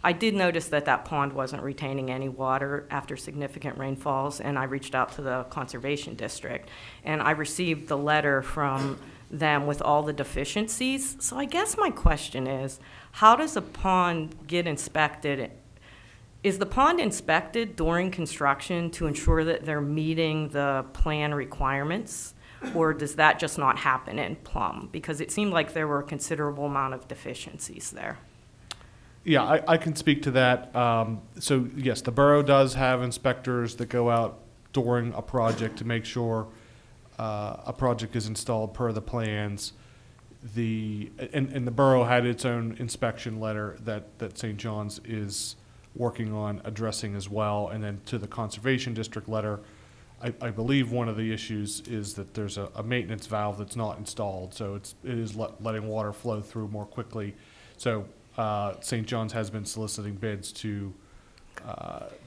I did notice that pond wasn't retaining any water after significant rainfalls, and I reached out to the Conservation District, and I received the letter from them with all the deficiencies. So I guess my question is, how does a pond get inspected? Is the pond inspected during construction to ensure that they're meeting the plan requirements? Or does that just not happen in Plum? Because it seemed like there were a considerable amount of deficiencies there. Yeah, I can speak to that. So yes, the borough does have inspectors that go out during a project to make sure a project is installed per the plans. And the borough had its own inspection letter that St. John's is working on addressing as well. And then to the Conservation District letter, I believe one of the issues is that there's a maintenance valve that's not installed, so it is letting water flow through more quickly. So St. John's has been soliciting bids to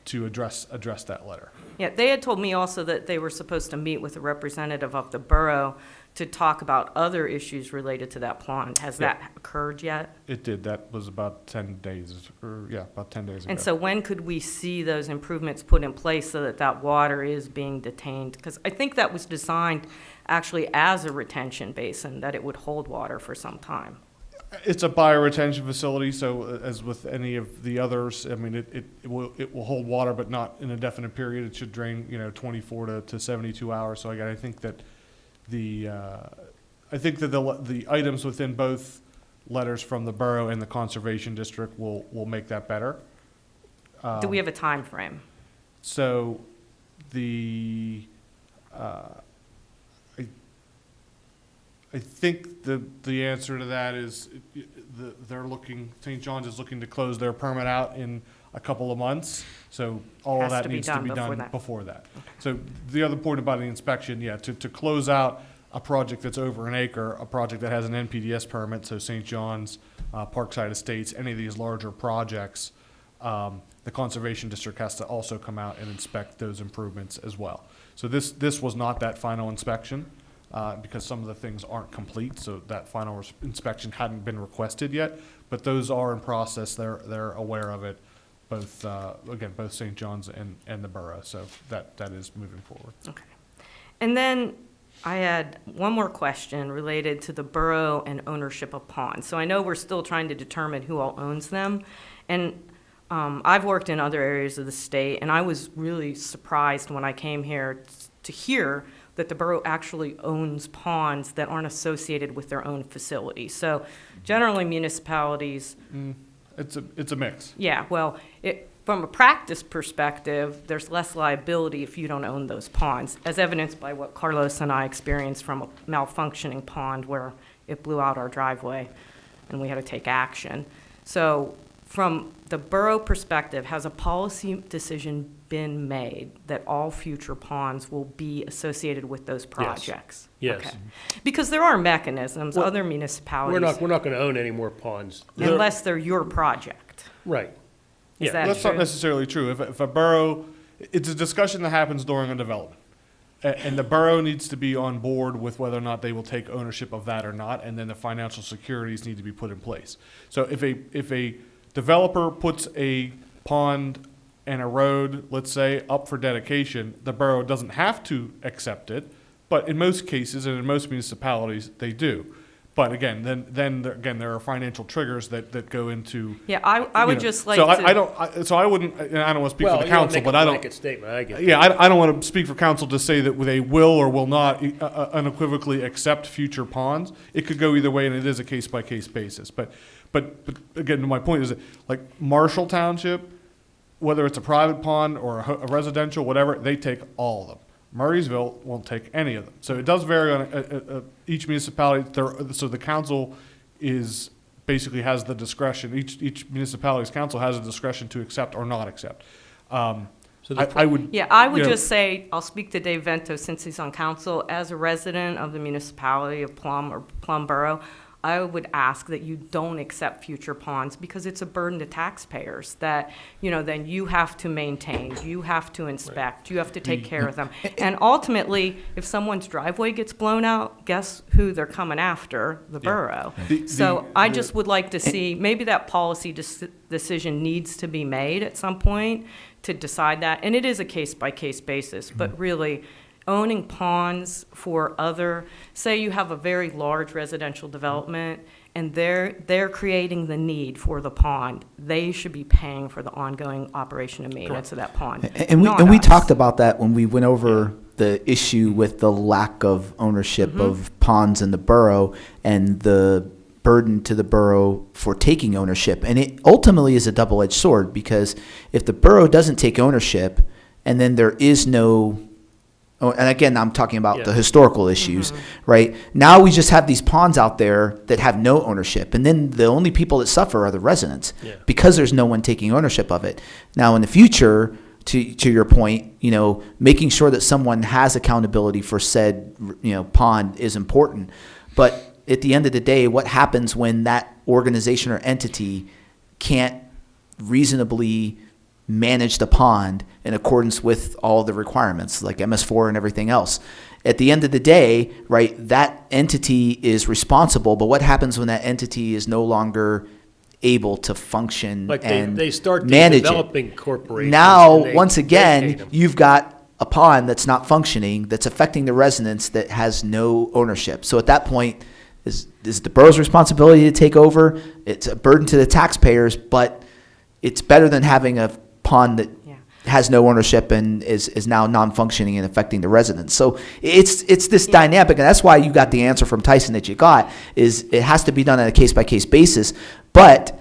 to address that letter. Yeah, they had told me also that they were supposed to meet with a representative of the borough to talk about other issues related to that pond. Has Yeah. that occurred yet? It did. That was about 10 days, about 10 days ago. And so when could we see those improvements put in place so that that water is being detained? Because I think that was designed actually as a retention basin, that it would hold water for some time. It's a bioretention facility, so as with any of the others, I mean, it will hold water, but not in a definite period. It should drain, 24 to 72 hours. So I think that the items within both letters from the borough and the conservation district will make that better. Do we have a time frame? So I think the answer to that is St. John's is looking to close their permit out in a couple of months. So all of Has that to be needs to done be before done that. before that. So the other point about the inspection, to close out a project that's over an acre, a project that has an NPDES permit, so St. John's, Parkside Estates, any of these larger projects, the Conservation District has to also come out and inspect those improvements as well. So this was not that final inspection, because some of the things aren't complete, so that final inspection hadn't been requested yet, but those are in process. They're aware of it, both St. John's and the borough, so that is moving forward. Okay. And then I had one more question related to the borough and ownership of ponds. So I know we're still trying to determine who all owns them. And I've worked in other areas of the state, and I was really surprised when I came here to hear that the borough actually owns ponds that aren't associated with their own facility. So generally municipalities, It's a mix. yeah, well, from a practice perspective, there's less liability if you don't own those ponds, as evidenced by what Carlos and I experienced from a malfunctioning pond where it blew out our driveway and we had to take action. So from the borough perspective, has a policy decision been made that all future ponds will be associated with those projects? Yes. Okay. Because there are mechanisms, other We're municipalities, not gonna own any more ponds. unless they're your project. Right. Is Yeah. that That's not true? necessarily true. If a borough, it's a discussion that happens during a development. And the borough needs to be on board with whether or not they will take ownership of that or not, and then the financial securities need to be put in place. So if a developer puts a pond and a road, let's say, up for dedication, the borough doesn't have to accept it, but in most cases and in most municipalities, they do. But again, then there are financial triggers that go into. Yeah, I would just like so to. I don't. So I wouldn't. And I don't want to speak Well, for the you don't council, make but a I don't. blanket statement, I get Yeah, I don't want to speak for council to say that they will or will not unequivocally accept future ponds. It could go either way, and it is a case by case basis. But again, my point is that like Marshall Township, whether it's a private pond or a residential, whatever, they take all of them. Murraysville won't take any of them. So it does vary on each municipality. So the council basically has the discretion. Each municipality's council has the discretion to accept or not accept. So the I would. Yeah, I would you know, just say, I'll speak to Dave Vento since he's on council. As a resident of the municipality of Plum or Plum Borough, I would ask that you don't accept future ponds because it's a burden to taxpayers that, then you have to maintain, you have to inspect, you have to take care of them. And ultimately, if someone's driveway gets blown out, guess who they're coming after? The borough. So I just would like to see, maybe that policy decision needs to be made at some point to decide that. And it is a case-by-case basis, but really, owning ponds for say you have a very large residential development and they're creating the need for the pond, they should be paying for the ongoing operation and maintenance of that pond. And not we us. talked about that when we went over the issue with the lack of ownership of ponds in the borough and the burden to the borough for taking ownership. And it ultimately is a double-edged sword because if the borough doesn't take ownership and then there is no. Oh, and again, I'm talking about the historical issues, right? Now we just have these ponds out there that have no ownership. And then the only people that suffer are the residents because there's no one taking ownership of it. Now, in the future, to your point, making sure that someone has accountability for said, pond is important. But at the end of the day, what happens when that organization or entity can't reasonably manage the pond in accordance with all the requirements, like MS4 and everything else. At the end of the day, right, that entity is responsible, but what happens when that entity is no longer able to function Like and they start the manage it? developing corporations. Now, and they once vacate again, 'em. you've got a pond that's not functioning, that's affecting the residents, that has no ownership. So at that point, is the borough's responsibility to take over. It's a burden to the taxpayers, but it's better than having a pond that Yeah. has no ownership and is now non-functioning and affecting the residents. So it's this dynamic, and that's why you got the answer from Tyson that you got, is it has to be done on a case-by-case basis. But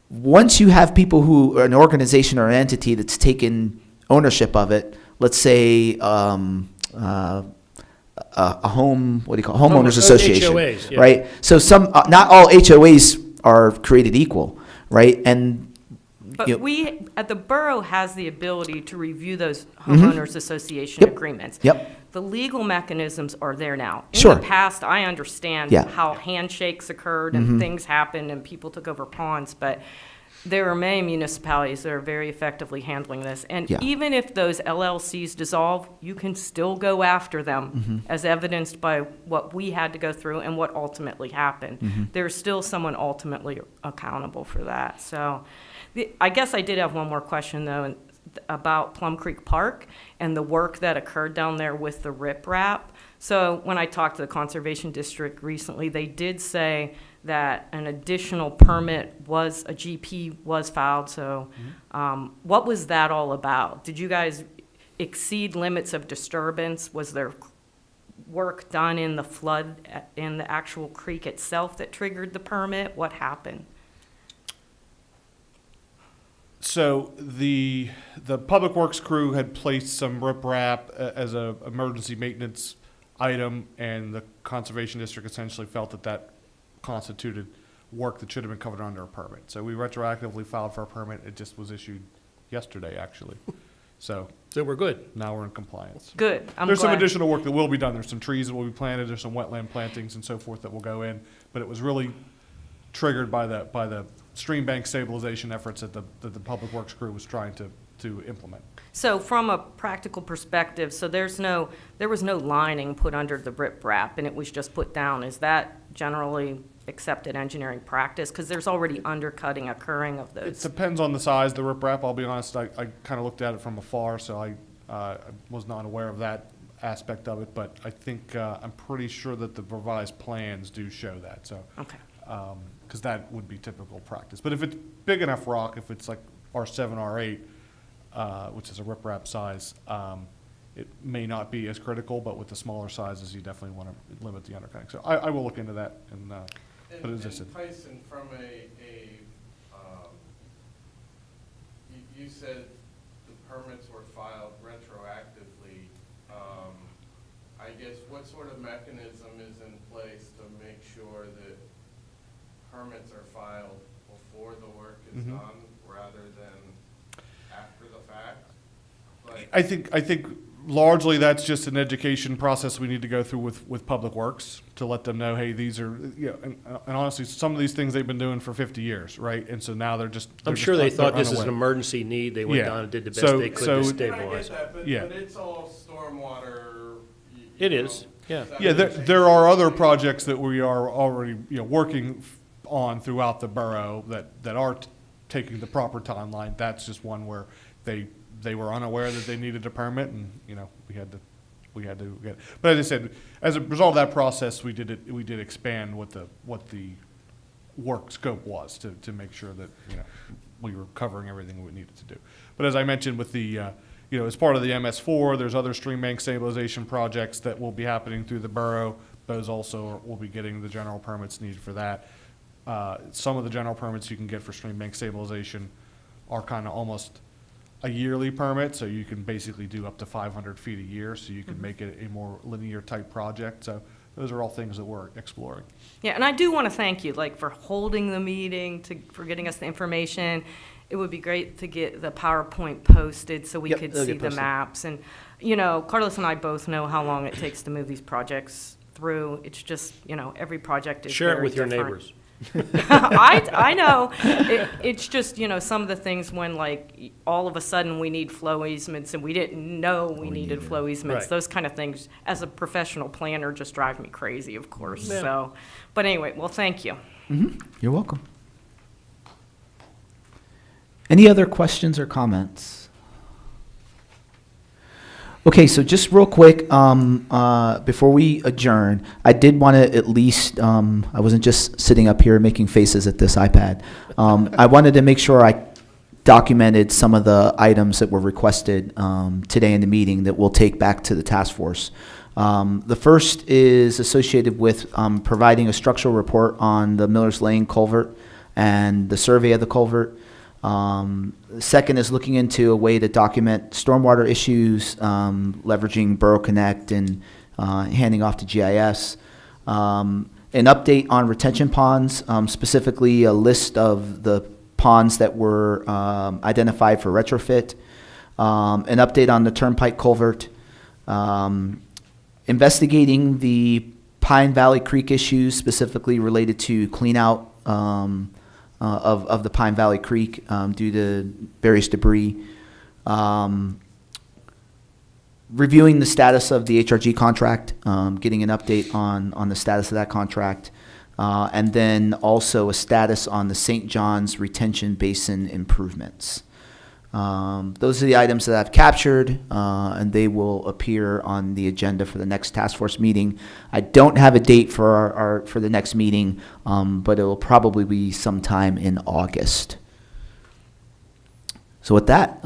once you have people who, or an organization or an entity that's taken ownership of it, let's say a home, what do you call it? Homeowners association, HOAs, yeah. right? So not all HOAs are created equal, right? And But you know, we, the borough has the ability to review those homeowners association Yep. agreements. Yep. The legal mechanisms are there now. Sure. In the past, I understand Yeah. how handshakes occurred and things happened and people took over ponds, but there are many municipalities that are very effectively handling this. And Yeah. even if those LLCs dissolve, you can still go after them, as evidenced by what we had to go through and what ultimately happened. There's still someone ultimately accountable for that. So I guess I did have one more question, though, about Plum Creek Park and the work that occurred down there with the riprap. So when I talked to the Conservation District recently, they did say that an additional permit was, a GP was filed. So what was that all about? Did you guys exceed limits of disturbance? Was there work done in the flood, in the actual creek itself that triggered the permit? What happened? So the Public Works crew had placed some riprap as a emergency maintenance item, and the Conservation District essentially felt that that constituted work that should have been covered under a permit. So we retroactively filed for a permit. It just was issued yesterday, actually. So So we're good. now we're in compliance. Good, I'm There's some glad. additional work that will be done. There's some trees that will be planted. There's some wetland plantings and so forth that will go in. But it was really triggered by the stream bank stabilization efforts that the Public Works crew was trying to implement. So from a practical perspective, so there was no lining put under the riprap, and it was just put down. Is that generally accepted engineering practice? Because there's already undercutting occurring of It those. depends on the size of the riprap. I'll be honest, I kind of looked at it from afar, so I was not aware of that aspect of it. But I think, I'm pretty sure that the revised plans do show that, so. Okay. Because that would be typical practice. But if it's big enough rock, if it's like R7, R8, which is a riprap size, it may not be as critical, but with the smaller sizes, you definitely want to limit the undercutting. So I will look into that, but as I said. And Tyson, from you said the permits were filed retroactively. I guess what sort of mechanism is in place to make sure that permits are filed before the work is done rather than after the fact? Like, I think largely that's just an education process we need to go through with Public Works to let them know, hey, these are, you know, and honestly, some of these things they've been doing for 50 years, right? And so now they're just. I'm sure they thought this is an emergency need. They went Yeah. down and did the best So- they could so- to and I stabilize get it. that, Yeah. but it's all stormwater. It is, yeah. Yeah, there are other projects that we are already, working on throughout the borough that are taking the proper timeline. That's just one where they were unaware that they needed a permit, and, we had to get. But as I said, as a result of that process, we did expand what the work scope was to make sure that, we were covering everything we needed to do. But as I mentioned with the, as part of the MS4, there's other stream bank stabilization projects that will be happening through the borough. Those also will be getting the general permits needed for that. Some of the general permits you can get for stream bank stabilization are kind of almost a yearly permit, so you can basically do up to 500 feet a year, so you can make it a more linear type project. So those are all things that we're exploring. Yeah, and I do want to thank you, for holding the meeting, for getting us the information. It would be great to get the PowerPoint posted so we Yep, could it'll see get the posted. maps. And, Carlos and I both know how long it takes to move these projects through. It's just, every project is Share it very with your different. neighbors. I know. It's just, you know, some of the things when, like, all of a sudden we need flow easements and we didn't know we needed flow easements. Right. Those kind of things, as a professional planner, just drive me crazy, of course. Yeah. So, but anyway, well, thank you. You're welcome. Any other questions or comments? Okay, so just real quick, before we adjourn, I did want to at least, I wasn't just sitting up here making faces at this iPad. I wanted to make sure I documented some of the items that were requested today in the meeting that we'll take back to the task force. The first is associated with providing a structural report on the Miller's Lane culvert and the survey of the culvert. The second is looking into a way to document stormwater issues, leveraging Borough Connect and handing off to GIS. An update on retention ponds, specifically a list of the ponds that were identified for retrofit. An update on the Turnpike culvert. Investigating the Pine Valley Creek issues, specifically related to clean out of the Pine Valley Creek due to various debris. Reviewing the status of the HRG contract, getting an update on the status of that contract, and then also a status on the St. John's retention basin improvements. Those are the items that I've captured, and they will appear on the agenda for the next task force meeting. I don't have a date for for the next meeting, but it will probably be sometime in August. So with that,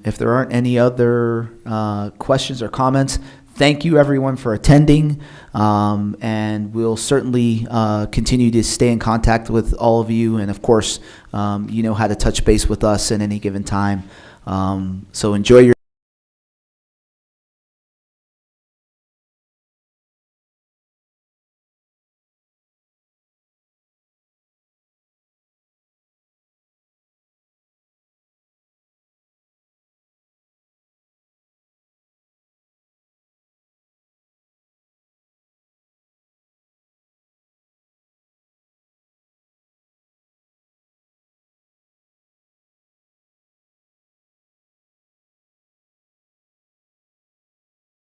if there aren't any other questions or comments, thank you everyone for attending, and we'll certainly continue to stay in contact with all of you, and of course, you know how to touch base with us at any given time. So enjoy your